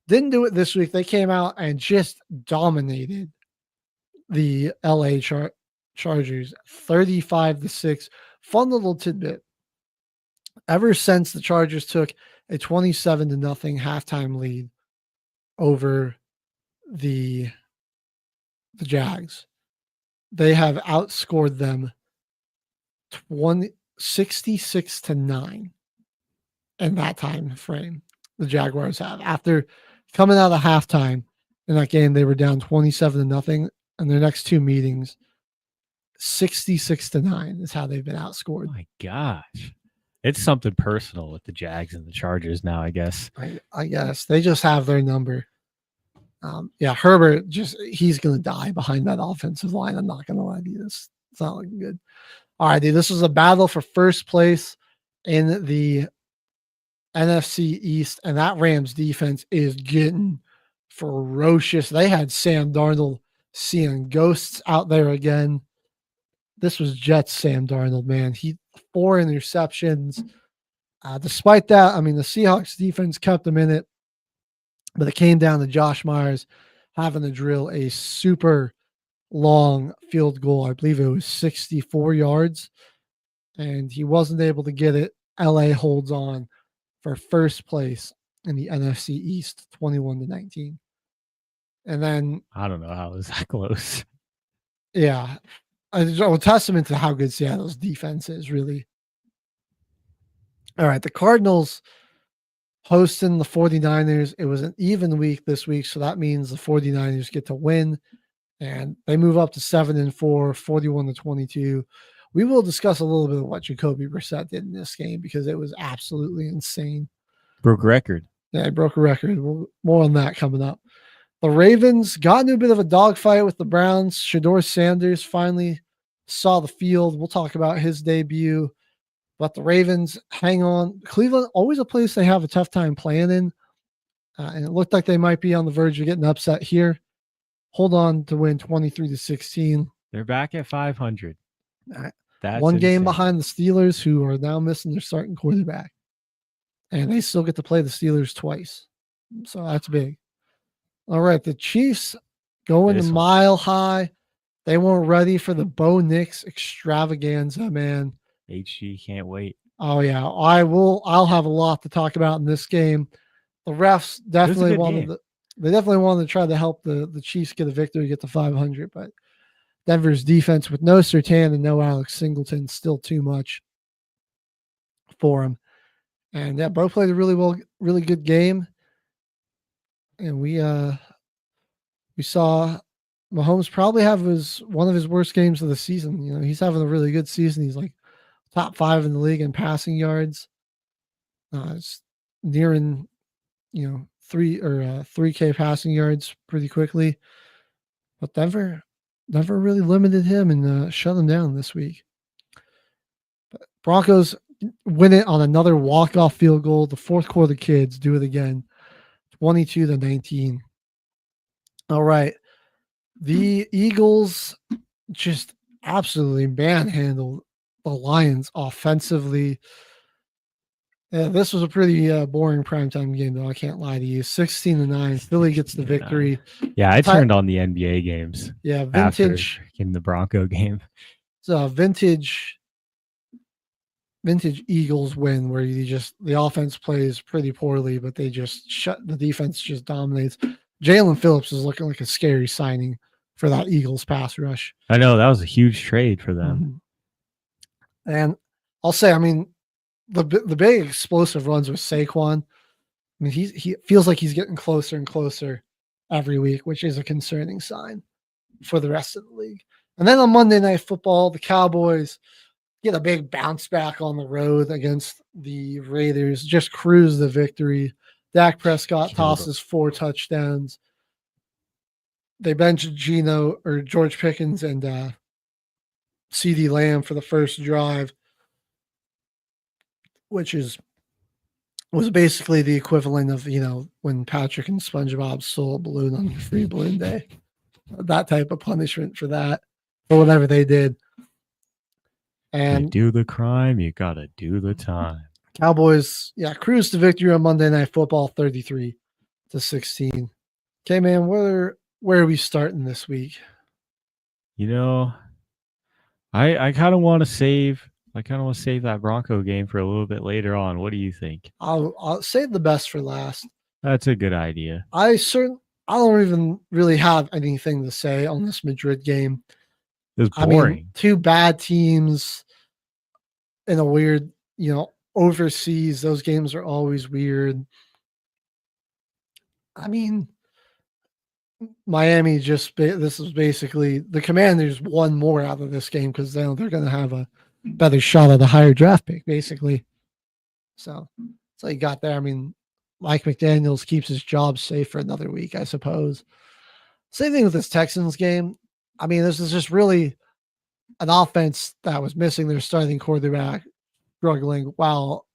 Didn't do it this week. They came out and just dominated the LA Chargers 35-6. Fun little tidbit. Ever since the Chargers took a 27-0 halftime lead over the Jags, they have outscored them 66-9 in that time frame. The Jaguars have, after coming out of halftime in that game, they were down 27-0. And their next 2 meetings, 66-9 is how they've been outscored.
Oh my gosh. It's something personal with the Jags and the Chargers now, I guess.
I guess they just have their number. Herbert he's going to die behind that offensive line. I'm not going to lie to you. It's not looking good. All right, dude, this is a battle for first place in the NFC East, and that Rams defense is getting ferocious. They had Sam Darnold seeing ghosts out there again. This was Jets Sam Darnold, man. 4 interceptions. Despite that, I mean, the Seahawks defense kept him in it, but it came down to Josh Myers having to drill a super long field goal. I believe it was 64 yards, and he wasn't able to get it. LA holds on for first place in the NFC East, 21-19. And then
I don't know how it was that close.
yeah, a testament to how good Seattle's defense is, really. All right, the Cardinals hosting the 49ers. It was an even week this week, so that means the 49ers get to win, and they move up to 7-4, 41-22. We will discuss a little bit of what Jacoby Brissett did in this game because it was absolutely insane.
Broke record.
Yeah, he broke a record. More on that coming up. The Ravens got into a bit of a dogfight with the Browns. Shador Sanders finally saw the field. We'll talk about his debut. But the Ravens hang on. Cleveland, always a place they have a tough time playing in. And it looked like they might be on the verge of getting upset here. Hold on to win 23-16.
They're back at 500. That's
one game
insane.
behind the Steelers, who are now missing their starting quarterback. And they still get to play the Steelers twice. So that's big. All right, the Chiefs going to Mile High. They weren't ready for the Bo Nix extravaganza, man.
HG can't wait.
Oh yeah, I'll have a lot to talk about in this game. The refs definitely wanted to try to help the Chiefs get a victory, get to 500, but Denver's defense with no Surtain and no Alex Singleton, still too much for him. And yeah, Bo played a really good game. And we saw Mahomes probably have one of his worst games of the season. You know, he's having a really good season. He's like top 5 in the league in passing yards. It's nearing, 3K passing yards pretty quickly. But Denver really limited him and shut him down this week. But Broncos win it on another walk-off field goal. The fourth quarter kids do it again. 22-19. All right. The Eagles just absolutely manhandled the Lions offensively. This was a pretty boring primetime game, though. I can't lie to you. 16-9. Philly gets the victory.
Yeah, I turned on the NBA games.
Yeah, vintage
in the Bronco game.
So vintage Eagles win where the offense plays pretty poorly, but the defense just dominates. Jalen Phillips is looking like a scary signing for that Eagles pass rush.
I know that was a huge trade for them.
Mm-hmm. And I'll say, the big explosive runs with Saquon. He feels like he's getting closer and closer every week, which is a concerning sign for the rest of the league. And then on Monday Night Football, the Cowboys get a big bounce back on the road against the Raiders, just cruise the victory. Dak Prescott tosses 4 touchdowns. They bench George Pickens and CeeDee Lamb for the first drive, which was basically the equivalent of, when Patrick and SpongeBob stole a balloon on Free Balloon Day. That type of punishment for whatever they did. And
you do the crime, you gotta do the time.
Cowboys, cruise to victory on Monday Night Football, 33-16. Okay, man, where are we starting this week?
I kind of want to save that Bronco game for a little bit later on. What do you think?
I'll save the best for last.
That's a good idea.
I don't even really have anything to say on this Madrid game.
It was boring.
Two bad teams in a weird, overseas. Those games are always weird. Miami this is basically the Commanders won more out of this game because they're going to have a better shot at a higher draft pick, basically. So you got there. Mike McDaniels keeps his job safe for another week, I suppose. Same thing with this Texans game. This is just really an offense that was missing their starting quarterback, struggling, while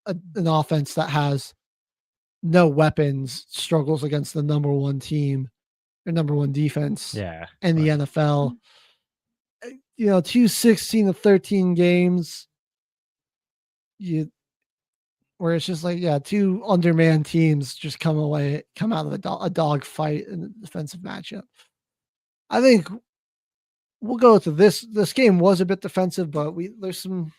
an offense that has no weapons struggles against the number one team, or number one defense in the NFL. 2 16-13 games. Where it's just like, two undermanned teams just come out of a dog fight in a defensive matchup. I think we'll go to this. This game was a bit defensive, but there's some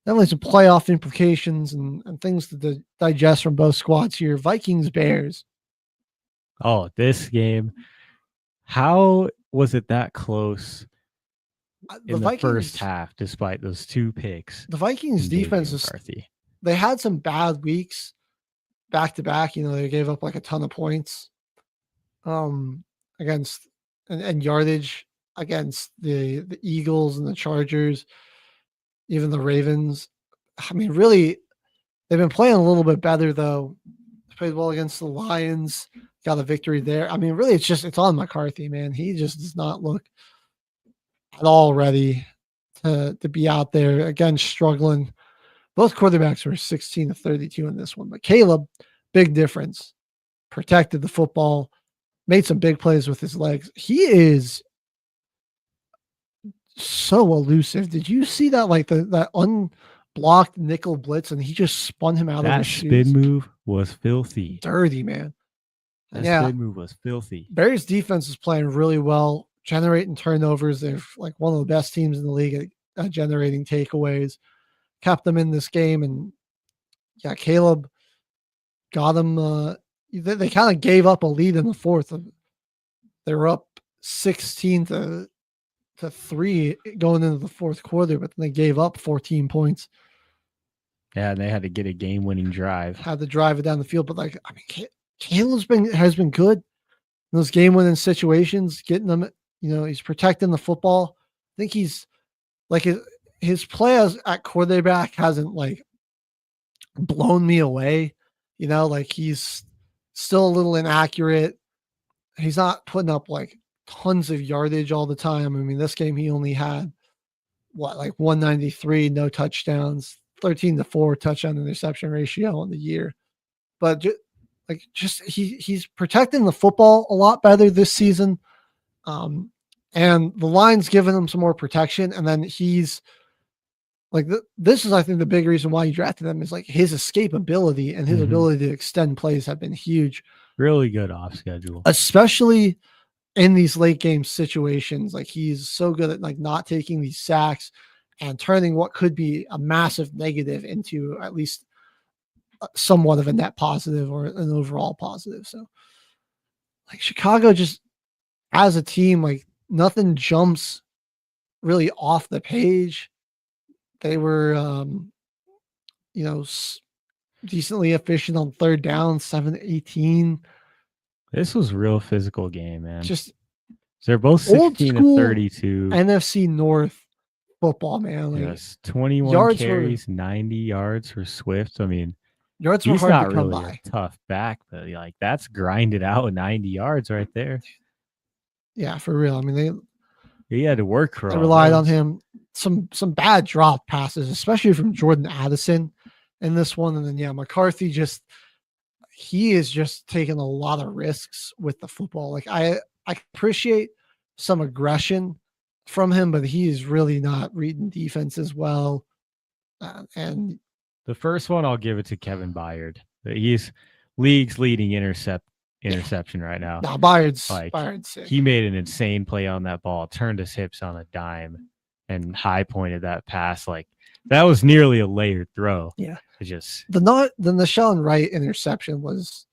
definitely some playoff implications and things to digest from both squads here. Vikings Bears.
Oh, this game. How was it that close in the first half, despite those 2 picks?
The Vikings defense is, they had some bad weeks back to back. They gave up like a ton of points against and yardage against the Eagles and the Chargers, even the Ravens. I mean, really, they've been playing a little bit better though. They played well against the Lions, got a victory there. I mean, really, it's on McCarthy, man. He just does not look at all ready to be out there again, struggling. Both quarterbacks were 16 to 32 in this one, but Caleb, big difference. Protected the football, made some big plays with his legs. He is so elusive. Did you see that? Like that unblocked nickel blitz, and he just spun him out of his shoes.
That spin move was filthy.
Dirty, man.
That spin move was filthy.
Bears defense is playing really well, generating turnovers. They're like one of the best teams in the league at generating takeaways. Kept them in this game, and Caleb got them. They kind of gave up a lead in the fourth. They were up 16 to 3 going into the fourth quarter, but then they gave up 14 points.
Yeah, and they had to get a game-winning drive.
Had to drive it down the field, but Caleb's has been good in those game-winning situations, getting them. He's protecting the football. I think he's like his play at quarterback hasn't like blown me away. Like he's still a little inaccurate. He's not putting up like tons of yardage all the time. I mean, this game he only had 193, no touchdowns, 13-4 touchdown interception ratio on the year. But he's protecting the football a lot better this season. And the line's giving him some more protection. And then he's like, this is, I think, the big reason why you drafted him is like his escapability and his ability to extend plays have been huge.
Really good off schedule,
especially in these late game situations. Like he's so good at like not taking these sacks and turning what could be a massive negative into at least somewhat of a net positive or an overall positive. So like Chicago just as a team, like nothing jumps really off the page. They were, decently efficient on third down, 7-18.
This was a real physical game, man.
Just
they're both 16 to 32.
NFC North football, man. Like,
yes, 21 carries, 90 yards for Swift. I mean,
yards were hard to come by.
Really a tough back, but like that's grinded out 90 yards right there.
Yeah, for real. I mean,
he had to work for.
They relied on him. Some bad drop passes, especially from Jordan Addison in this one. And then McCarthy he is just taking a lot of risks with the football. Like I appreciate some aggression from him, but he is really not reading defense as well. And
the first one, I'll give it to Kevin Byard. He's league's leading interception right now.
No, Byard's sick.
He made an insane play on that ball, turned his hips on a dime, and high pointed that pass. Like that was nearly a layered throw.
Yeah.
It just
the Nashawn Wright interception was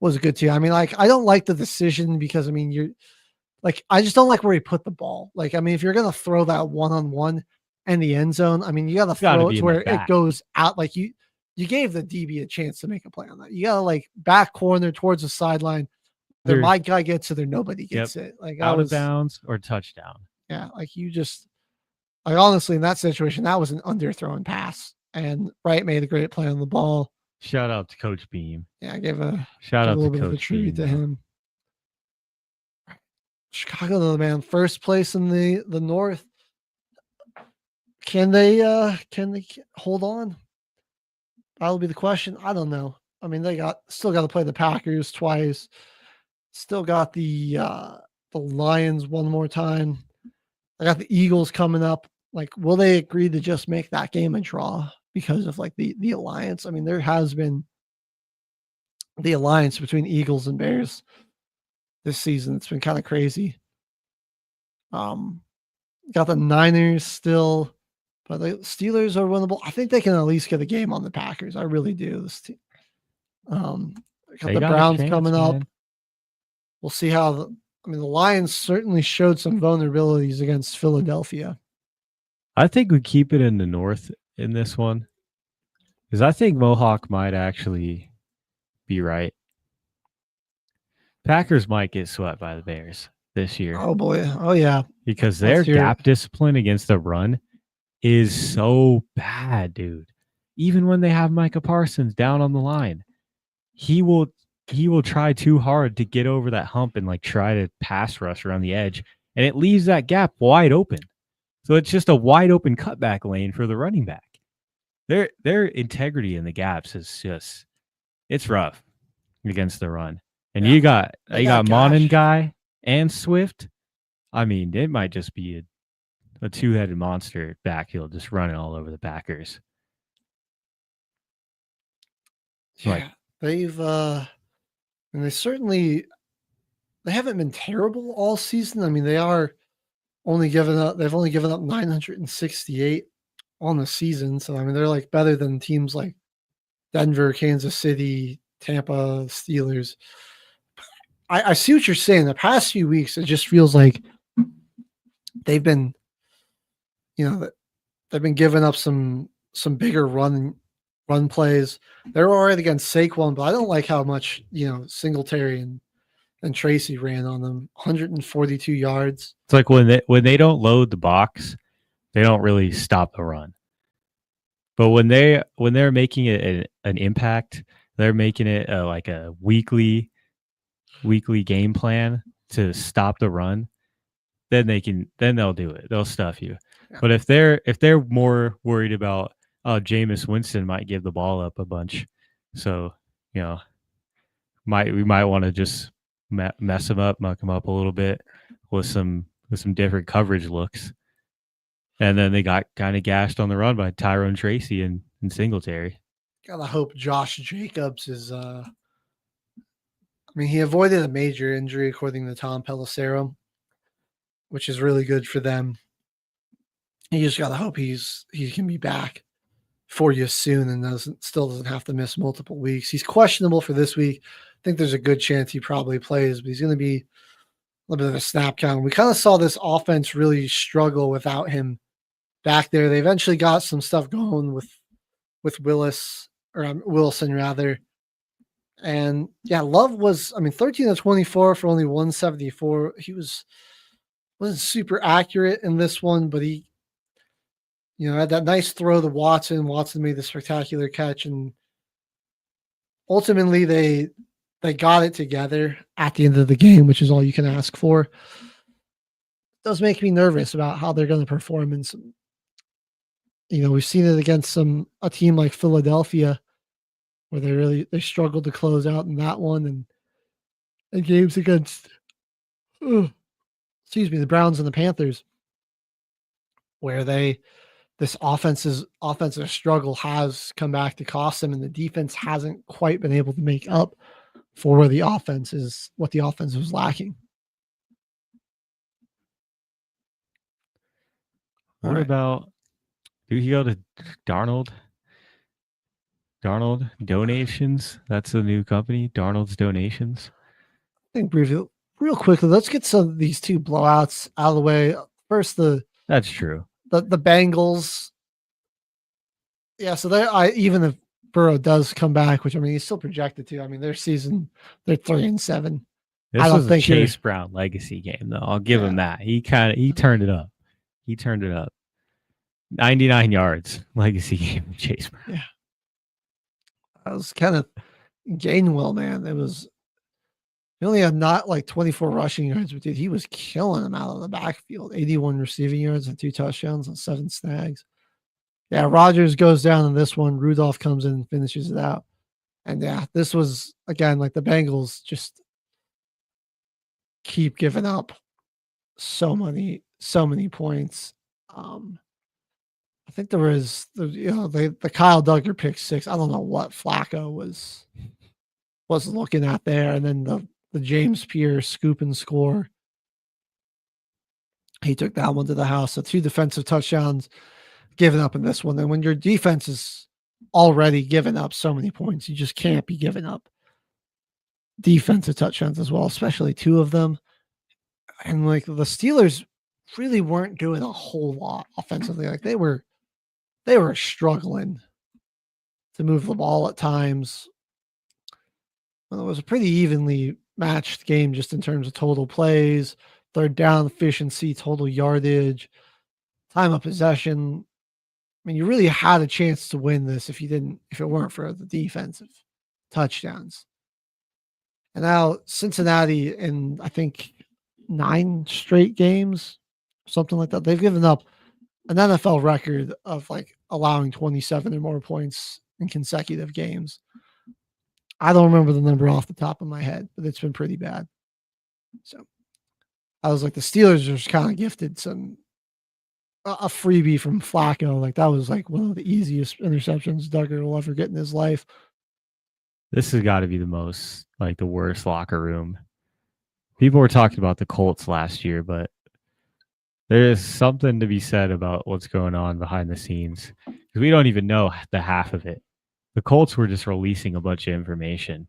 good too. I mean, like I don't like the decision because I mean you're like I just don't like where he put the ball. Like I mean, if you're gonna throw that 1-on-1 in the end zone, I mean you gotta throw it to where it goes out. Like you gave the DB a chance to make a play on that. You gotta like back corner towards the sideline. Either my guy gets it or nobody gets it. Like
out of bounds or touchdown.
Yeah, like you just like honestly in that situation, that was an underthrown pass. And Wright made a great play on the ball.
Shout out to Coach Beam.
Yeah, I gave a
little
bit
to
of a
Coach
tribute
Beam,
to him. Chicago, though, man, first place in the North. Can they hold on? That'll be the question. I don't know. I mean, they still got to play the Packers twice. Still got the Lions one more time. I got the Eagles coming up. Like, will they agree to just make that game a draw because of like the alliance? I mean, there has been the alliance between Eagles and Bears this season. It's been kind of crazy. Got the Niners still But the Steelers are winnable. I think they can at least get a game on the Packers. I really do. This team. Got the Browns coming up. We'll see how the Lions certainly showed some vulnerabilities against Philadelphia.
I think we keep it in the North in this one because I think Mohawk might actually be right. Packers might get swept by the Bears this year.
Oh boy. Oh yeah.
Because their gap discipline against the run is so bad, dude. Even when they have Micah Parsons down on the line, he will try too hard to get over that hump and like try to pass rush around the edge, and it leaves that gap wide open. So it's just a wide open cutback lane for the running back. Their integrity in the gaps is just, it's rough against the run. And you got Monin guy and Swift. I mean, it might just be a two-headed monster backfield just running all over the Packers.
Yeah, they've and they haven't been terrible all season. I mean, they've only given up 968 on the season. So I mean, they're like better than teams like Denver, Kansas City, Tampa, Steelers. I see what you're saying. The past few weeks, it just feels like they've been giving up some bigger run plays. They're all right against Saquon, but I don't like how much Singletary and Tracy ran on them. 142 yards.
It's like when they don't load the box, they don't really stop the run. But when they're making it an impact, they're making it like a weekly game plan to stop the run. Then they'll do it. They'll stuff you. Yeah. But if they're more worried about, Jameis Winston might give the ball up a bunch, so we might want to just mess him up, muck him up a little bit with some different coverage looks, and then they got kind of gashed on the run by Tyrone Tracy and Singletary.
Gotta hope Josh Jacobs is. He avoided a major injury according to Tom Pelissero, which is really good for them. You just gotta hope he can be back for you soon and still doesn't have to miss multiple weeks. He's questionable for this week. I think there's a good chance he probably plays, but he's going to be a little bit of a snap count. We kind of saw this offense really struggle without him back there. They eventually got some stuff going with Wilson rather. And yeah, Love was 13 of 24 for only 174. He wasn't super accurate in this one, but he had that nice throw to Watson. Watson made the spectacular catch, and ultimately they got it together at the end of the game, which is all you can ask for. It does make me nervous about how they're going to perform in some. We've seen it against a team like Philadelphia, where they struggled to close out in that one, and games against the Browns and the Panthers, where this offensive struggle has come back to cost them, and the defense hasn't quite been able to make up for what the offense was lacking.
What about, do you go to Darnold? Darnold Donations. That's the new company, Darnold's Donations.
I think real quickly, let's get some of these two blowouts out of the way. First,
that's true.
The Bengals. Yeah, so even if Burrow does come back, which he's still projected to. Their season, they're 3-7.
This was a Chase Brown legacy game, though. I'll give him that. He turned it up. 99 yards legacy game with Chase Brown.
Yeah, that was kind of Gainwell, man. He only had not like 24 rushing yards, but dude, he was killing them out of the backfield. 81 receiving yards and 2 touchdowns and 7 snags. Yeah, Rodgers goes down in this one. Rudolph comes in and finishes it out. And yeah, this was, again, like the Bengals just keep giving up so many points. I think there was the Kyle Duggar pick 6. I don't know what Flacco was looking at there, and then the James Pierce scoop and score. He took that one to the house. So 2 defensive touchdowns giving up in this one. And when your defense is already given up so many points, you just can't be giving up defensive touchdowns as well, especially 2 of them. And like the Steelers really weren't doing a whole lot offensively. Like they were struggling to move the ball at times. Well, it was a pretty evenly matched game just in terms of total plays, third down efficiency, total yardage, time of possession. I mean, you really had a chance to win this if it weren't for the defensive touchdowns. And now Cincinnati, in I think 9 straight games, something like that, they've given up an NFL record of like allowing 27 or more points in consecutive games. I don't remember the number off the top of my head, but it's been pretty bad. So I was like, the Steelers are just kind of gifted a freebie from Flacco. Like that was like one of the easiest interceptions Duggar will ever get in his life.
This has got to be the worst locker room. People were talking about the Colts last year, but there is something to be said about what's going on behind the scenes because we don't even know the half of it. The Colts were just releasing a bunch of information,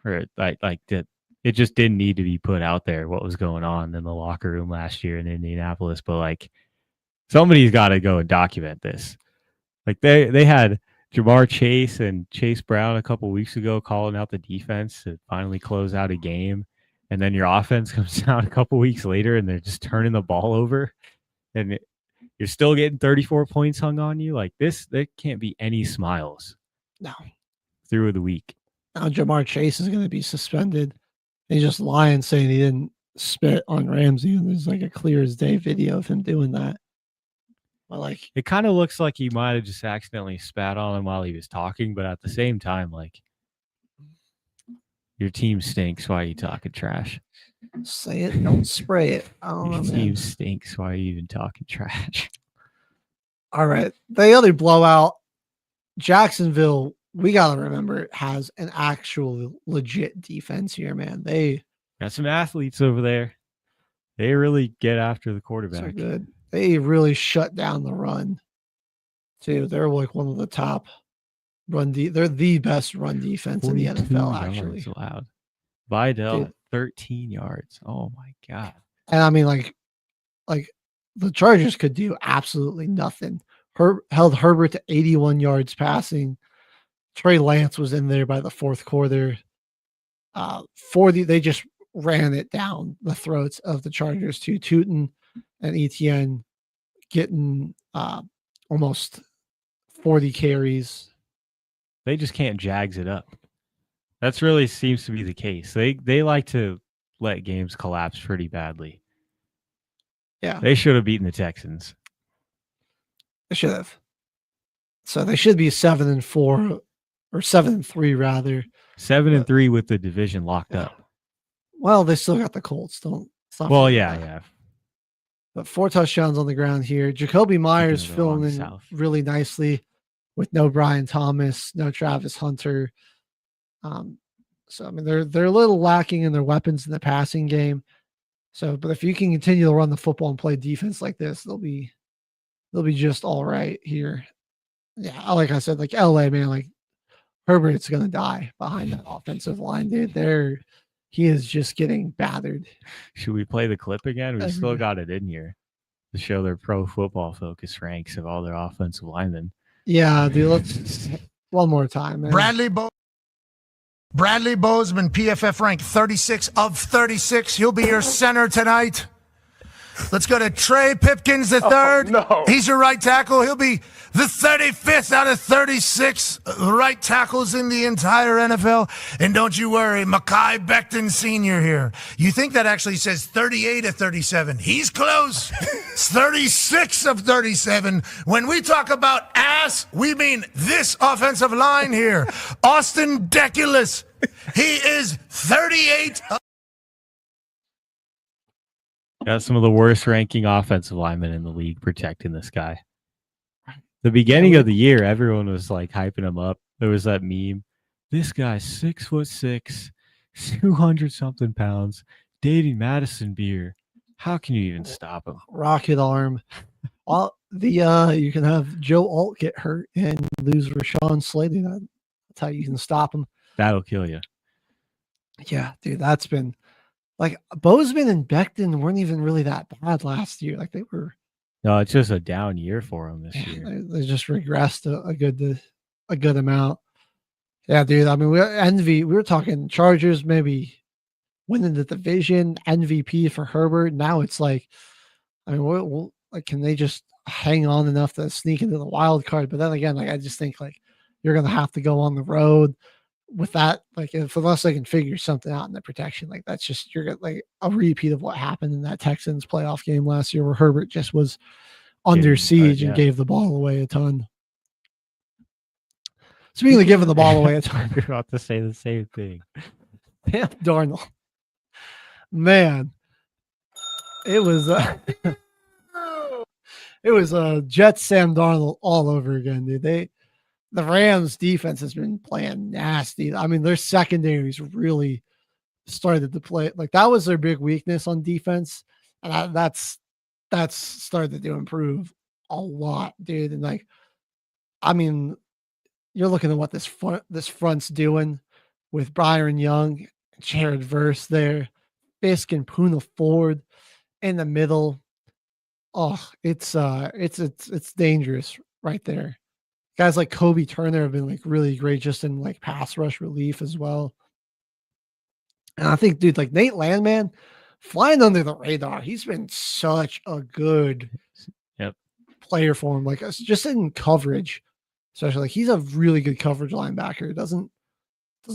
or like that. It just didn't need to be put out there what was going on in the locker room last year in Indianapolis. But like, somebody's got to go and document this. Like they had Jamar Chase and Chase Brown a couple weeks ago calling out the defense to finally close out a game. And then your offense comes out a couple weeks later and they're just turning the ball over. And you're still getting 34 points hung on you. Like this, there can't be any smiles.
No.
Through the week.
Now Jamar Chase is going to be suspended. He's just lying saying he didn't spit on Ramsey. And there's like a clear as day video of him doing that. But like,
it kind of looks like he might have just accidentally spat on him while he was talking, but at the same time, like, your team stinks. Why are you talking trash?
Say it, don't spray it. I don't know.
Your team stinks. Why are you even talking trash?
All right. The other blowout, Jacksonville, we got to remember, has an actual legit defense here, man. They
got some athletes over there. They really get after the quarterback.
So good. They really shut down the run, too. They're like one of the top they're the best run defense in the NFL, actually.
Allowed. Vidal, 13 yards. Oh, my God.
And I mean, like the Chargers could do absolutely nothing. Held Herbert to 81 yards passing. Trey Lance was in there by the fourth quarter. They just ran it down the throats of the Chargers too. Tootin and Etienne getting almost 40 carries.
They just can't Jags it up. That's really seems to be the case. They like to let games collapse pretty badly.
Yeah.
They should have beaten the Texans.
They should have. So they should be 7-4 or 7-3 rather.
7-3 with the division locked up.
Well, they still got the Colts.
Well, yeah.
But 4 touchdowns on the ground here. Jacoby Myers filling in really nicely with no Brian Thomas, no Travis Hunter. So I mean they're a little lacking in their weapons in the passing game. So, but if you can continue to run the football and play defense like this, they'll be just all right here. Yeah, like I said, like LA, man, like Herbert's gonna die behind that offensive line, dude. He is just getting battered.
Should we play the clip again? We still got it in here to show their pro football focus ranks of all their offensive linemen.
Yeah, dude, let's one more time, man.
Bradley Bozeman, PFF ranked 36 of 36. He'll be your center tonight. Let's go to Trey Pipkins the third.
No.
He's your right tackle. He'll be the 35th out of 36 right tackles in the entire NFL. And don't you worry, Mekhi Becton Sr. here. You think that actually says 38 of 37. He's close. It's 36 of 37. When we talk about ass, we mean this offensive line here. Austin Deculus. He is 38 of
Got some of the worst ranking offensive linemen in the league protecting this guy. The beginning of the year, everyone was like hyping him up. There was that meme. This guy's 6'6", 200 something pounds, dating Madison Beer. How can you even stop him?
Rocket arm. Well, You can have Joe Alt get hurt and lose Rashawn Slater. That's how you can stop him.
That'll kill you.
Yeah, dude, that's been like Bozeman and Becton weren't even really that bad last year. Like they were.
No, it's just a down year for them this year.
They just regressed a good amount. Yeah, dude. I mean, we were talking Chargers maybe winning the division, MVP for Herbert. Now it's like, I mean, we'll like, can they just hang on enough to sneak into the wild card? But then again, like I just think like you're gonna have to go on the road with that. Like unless they can figure something out in the protection, like that's just you're like a repeat of what happened in that Texans playoff game last year where Herbert just was under siege and gave the ball away a ton. Speaking of giving the ball away a ton,
you're about to say the same thing.
Sam Darnold, man, it was Jets Sam Darnold all over again, dude. The Rams defense has been playing nasty. I mean, their secondaries really started to play like that was their big weakness on defense, and that's started to improve a lot, dude. And like, I mean, you're looking at what this front's doing with Byron Young, Jared Verse there, Fisk and Puna Ford in the middle. Oh, it's dangerous right there. Guys like Kobe Turner have been like really great just in like pass rush relief as well. And I think, dude, like Nate Landman flying under the radar. He's been such a good player for him. Like just in coverage, especially like he's a really good coverage linebacker. Doesn't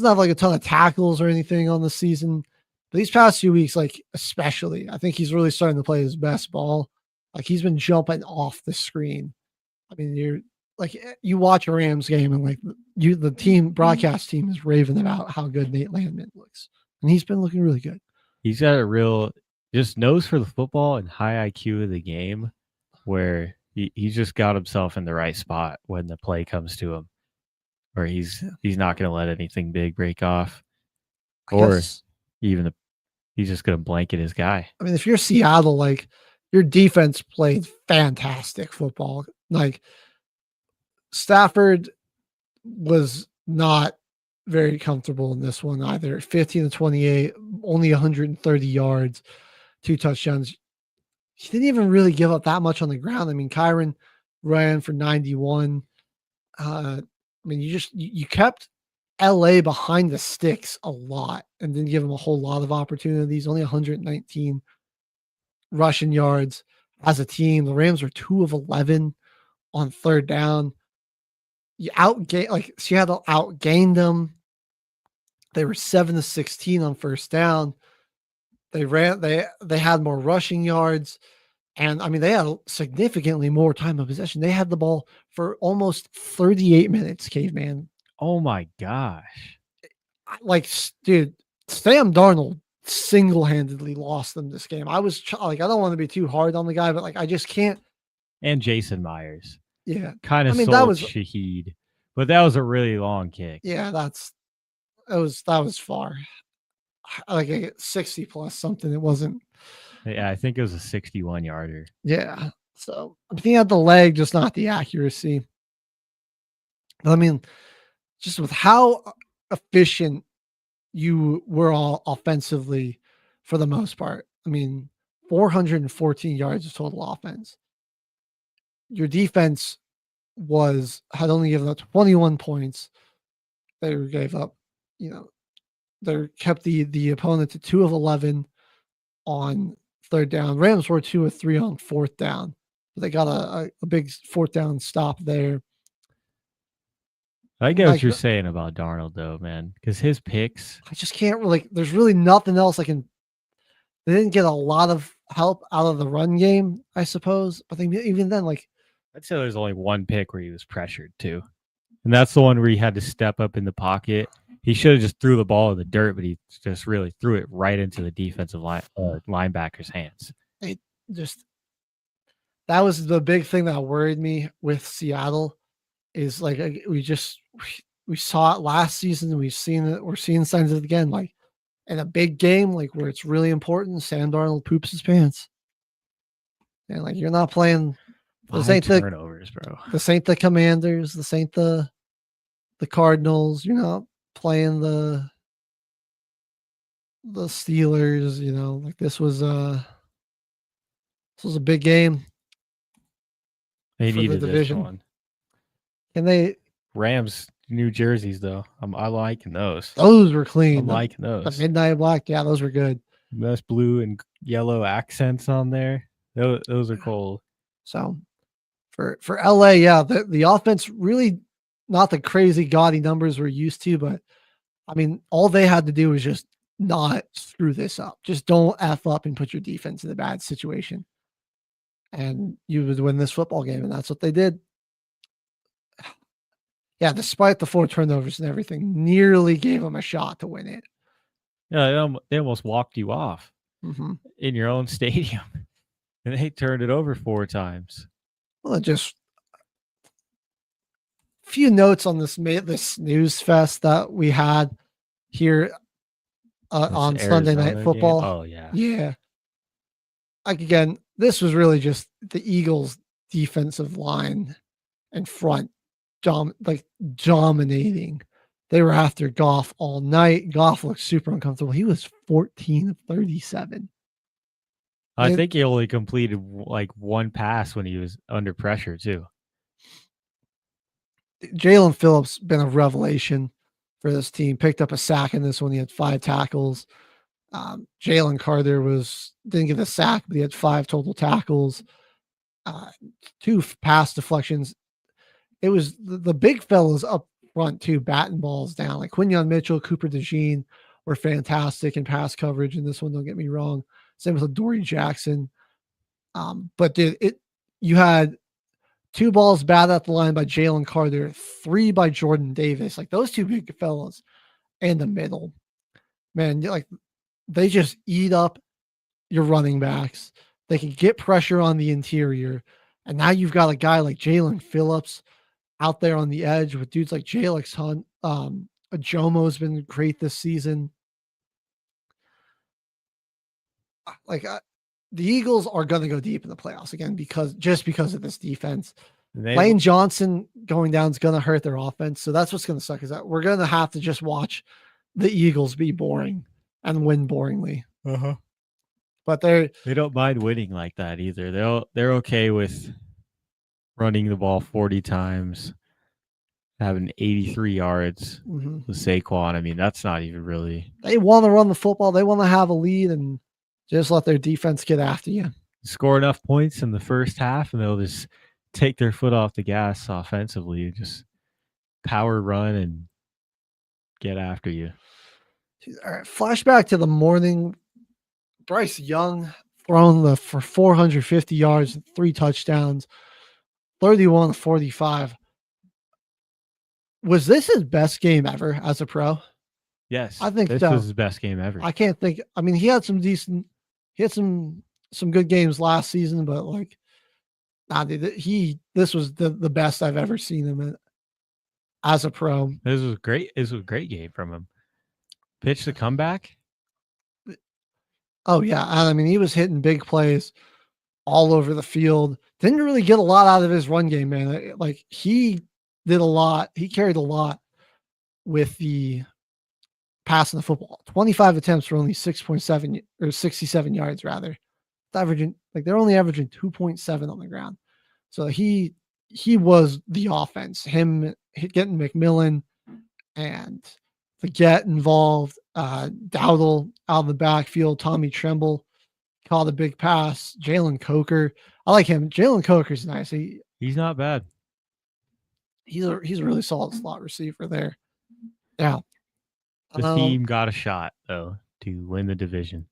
have like a ton of tackles or anything on the season. But these past few weeks, like especially, I think he's really starting to play his best ball. Like he's been jumping off the screen. I mean, you're like you watch a Rams game and like the team broadcast team is raving about how good Nate Landman looks. And he's been looking really good.
He's got a real just nose for the football and high IQ of the game where he's just got himself in the right spot when the play comes to him. Or he's not going to let anything big break off. Or even he's just going to blanket his guy.
I mean, if you're Seattle, like your defense played fantastic football. Like Stafford was not very comfortable in this one either. 15-28, only 130 yards, 2 touchdowns. He didn't even really give up that much on the ground. I mean, Kyron ran for 91. I mean, you kept LA behind the sticks a lot and didn't give him a whole lot of opportunities. Only 119 rushing yards as a team. The Rams were 2 of 11 on third down. Seattle outgained them. They were 7-16 on first down. They had more rushing yards. And I mean, they had significantly more time of possession. They had the ball for almost 38 minutes, Caveman.
Oh my gosh.
Like, dude, Sam Darnold single-handedly lost them this game. I was like, I don't want to be too hard on the guy, but like, I just can't.
And Jason Myers.
Yeah.
Kind of sold Shaheed, but that was a really long kick.
Yeah, that was far. Like a 60 plus something. It wasn't.
Yeah, I think it was a 61 yarder.
Yeah. So I think he had the leg, just not the accuracy. But I mean, just with how efficient you were all offensively for the most part. I mean, 414 yards of total offense. Your defense had only given up 21 points. They gave up, they kept the opponent to 2 of 11 on third down. Rams were 2 of 3 on fourth down. But they got a big fourth down stop there.
I get what you're saying about Darnold, though, man, because his picks.
I just can't really. There's really nothing else I can. They didn't get a lot of help out of the run game, I suppose. But even then, like,
I'd say there's only one pick where he was pressured too, and that's the one where he had to step up in the pocket. He should have just threw the ball in the dirt, but he just really threw it right into the defensive linebacker's hands.
That was the big thing that worried me with Seattle. Is like we saw it last season and we're seeing signs of it again. Like in a big game, like where it's really important, Sam Darnold poops his pants. And like you're not playing This ain't the
turnovers, bro.
This ain't the Commanders. This ain't the Cardinals. You're not playing the Steelers. You know, like this was a big game.
They
for the
needed
division.
this one.
And they
Rams New Jerseys though. I liking those.
Those were clean.
I'm liking those.
The midnight black, yeah, those were good.
Nice blue and yellow accents on there. Those are cool.
So for LA, yeah, the offense really not the crazy gaudy numbers we're used to, but I mean, all they had to do was just not screw this up. Just don't F up and put your defense in a bad situation. And you would win this football game, and that's what they did. Yeah, despite the 4 turnovers and everything, nearly gave them a shot to win it.
Yeah, they almost walked you off
in
your own stadium, and they turned it over 4 times.
Well, just a few notes on this snooze fest that we had here on Sunday Night Football.
Game? Oh yeah,
yeah. Like again, this was really just the Eagles' defensive line and front, dominating. They were after Goff all night. Goff looked super uncomfortable. He was 14 of 37.
I think he only completed like 1 pass when he was under pressure too.
Jalen Phillips been a revelation for this team. Picked up a sack in this one. He had 5 tackles. Jalen Carter didn't get a sack, but he had 5 total tackles. 2 pass deflections. It was the big fellas up front too, batting balls down. Like Quinyon Mitchell, Cooper DeJean were fantastic in pass coverage in this one. Don't get me wrong. Same with Dory Jackson. But you had 2 balls batted at the line by Jalen Carter, 3 by Jordan Davis. Like those 2 big fellas in the middle, man. Like they just eat up your running backs. They can get pressure on the interior, and now you've got a guy like Jalen Phillips out there on the edge with dudes like Jalex Hunt. Jomo's been great this season. Like the Eagles are going to go deep in the playoffs again because of this defense. Lane Johnson going down is going to hurt their offense. So that's what's going to suck, is that we're going to have to just watch the Eagles be boring and win boringly. But they
don't mind winning like that either. They're okay with running the ball 40 times, having 83 yards with Saquon. I mean, that's not even really.
They want to run the football. They want to have a lead and just let their defense get after you.
Score enough points in the first half, and they'll just take their foot off the gas offensively. Just power run and get after you.
All right, flashback to the morning. Bryce Young thrown for 450 yards, 3 touchdowns, 31-45. Was this his best game ever as a pro?
Yes,
I think
this was his best game ever.
I can't think. I mean, he had some good games last season, but like, this was the best I've ever seen him as a pro.
This was great. This was a great game from him. Pitch the comeback.
Oh yeah, I mean, he was hitting big plays all over the field. Didn't really get a lot out of his run game, man. Like he did a lot. He carried a lot with the passing the football. 25 attempts for only 6.7 or 67 yards rather. It's averaging, like they're only averaging 2.7 on the ground. So he was the offense. Him getting McMillan and the get involved. Dowdle out of the backfield. Tommy Tremble caught a big pass. Jalen Coker. I like him. Jalen Coker's nice.
He's not bad.
He's a really solid slot receiver there. Yeah.
The team got a shot though to win the division.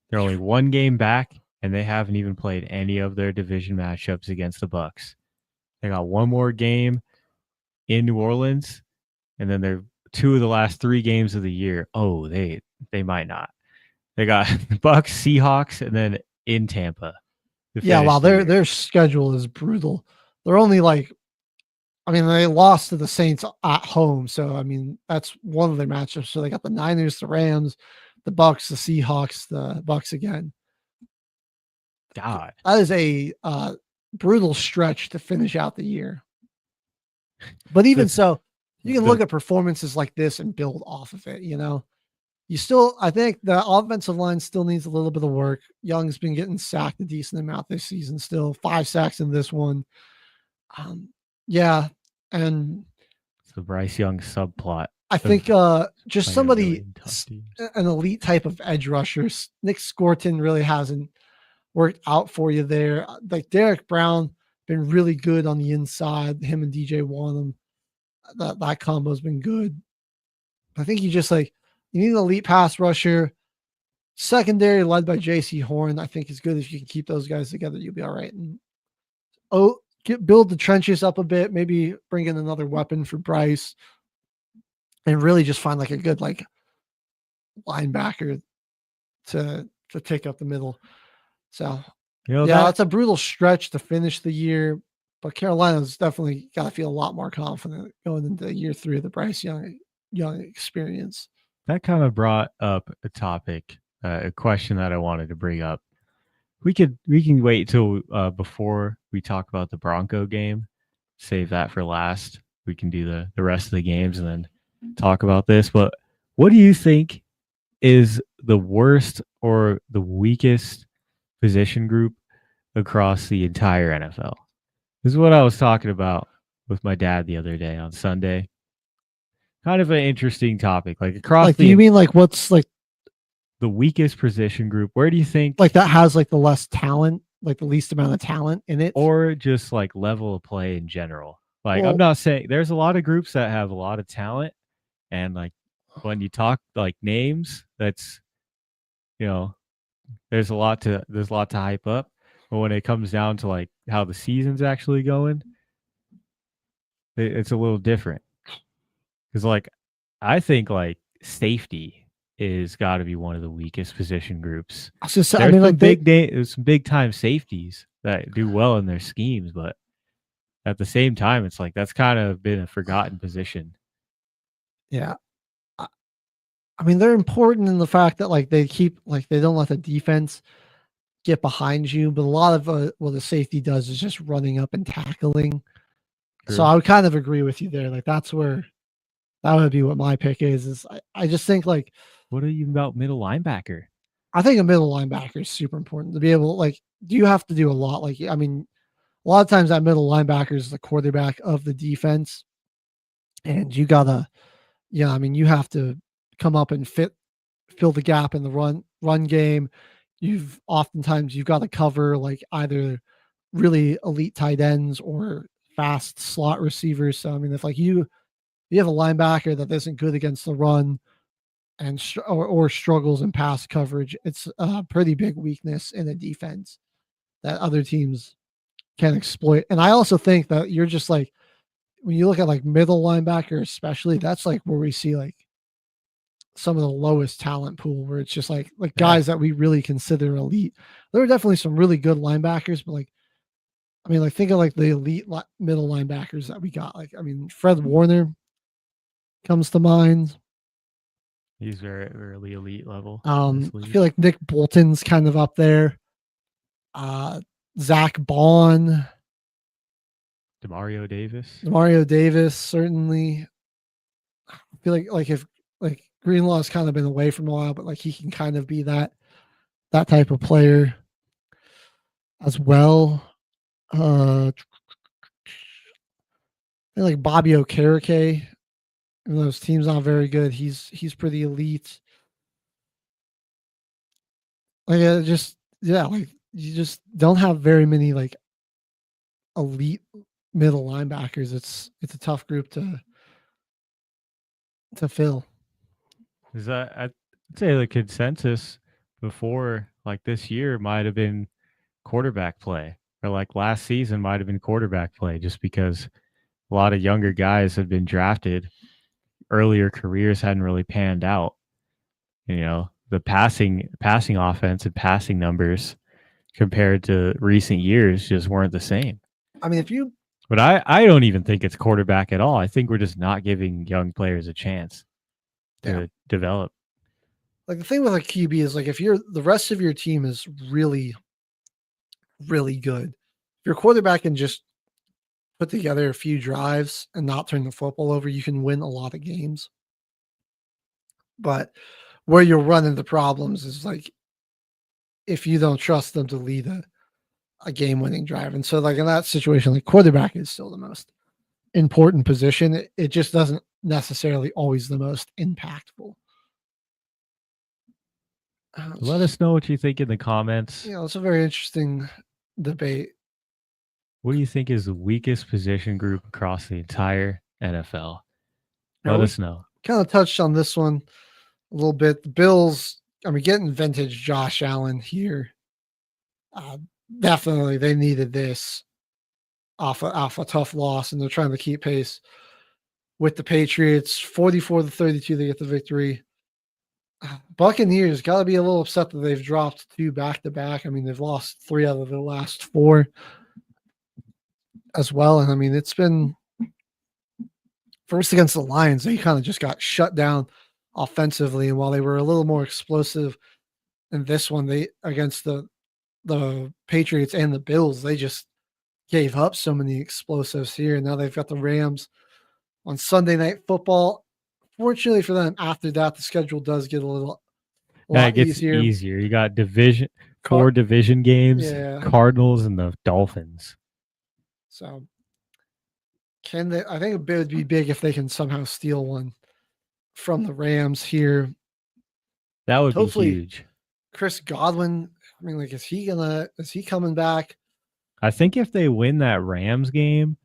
They're only 1 game back, and they haven't even played any of their division matchups against the Bucs. They got 1 more game in New Orleans, and then they're 2 of the last 3 games of the year. Oh, they might not. They got the Bucs, Seahawks, and then in Tampa.
Yeah, wow, their schedule is brutal. They're only they lost to the Saints at home, so I mean that's one of their matchups. So they got the Niners, the Rams, the Bucs, the Seahawks, the Bucs again.
God,
that is a brutal stretch to finish out the year. But even so, you can look at performances like this and build off of it. I think the offensive line still needs a little bit of work. Young's been getting sacked a decent amount this season, still 5 sacks in this one. Yeah. And
it's the Bryce Young subplot.
I think just somebody, an elite type of edge rusher. Nick Scorton really hasn't worked out for you there. Like Derek Brown, been really good on the inside. Him and DJ Wanham, that combo's been good. I think you need an elite pass rusher. Secondary led by JC Horn, I think is good. If you can keep those guys together, you'll be all right. And build the trenches up a bit. Maybe bring in another weapon for Bryce, and really just find like a good linebacker to take up the middle. So that's a brutal stretch to finish the year, but Carolina's definitely got to feel a lot more confident going into year 3 of the Bryce Young experience.
That kind of brought up a topic, a question that I wanted to bring up. We can wait till before we talk about the Bronco game, save that for last. We can do the rest of the games and then talk about this. But what do you think is the worst or the weakest position group across the entire NFL? This is what I was talking about with my dad the other day on Sunday. Kind of an interesting topic. Like across
do you mean what's
the weakest position group? Where do you think
that has the less talent, the least amount of talent in it?
Or just level of play in general? I'm not saying there's a lot of groups that have a lot of talent, and when you talk names, that's there's a lot to hype up. But when it comes down to how the season's actually going, it's a little different. Because I think safety is got to be one of the weakest position groups. There's some big time safeties that do well in their schemes, but at the same time, it's that's kind of been a forgotten position.
Yeah. I mean, they're important in the fact that they keep they don't let the defense get behind you, but a lot of what the safety does is just running up and tackling. True. So I would kind of agree with you there. That's where that would be what my pick is I just think
what are you about middle linebacker?
I think a middle linebacker is super important to be able you have to do a lot. A lot of times that middle linebacker is the quarterback of the defense, and you gotta, you have to come up and fill the gap in the run game. You've got to cover either really elite tight ends or fast slot receivers. So I mean, if you have a linebacker that isn't good against the run and or struggles in pass coverage, it's a pretty big weakness in the defense that other teams can exploit. And I also think that you're just when you look at middle linebacker, especially, that's where we see some of the lowest talent pool, where it's just guys that we really consider elite. There are definitely some really good linebackers, but think of the elite middle linebackers that we got. Fred Warner comes to mind.
He's very early elite level.
I feel like Nick Bolton's kind of up there. Zach Bond,
Demario
Davis, certainly. I feel if Greenlaw's kind of been away from a while, but he can kind of be that type of player as well. I feel Bobby Okereke, even though his team's not very good, he's pretty elite. You just don't have very many elite middle linebackers. It's a tough group to fill.
Is that, I'd say the consensus before this year might have been quarterback play, or last season might have been quarterback play, just because a lot of younger guys have been drafted. Earlier careers hadn't really panned out. The passing offense and passing numbers compared to recent years just weren't the same.
I mean,
but I don't even think it's quarterback at all. I think we're just not giving young players a chance to develop.
The thing with QB is if the rest of your team is really, really good, your quarterback can just put together a few drives and not turn the football over, you can win a lot of games. But where you'll run into problems is like if you don't trust them to lead a game-winning drive. And so, like in that situation, like quarterback is still the most important position. It just doesn't necessarily always the most impactful.
Let us know what you think in the comments.
It's a very interesting debate.
What do you think is the weakest position group across the entire NFL? Let us know.
Kind of touched on this one a little bit. The Bills, getting vintage Josh Allen here. Definitely, they needed this off a tough loss, and they're trying to keep pace with the Patriots. 44-32, they get the victory. Buccaneers got to be a little upset that they've dropped 2 back-to-back. They've lost 3 out of their last 4 as well. And it's been first against the Lions, they kind of just got shut down offensively. And while they were a little more explosive in this one, they against the Patriots and the Bills, they just gave up so many explosives here. And now they've got the Rams on Sunday Night Football. Fortunately for them, after that, the schedule does get a lot
it gets easier. You got four division games, Cardinals and the Dolphins.
So can they? I think it would be big if they can somehow steal one from the Rams here.
That would be huge.
Chris Godwin, is he coming back?
I think if they win that Rams game,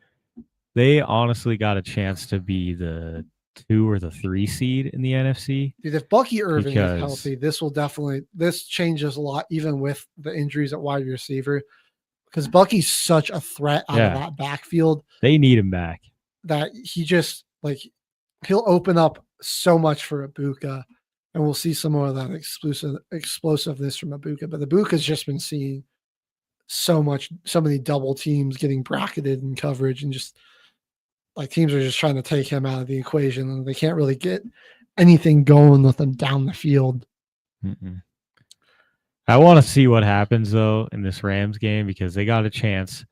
they honestly got a chance to be the 2 or the 3 seed in the NFC.
Dude, if Bucky Irving is healthy, this changes a lot, even with the injuries at wide receiver, because Bucky's such a threat out of that backfield.
They need him back.
That he just he'll open up so much for Ibuka, and we'll see some more of that explosiveness from Ibuka. But Ibuka's just been seeing so many double teams getting bracketed in coverage, and just teams are just trying to take him out of the equation, and they can't really get anything going with him down the field.
Mm-mm. I want to see what happens though in this Rams game, because they got a chance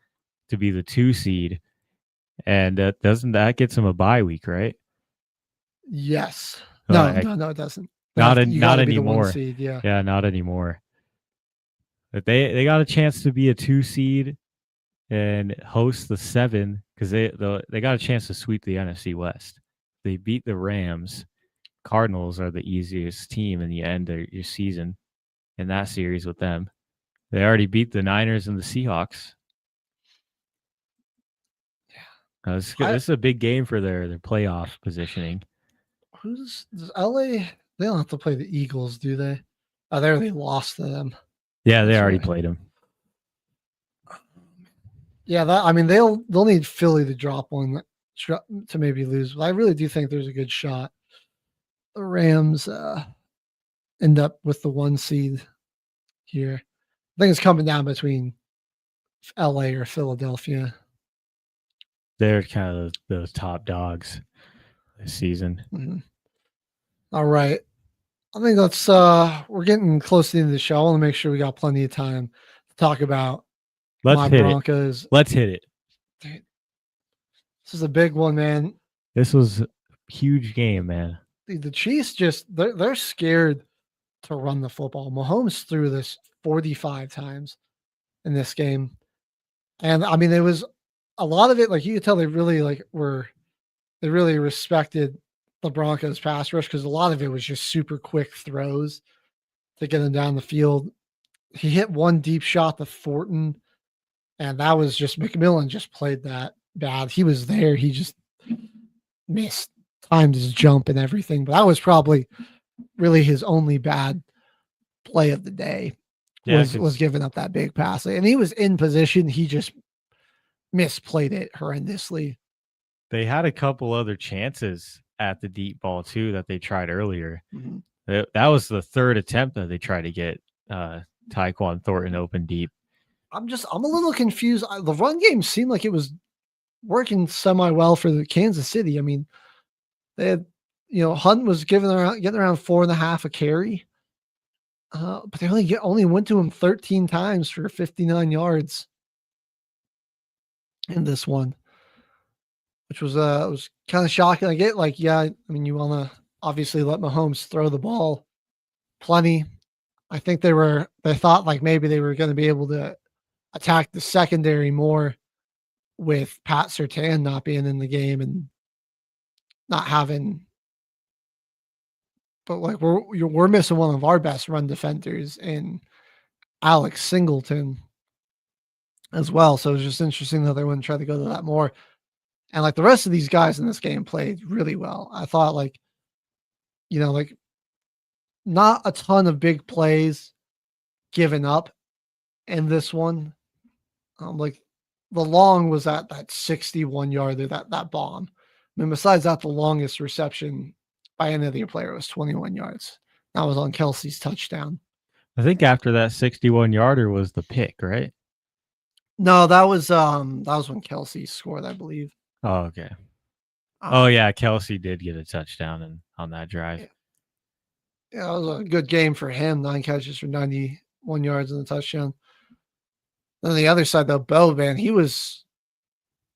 to be the 2 seed, and doesn't that gets them a bye week, right?
Yes. No, it doesn't.
Not anymore.
Seed,
yeah, not anymore. But they got a chance to be a 2 seed and host the 7, because they got a chance to sweep the NFC West. They beat the Rams. Cardinals are the easiest team in the end of your season in that series with them. They already beat the Niners and the Seahawks. Yeah, this is a big game for their playoff positioning.
Does LA? They don't have to play the Eagles, do they? Oh, they already lost to them.
Yeah, they already played them.
Yeah, they'll need Philly to drop one to maybe lose. But I really do think there's a good shot the Rams end up with the 1 seed here. I think it's coming down between LA or Philadelphia.
They're kind of the top dogs this season.
Mm-hmm. All right. I think we're getting close to the end of the show. I want to make sure we got plenty of time to talk about my Broncos.
Let's hit it.
Dude, this is a big one, man.
This was a huge game, man.
The Chiefs they're scared to run the football. Mahomes threw this 45 times in this game. And it was a lot of it, you could tell they really they really respected the Broncos pass rush, because a lot of it was just super quick throws to get him down the field. He hit one deep shot to Thornton, and that was just McMillan just played that bad. He was there. He just missed, timed his jump and everything. But that was probably really his only bad play of the day. Was giving up that big pass. And he was in position. He just misplayed it horrendously.
They had a couple other chances at the deep ball too that they tried earlier. Mm-hmm. That was the 3rd attempt that they tried to get Tyquan Thornton open deep.
I'm a little confused. The run game seemed like it was working semi well for the Kansas City. They had, Hunt was getting around 4.5 a carry, but they only went to him 13 times for 59 yards. in this one, which was kind of shocking. I get like, yeah, I mean, you want to obviously let Mahomes throw the ball plenty. I think they thought like maybe they were going to be able to attack the secondary more with Pat Surtain not being in the game and not having. But like we're missing one of our best run defenders in Alex Singleton as well. So it's just interesting that they wouldn't try to go to that more. And like the rest of these guys in this game played really well. I thought like, like not a ton of big plays given up in this one. Like the long was at that 61 yarder, that bomb. I mean, besides that, the longest reception by any other player was 21 yards. That was on Kelsey's touchdown.
I think after that 61 yarder was the pick, right?
No, that was when Kelsey scored, I believe.
Oh, okay. Oh yeah, Kelsey did get a touchdown on that drive.
Yeah, it was a good game for him. 9 catches for 91 yards and a touchdown. Then on the other side, though, Bell, man, he was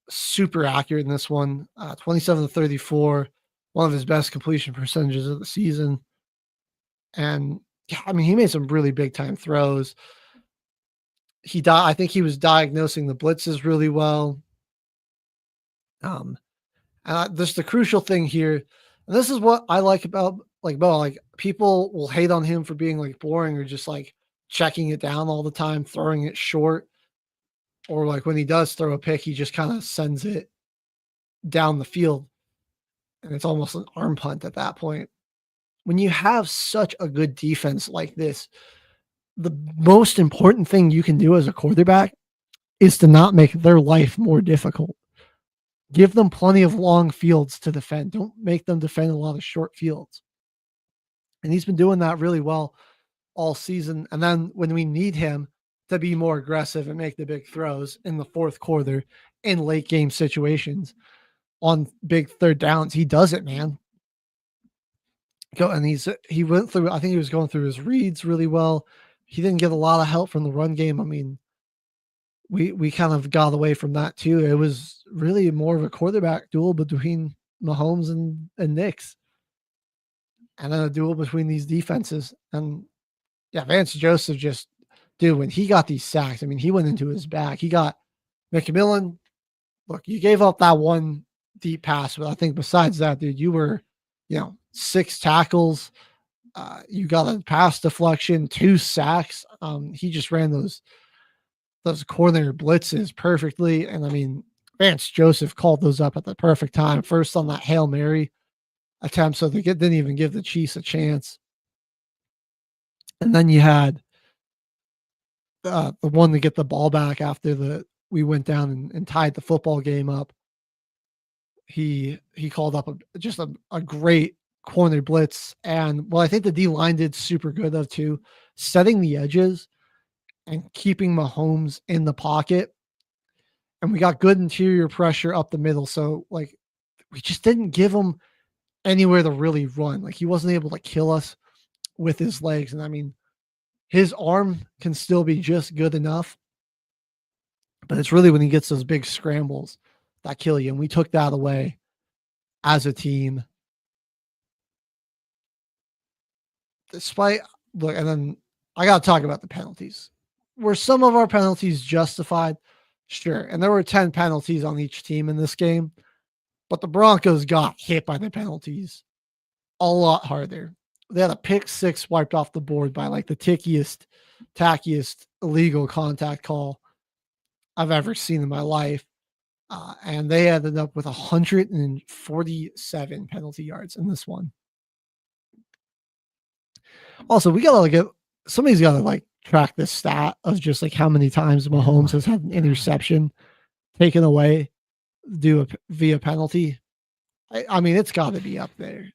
super accurate in this one. 27 to 34, one of his best completion percentages of the season. And yeah, I mean, he made some really big time throws. I think he was diagnosing the blitzes really well. And just the crucial thing here, and this is what I like about like Bo. Like people will hate on him for being like boring or just like checking it down all the time, throwing it short, or like when he does throw a pick, he just kind of sends it down the field, and it's almost an arm punt at that point. When you have such a good defense like this, the most important thing you can do as a quarterback is to not make their life more difficult. Give them plenty of long fields to defend. Don't make them defend a lot of short fields. And he's been doing that really well all season. And then when we need him to be more aggressive and make the big throws in the fourth quarter in late game situations on big third downs, he does it, man. He went through, I think he was going through his reads really well. He didn't get a lot of help from the run game. I mean, we kind of got away from that too. It was really more of a quarterback duel between Mahomes and Knicks, and then a duel between these defenses. And yeah, Vance Joseph when he got these sacks, I mean, he went into his back. He got McMillan. Look, you gave up that one deep pass, but I think besides that, dude, you were, 6 tackles. You got a pass deflection, 2 sacks. He just ran those corner blitzes perfectly. And I mean, Vance Joseph called those up at the perfect time. First on that Hail Mary attempt, so they didn't even give the Chiefs a chance. And then you had the one to get the ball back after we went down and tied the football game up. He called up a great corner blitz. And I think the D-line did super good of too, setting the edges and keeping Mahomes in the pocket. And we got good interior pressure up the middle. So like we just didn't give him anywhere to really run. Like he wasn't able to kill us with his legs. And I mean, his arm can still be just good enough, but it's really when he gets those big scrambles that kill you. And we took that away as a team. And then I got to talk about the penalties. Were some of our penalties justified? Sure. And there were 10 penalties on each team in this game, but the Broncos got hit by the penalties a lot harder. They had a pick 6 wiped off the board by like the tackiest illegal contact call I've ever seen in my life. And they ended up with 147 penalty yards in this one. Also, somebody's got to track this stat of just how many times Mahomes has had an interception taken away via penalty. I mean, it's got to be up there.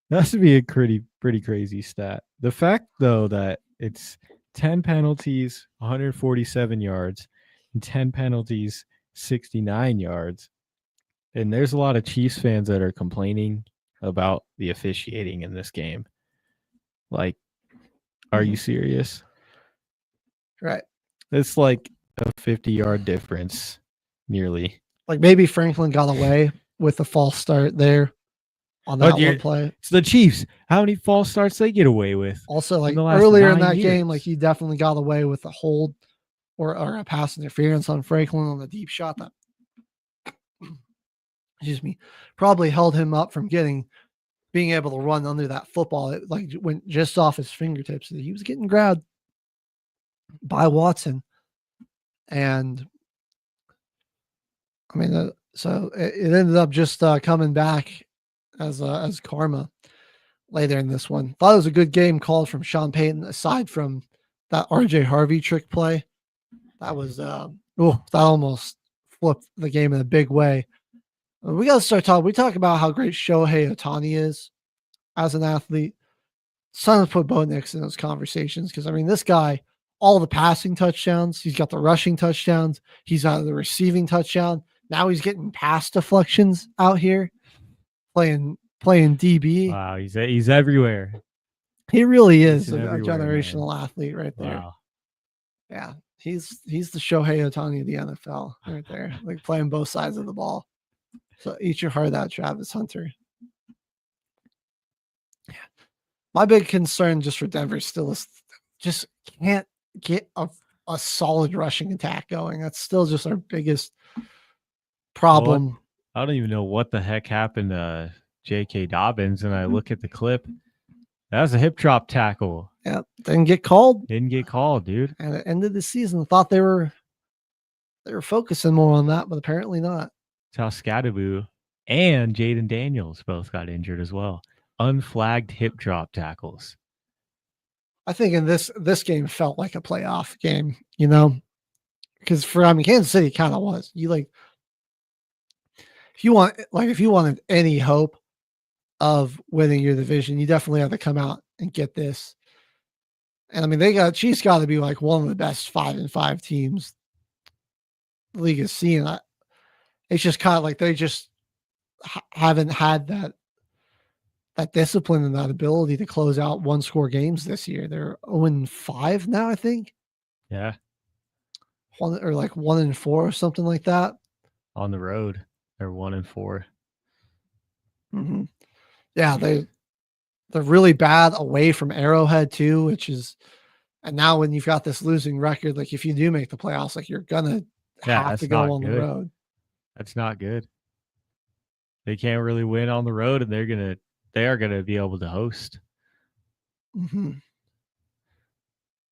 That has to be a pretty crazy stat. The fact, though, that it's 10 penalties, 147 yards, and 10 penalties, 69 yards. And there's a lot of Chiefs fans that are complaining about the officiating in this game. Like, are you serious?
Right.
It's like a 50-yard difference nearly.
Like maybe Franklin got away with a false start there on that one play.
It's the Chiefs. How many false starts they get away with?
Also, like
in the last
earlier in
9
that
years?
game, like he definitely got away with a hold or a pass interference on Franklin on the deep shot that, excuse me, probably held him up from being able to run under that football. It like went just off his fingertips. He was getting grabbed by Watson. And I mean, so it ended up just coming back as karma later in this one. Thought it was a good game called from Sean Payton, aside from that RJ Harvey trick play. That was that almost flipped the game in a big way. We got to start talking. We talk about how great Shohei Ohtani is as an athlete. Son to put Bo Nix in those conversations because I mean, this guy, all the passing touchdowns, he's got the rushing touchdowns, he's got the receiving touchdown. Now he's getting pass deflections out here, playing DB.
Wow, he's everywhere.
He really is a generational athlete right there.
Wow.
Yeah, he's the Shohei Ohtani of the NFL right there, like playing both sides of the ball. So eat your heart out, Travis Hunter. Yeah, my big concern just for Denver still is just can't get a solid rushing attack going. That's still just our biggest problem.
Well, I don't even know what the heck happened to J.K. Dobbins, and I look at the clip. That was a hip drop tackle.
Yeah, didn't get called.
Didn't get called, dude.
And at the end of the season, I thought they were focusing more on that, but apparently not.
Scadaboo and Jaden Daniels both got injured as well. Unflagged hip drop tackles.
I think in this game felt like a playoff game, you know, because Kansas City kind of was. You like if you wanted any hope of winning your division, you definitely have to come out and get this. And I mean, Chiefs got to be like one of the best 5-5 teams the league has seen. It's just kind of like they just haven't had that discipline and that ability to close out one-score games this year. They're 0-5 now, I think.
Yeah.
1-4 or something like that.
On the road, they're 1-4.
Mm-hmm. Yeah, they're really bad away from Arrowhead too, and now when you've got this losing record, like if you do make the playoffs, like you're gonna have to go on the road.
That's not good. They can't really win on the road, and they are gonna be able to host.
Mm-hmm.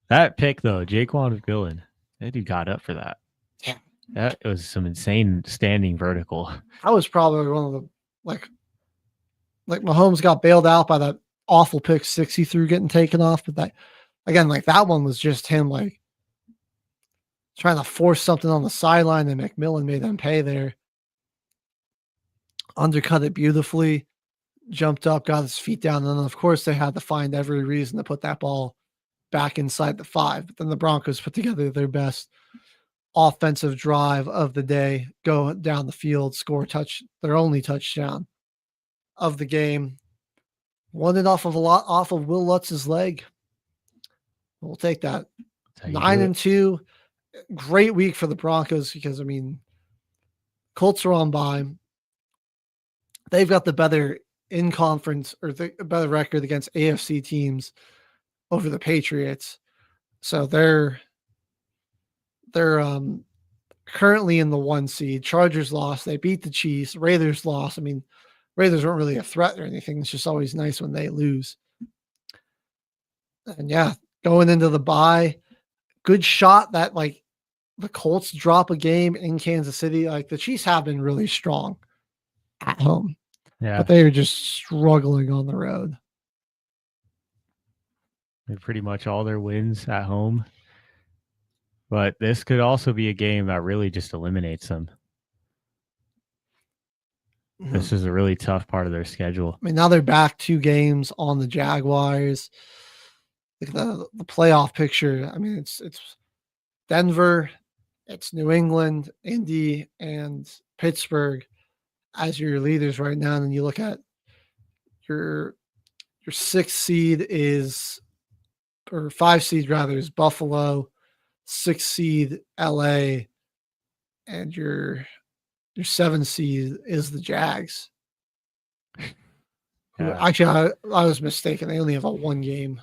That pick though, Jaquan McMillan, that dude got up for that.
Yeah,
that was some insane standing vertical.
That was probably one of the like Mahomes got bailed out by that awful pick 6 he threw getting taken off, but that again, like that one was just him like trying to force something on the sideline, and McMillan made them pay there. Undercut it beautifully, jumped up, got his feet down, and then of course they had to find every reason to put that ball back inside the 5. But then the Broncos put together their best offensive drive of the day, go down the field, score their only touchdown of the game. Won it off of Will Lutz's leg. We'll take that. 9-2. Great week for the Broncos because I mean, Colts are on bye. They've got the better in conference or the better record against AFC teams over the Patriots. So they're currently in the 1 seed. Chargers lost. They beat the Chiefs. Raiders lost. I mean, Raiders aren't really a threat or anything. It's just always nice when they lose. And yeah, going into the bye, good shot that like the Colts drop a game in Kansas City. Like the Chiefs have been really strong at home.
Yeah.
But they are just struggling on the road.
They're pretty much all their wins at home. But this could also be a game that really just eliminates them. Mm-hmm. This is a really tough part of their schedule.
I mean, now they're back 2 games on the Jaguars. Like the playoff picture, I mean, it's Denver, it's New England, Indy, and Pittsburgh as your leaders right now. And then you look at your 6th seed or 5 seed rather is Buffalo, 6th seed LA, and your 7 seed is the Jags.
Yeah.
Actually, I was mistaken. They only have a 1-game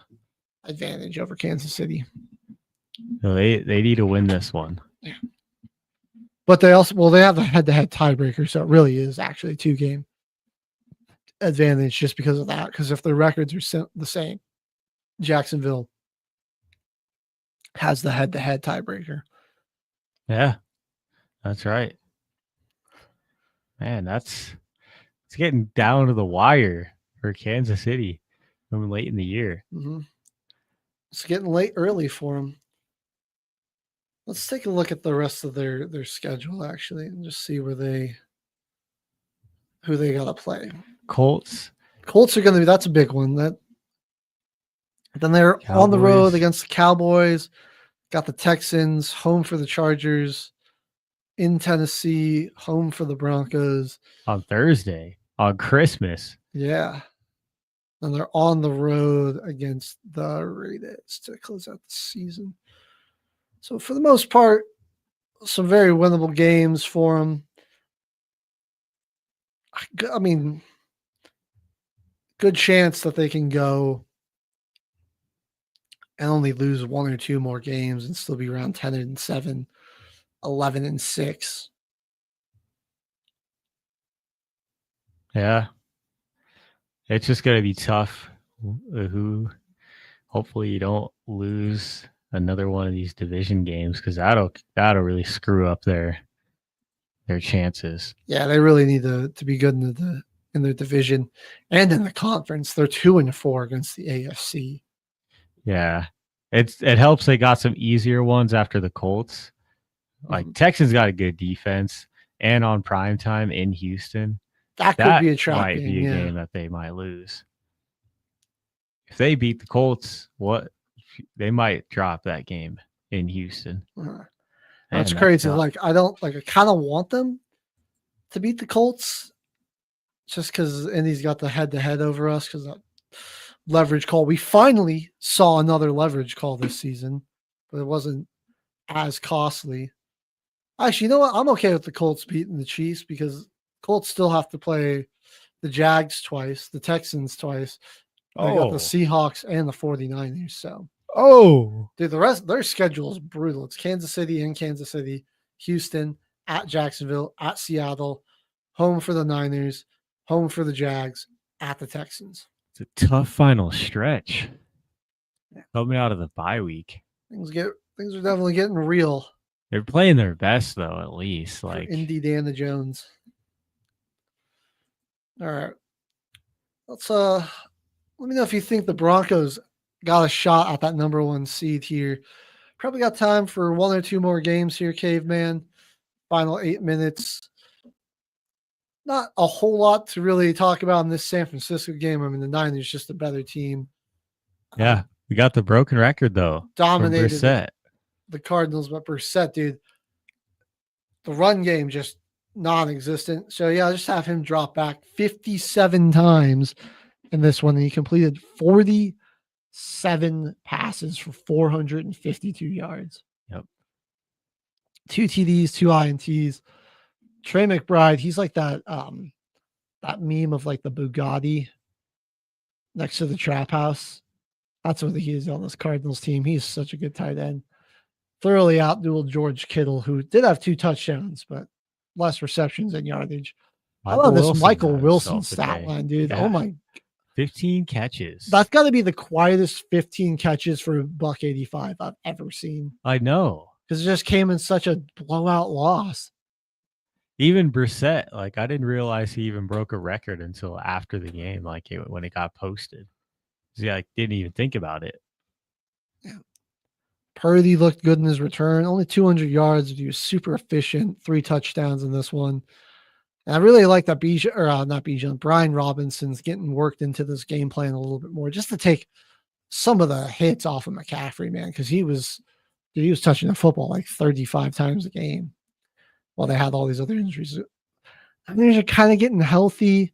advantage over Kansas City.
No, they need to win this one.
Yeah. But they have the head-to-head tiebreaker, so it really is actually a 2-game advantage just because of that. Because if their records are the same, Jacksonville has the head-to-head tiebreaker.
Yeah, that's right. Man, it's getting down to the wire for Kansas City from late in the year.
Mm-hmm. It's getting late early for them. Let's take a look at the rest of their schedule, actually, and just see who they got to play.
Colts
are going to be, that's a big one. Then they're
Cowboys.
On the road against the Cowboys, got the Texans, home for the Chargers, in Tennessee, home for the Broncos.
On Thursday, on Christmas.
Yeah. And they're on the road against the Raiders to close out the season. So for the most part, some very winnable games for them. I mean, good chance that they can go and only lose 1 or 2 more games and still be around 10-7, 11-6.
Yeah. It's just going to be tough. Hopefully you don't lose another one of these division games, because that'll really screw up their chances.
Yeah, they really need to be good in their division and in the conference. They're 2-4 against the AFC.
Yeah, it helps they got some easier ones after the Colts. Like Texans got a good defense, and on prime time in Houston,
that could be a trap
might be a game that they might lose. If they beat the Colts, they might drop that game in Houston.
That's crazy. I kind of want them to beat the Colts just because Indy's got the head-to-head over us because that leverage call. We finally saw another leverage call this season, but it wasn't as costly. Actually, you know what? I'm okay with the Colts beating the Chiefs because Colts still have to play the Jags twice, the Texans twice. They got the Seahawks and the 49ers. So, dude, the rest their schedule is brutal. It's Kansas City in Kansas City, Houston, at Jacksonville, at Seattle, home for the Niners, home for the Jags, at the Texans.
It's a tough final stretch. Coming out of the bye week.
Things are definitely getting real.
They're playing their best though, at least. Like
Indiana Jones. All right. Let's let me know if you think the Broncos got a shot at that number 1 seed here. Probably got time for 1 or 2 more games here, Caveman. Final 8 minutes. Not a whole lot to really talk about in this San Francisco game. I mean, the Niners just a better team.
Yeah, we got the broken record though.
Dominated the Cardinals, but Brissett, dude, the run game just non-existent. So yeah, just have him drop back 57 times in this one, and he completed 47 passes for 452 yards.
Yep.
2 TDs, 2 INTs. Trey McBride, he's like that meme of like the Bugatti next to the trap house. That's what he is on this Cardinals team. He's such a good tight end. Thoroughly outdueled George Kittle, who did have 2 touchdowns, but less receptions and yardage. I love this Michael Wilson stat line, dude.
Yeah.
Oh my.
15 catches.
That's got to be the quietest 15 catches for $185 I've ever seen.
I know.
Because it just came in such a blowout loss.
Even Brissett, like I didn't realize he even broke a record until after the game, when it got posted. He didn't even think about it.
Yeah. Purdy looked good in his return. Only 200 yards. He was super efficient. 3 touchdowns in this one. And I really like that Brian Robinson's getting worked into this game plan a little bit more, just to take some of the hits off of McCaffrey, man, because he was touching the football like 35 times a game while they had all these other injuries. I mean, they're kind of getting healthy.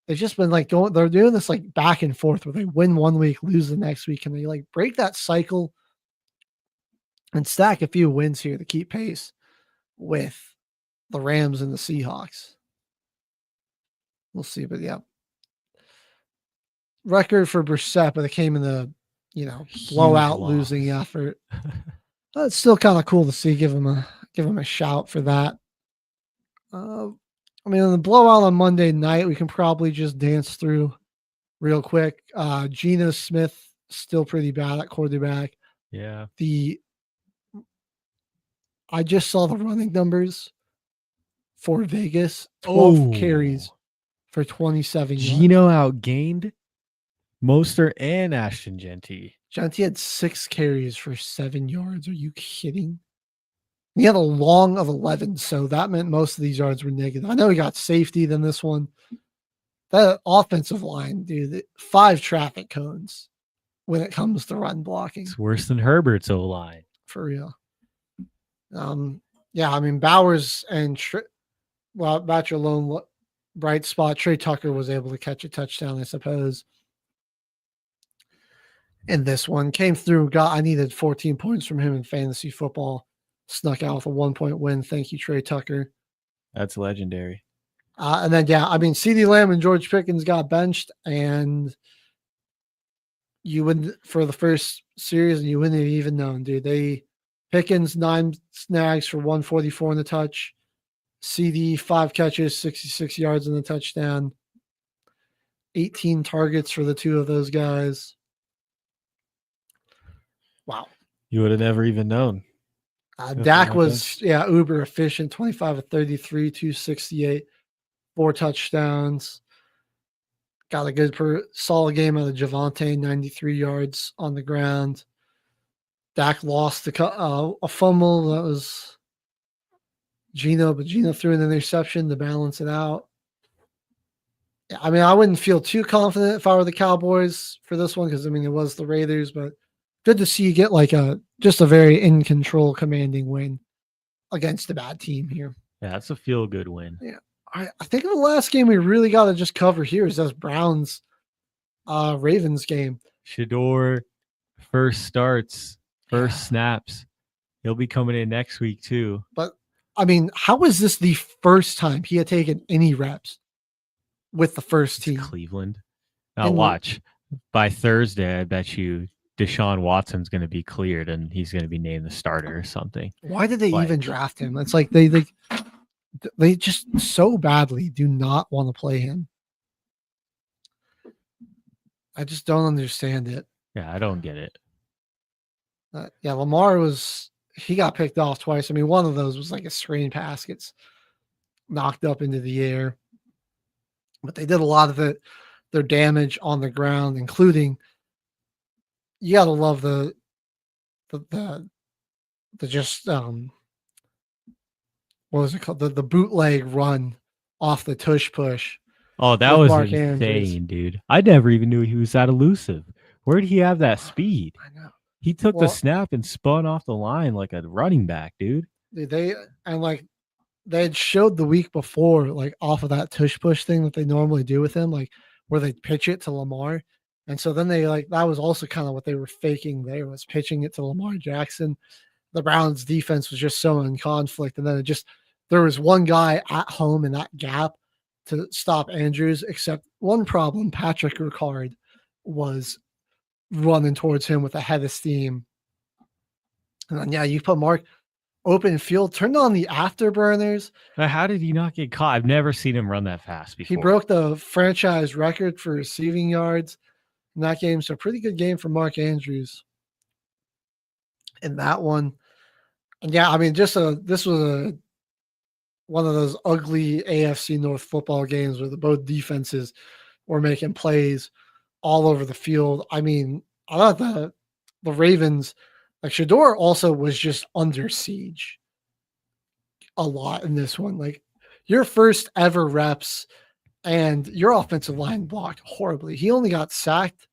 They've just been they're doing this like back and forth where they win 1 week, lose the next week, and they like break that cycle and stack a few wins here to keep pace. with the Rams and the Seahawks. We'll see, but yeah. Record for Brissett, but it came in the, blowout losing effort. But it's still kind of cool to see. Give him a shout for that. In the blowout on Monday night, we can probably just dance through real quick. Geno Smith still pretty bad at quarterback.
Yeah.
I just saw the running numbers for Vegas. 12 carries for 27 yards.
Geno outgained Mostert and Ashton Genty.
Genty had 6 carries for 7 yards. Are you kidding? He had a long of 11, so that meant most of these yards were negative. I know he got safety than this one. That offensive line, dude, 5 traffic cones when it comes to run blocking.
It's worse than Herbert's O-line.
For real. Bowers and about your lone bright spot, Trey Tucker was able to catch a touchdown, I suppose. In this one, came through. I needed 14 points from him in fantasy football. Snuck out with a 1-point win. Thank you, Trey Tucker.
That's legendary.
And then, CeeDee Lamb and George Pickens got benched, and you wouldn't, for the first series, and you wouldn't have even known, dude. Pickens, 9 snags for 144 in the touch. CD, 5 catches, 66 yards in the touchdown. 18 targets for the 2 of those guys. Wow.
You would have never even known.
Dak was, uber efficient, 25 of 33, 268, 4 touchdowns. Got a good solid game out of Javonte, 93 yards on the ground. Dak lost a fumble. That was Geno, but Geno threw an interception to balance it out. I wouldn't feel too confident if I were the Cowboys for this one because, it was the Raiders, but good to see you get just a very in control, commanding win against a bad team here.
Yeah, that's a feel good win.
Yeah, I think in the last game we really got to just cover here is this Browns Ravens game.
Shador first snaps. He'll be coming in next week too.
But how is this the first time he had taken any reps with the first team?
Cleveland. Now watch. By Thursday, I bet you Deshaun Watson's going to be cleared and he's going to be named the starter or something.
Why did they even draft him? It's like they just so badly do not want to play him. I just don't understand it.
Yeah, I don't get it.
Lamar he got picked off twice. One of those was like a screen pass gets knocked up into the air. But they did a lot of their damage on the ground, including, you got to love the just what was it called? The bootleg run off the tush push.
Oh, that was insane, dude. I never even knew he was that elusive. Where did he have that speed?
I know.
He took the snap and spun off the line like a running back, dude.
They had showed the week before, off of that tush push thing that they normally do with him, where they pitch it to Lamar. And so then that was also kind of what they were faking there, was pitching it to Lamar Jackson. The Browns defense was just so in conflict. And then there was one guy at home in that gap to stop Andrews, except one problem. Patrick Ricard was running towards him with a head of steam. And then, you put Mark open field, turned on the afterburners.
How did he not get caught? I've never seen him run that fast before.
He broke the franchise record for receiving yards in that game. So pretty good game for Mark Andrews in that one. And this was one of those ugly AFC North football games where both defenses were making plays all over the field. I thought the Ravens, Shador also was just under siege a lot in this one. Your first ever reps and your offensive line blocked horribly. He only got sacked,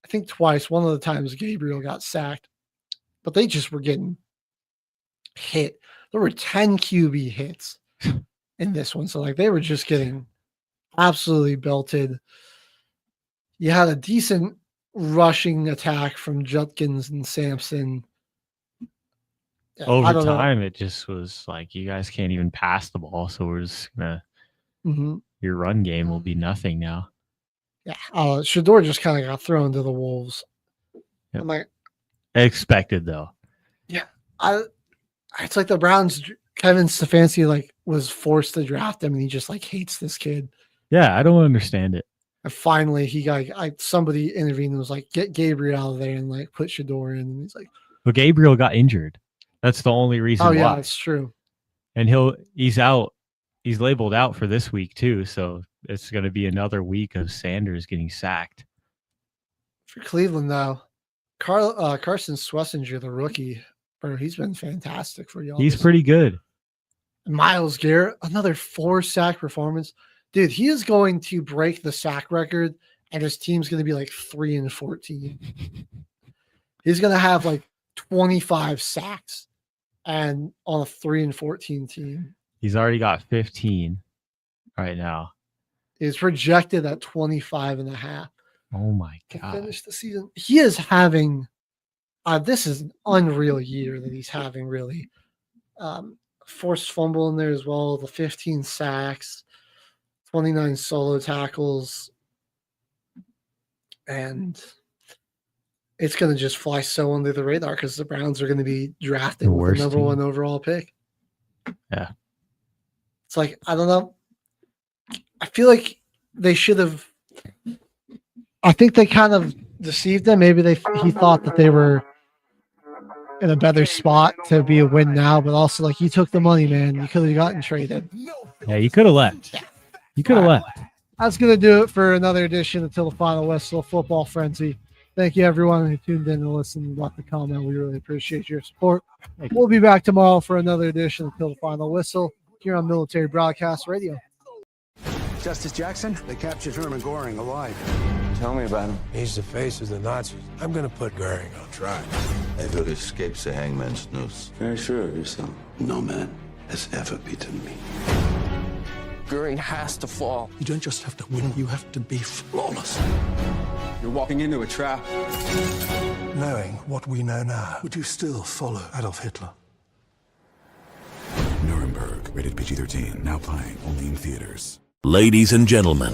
I think, twice. One of the times Gabriel got sacked, but they just were getting hit. There were 10 QB hits in this one. So they were just getting absolutely belted. You had a decent rushing attack from Judkins and Sampson.
over time, it just was like, you guys can't even pass the ball, so we're just gonna. Your run game will be nothing now.
Yeah, Shador just kind of got thrown to the wolves.
Yep.
I'm like,
expected though.
Yeah, it's like the Browns. Kevin Stefanski like was forced to draft him, and he just like hates this kid.
Yeah, I don't understand it.
And finally, he got somebody intervened and was like, "Get Gabriel out of there and like put Shador in." And he's like,
"But Gabriel got injured. That's the only reason."
Oh yeah, that's true.
And he's out. He's labeled out for this week too, so it's going to be another week of Sanders getting sacked.
For Cleveland, though, Carson Schlesinger, the rookie, bro, he's been fantastic for y'all.
He's pretty good.
Myles Garrett, another 4-sack performance. Dude, he is going to break the sack record, and his team's going to be like 3-14. He's going to have like 25 sacks and on a 3-14 team.
He's already got 15 right now.
He's projected at 25.5.
Oh my God.
To finish the season. He is having this is an unreal year that he's having, really. Forced fumble in there as well, the 15 sacks, 29 solo tackles, and it's going to just fly so under the radar because the Browns are going to be drafting with the number 1 overall pick.
Yeah.
It's like, I don't know. I feel like they should have. I think they kind of deceived him. Maybe he thought that they were in a better spot to be a win now, but also like, you took the money, man. You could have gotten traded.
Yeah, you could have left. You could have left.
That's going to do it for another edition Until the Final Whistle Football Frenzy. Thank you, everyone who tuned in and listened and left a comment. We really appreciate your support. We'll be back tomorrow for another edition Until the Final Whistle here on Military Broadcast Radio.
Justice Jackson, they captured Herman Goring alive.
Tell me about him.
He's the face of the Nazis. I'm going to put Goering on trial.
Never escapes a hangman's noose. Very sure of yourself.
No man has ever beaten me.
Goring has to fall.
You don't just have to win, you have to be flawless.
You're walking into a trap.
Knowing what we know now,
would you still follow Adolf Hitler?
Nuremberg, rated PG-13, now playing only in theaters.
Ladies and gentlemen,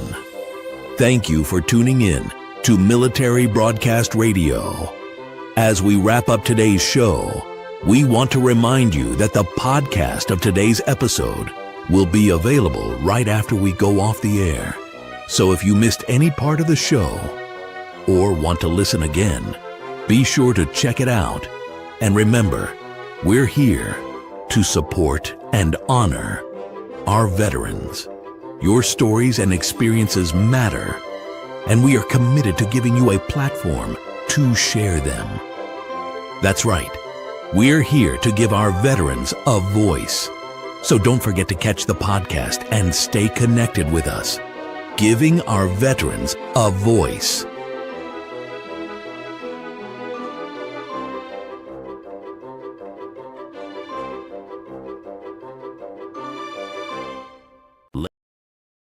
thank you for tuning in to Military Broadcast Radio. As we wrap up today's show, we want to remind you that the podcast of today's episode will be available right after we go off the air. So if you missed any part of the show or want to listen again, be sure to check it out. And remember, we're here to support and honor our veterans. Your stories and experiences matter, and we are committed to giving you a platform to share them. That's right. We're here to give our veterans a voice. So don't forget to catch the podcast and stay connected with us. Giving our veterans a voice.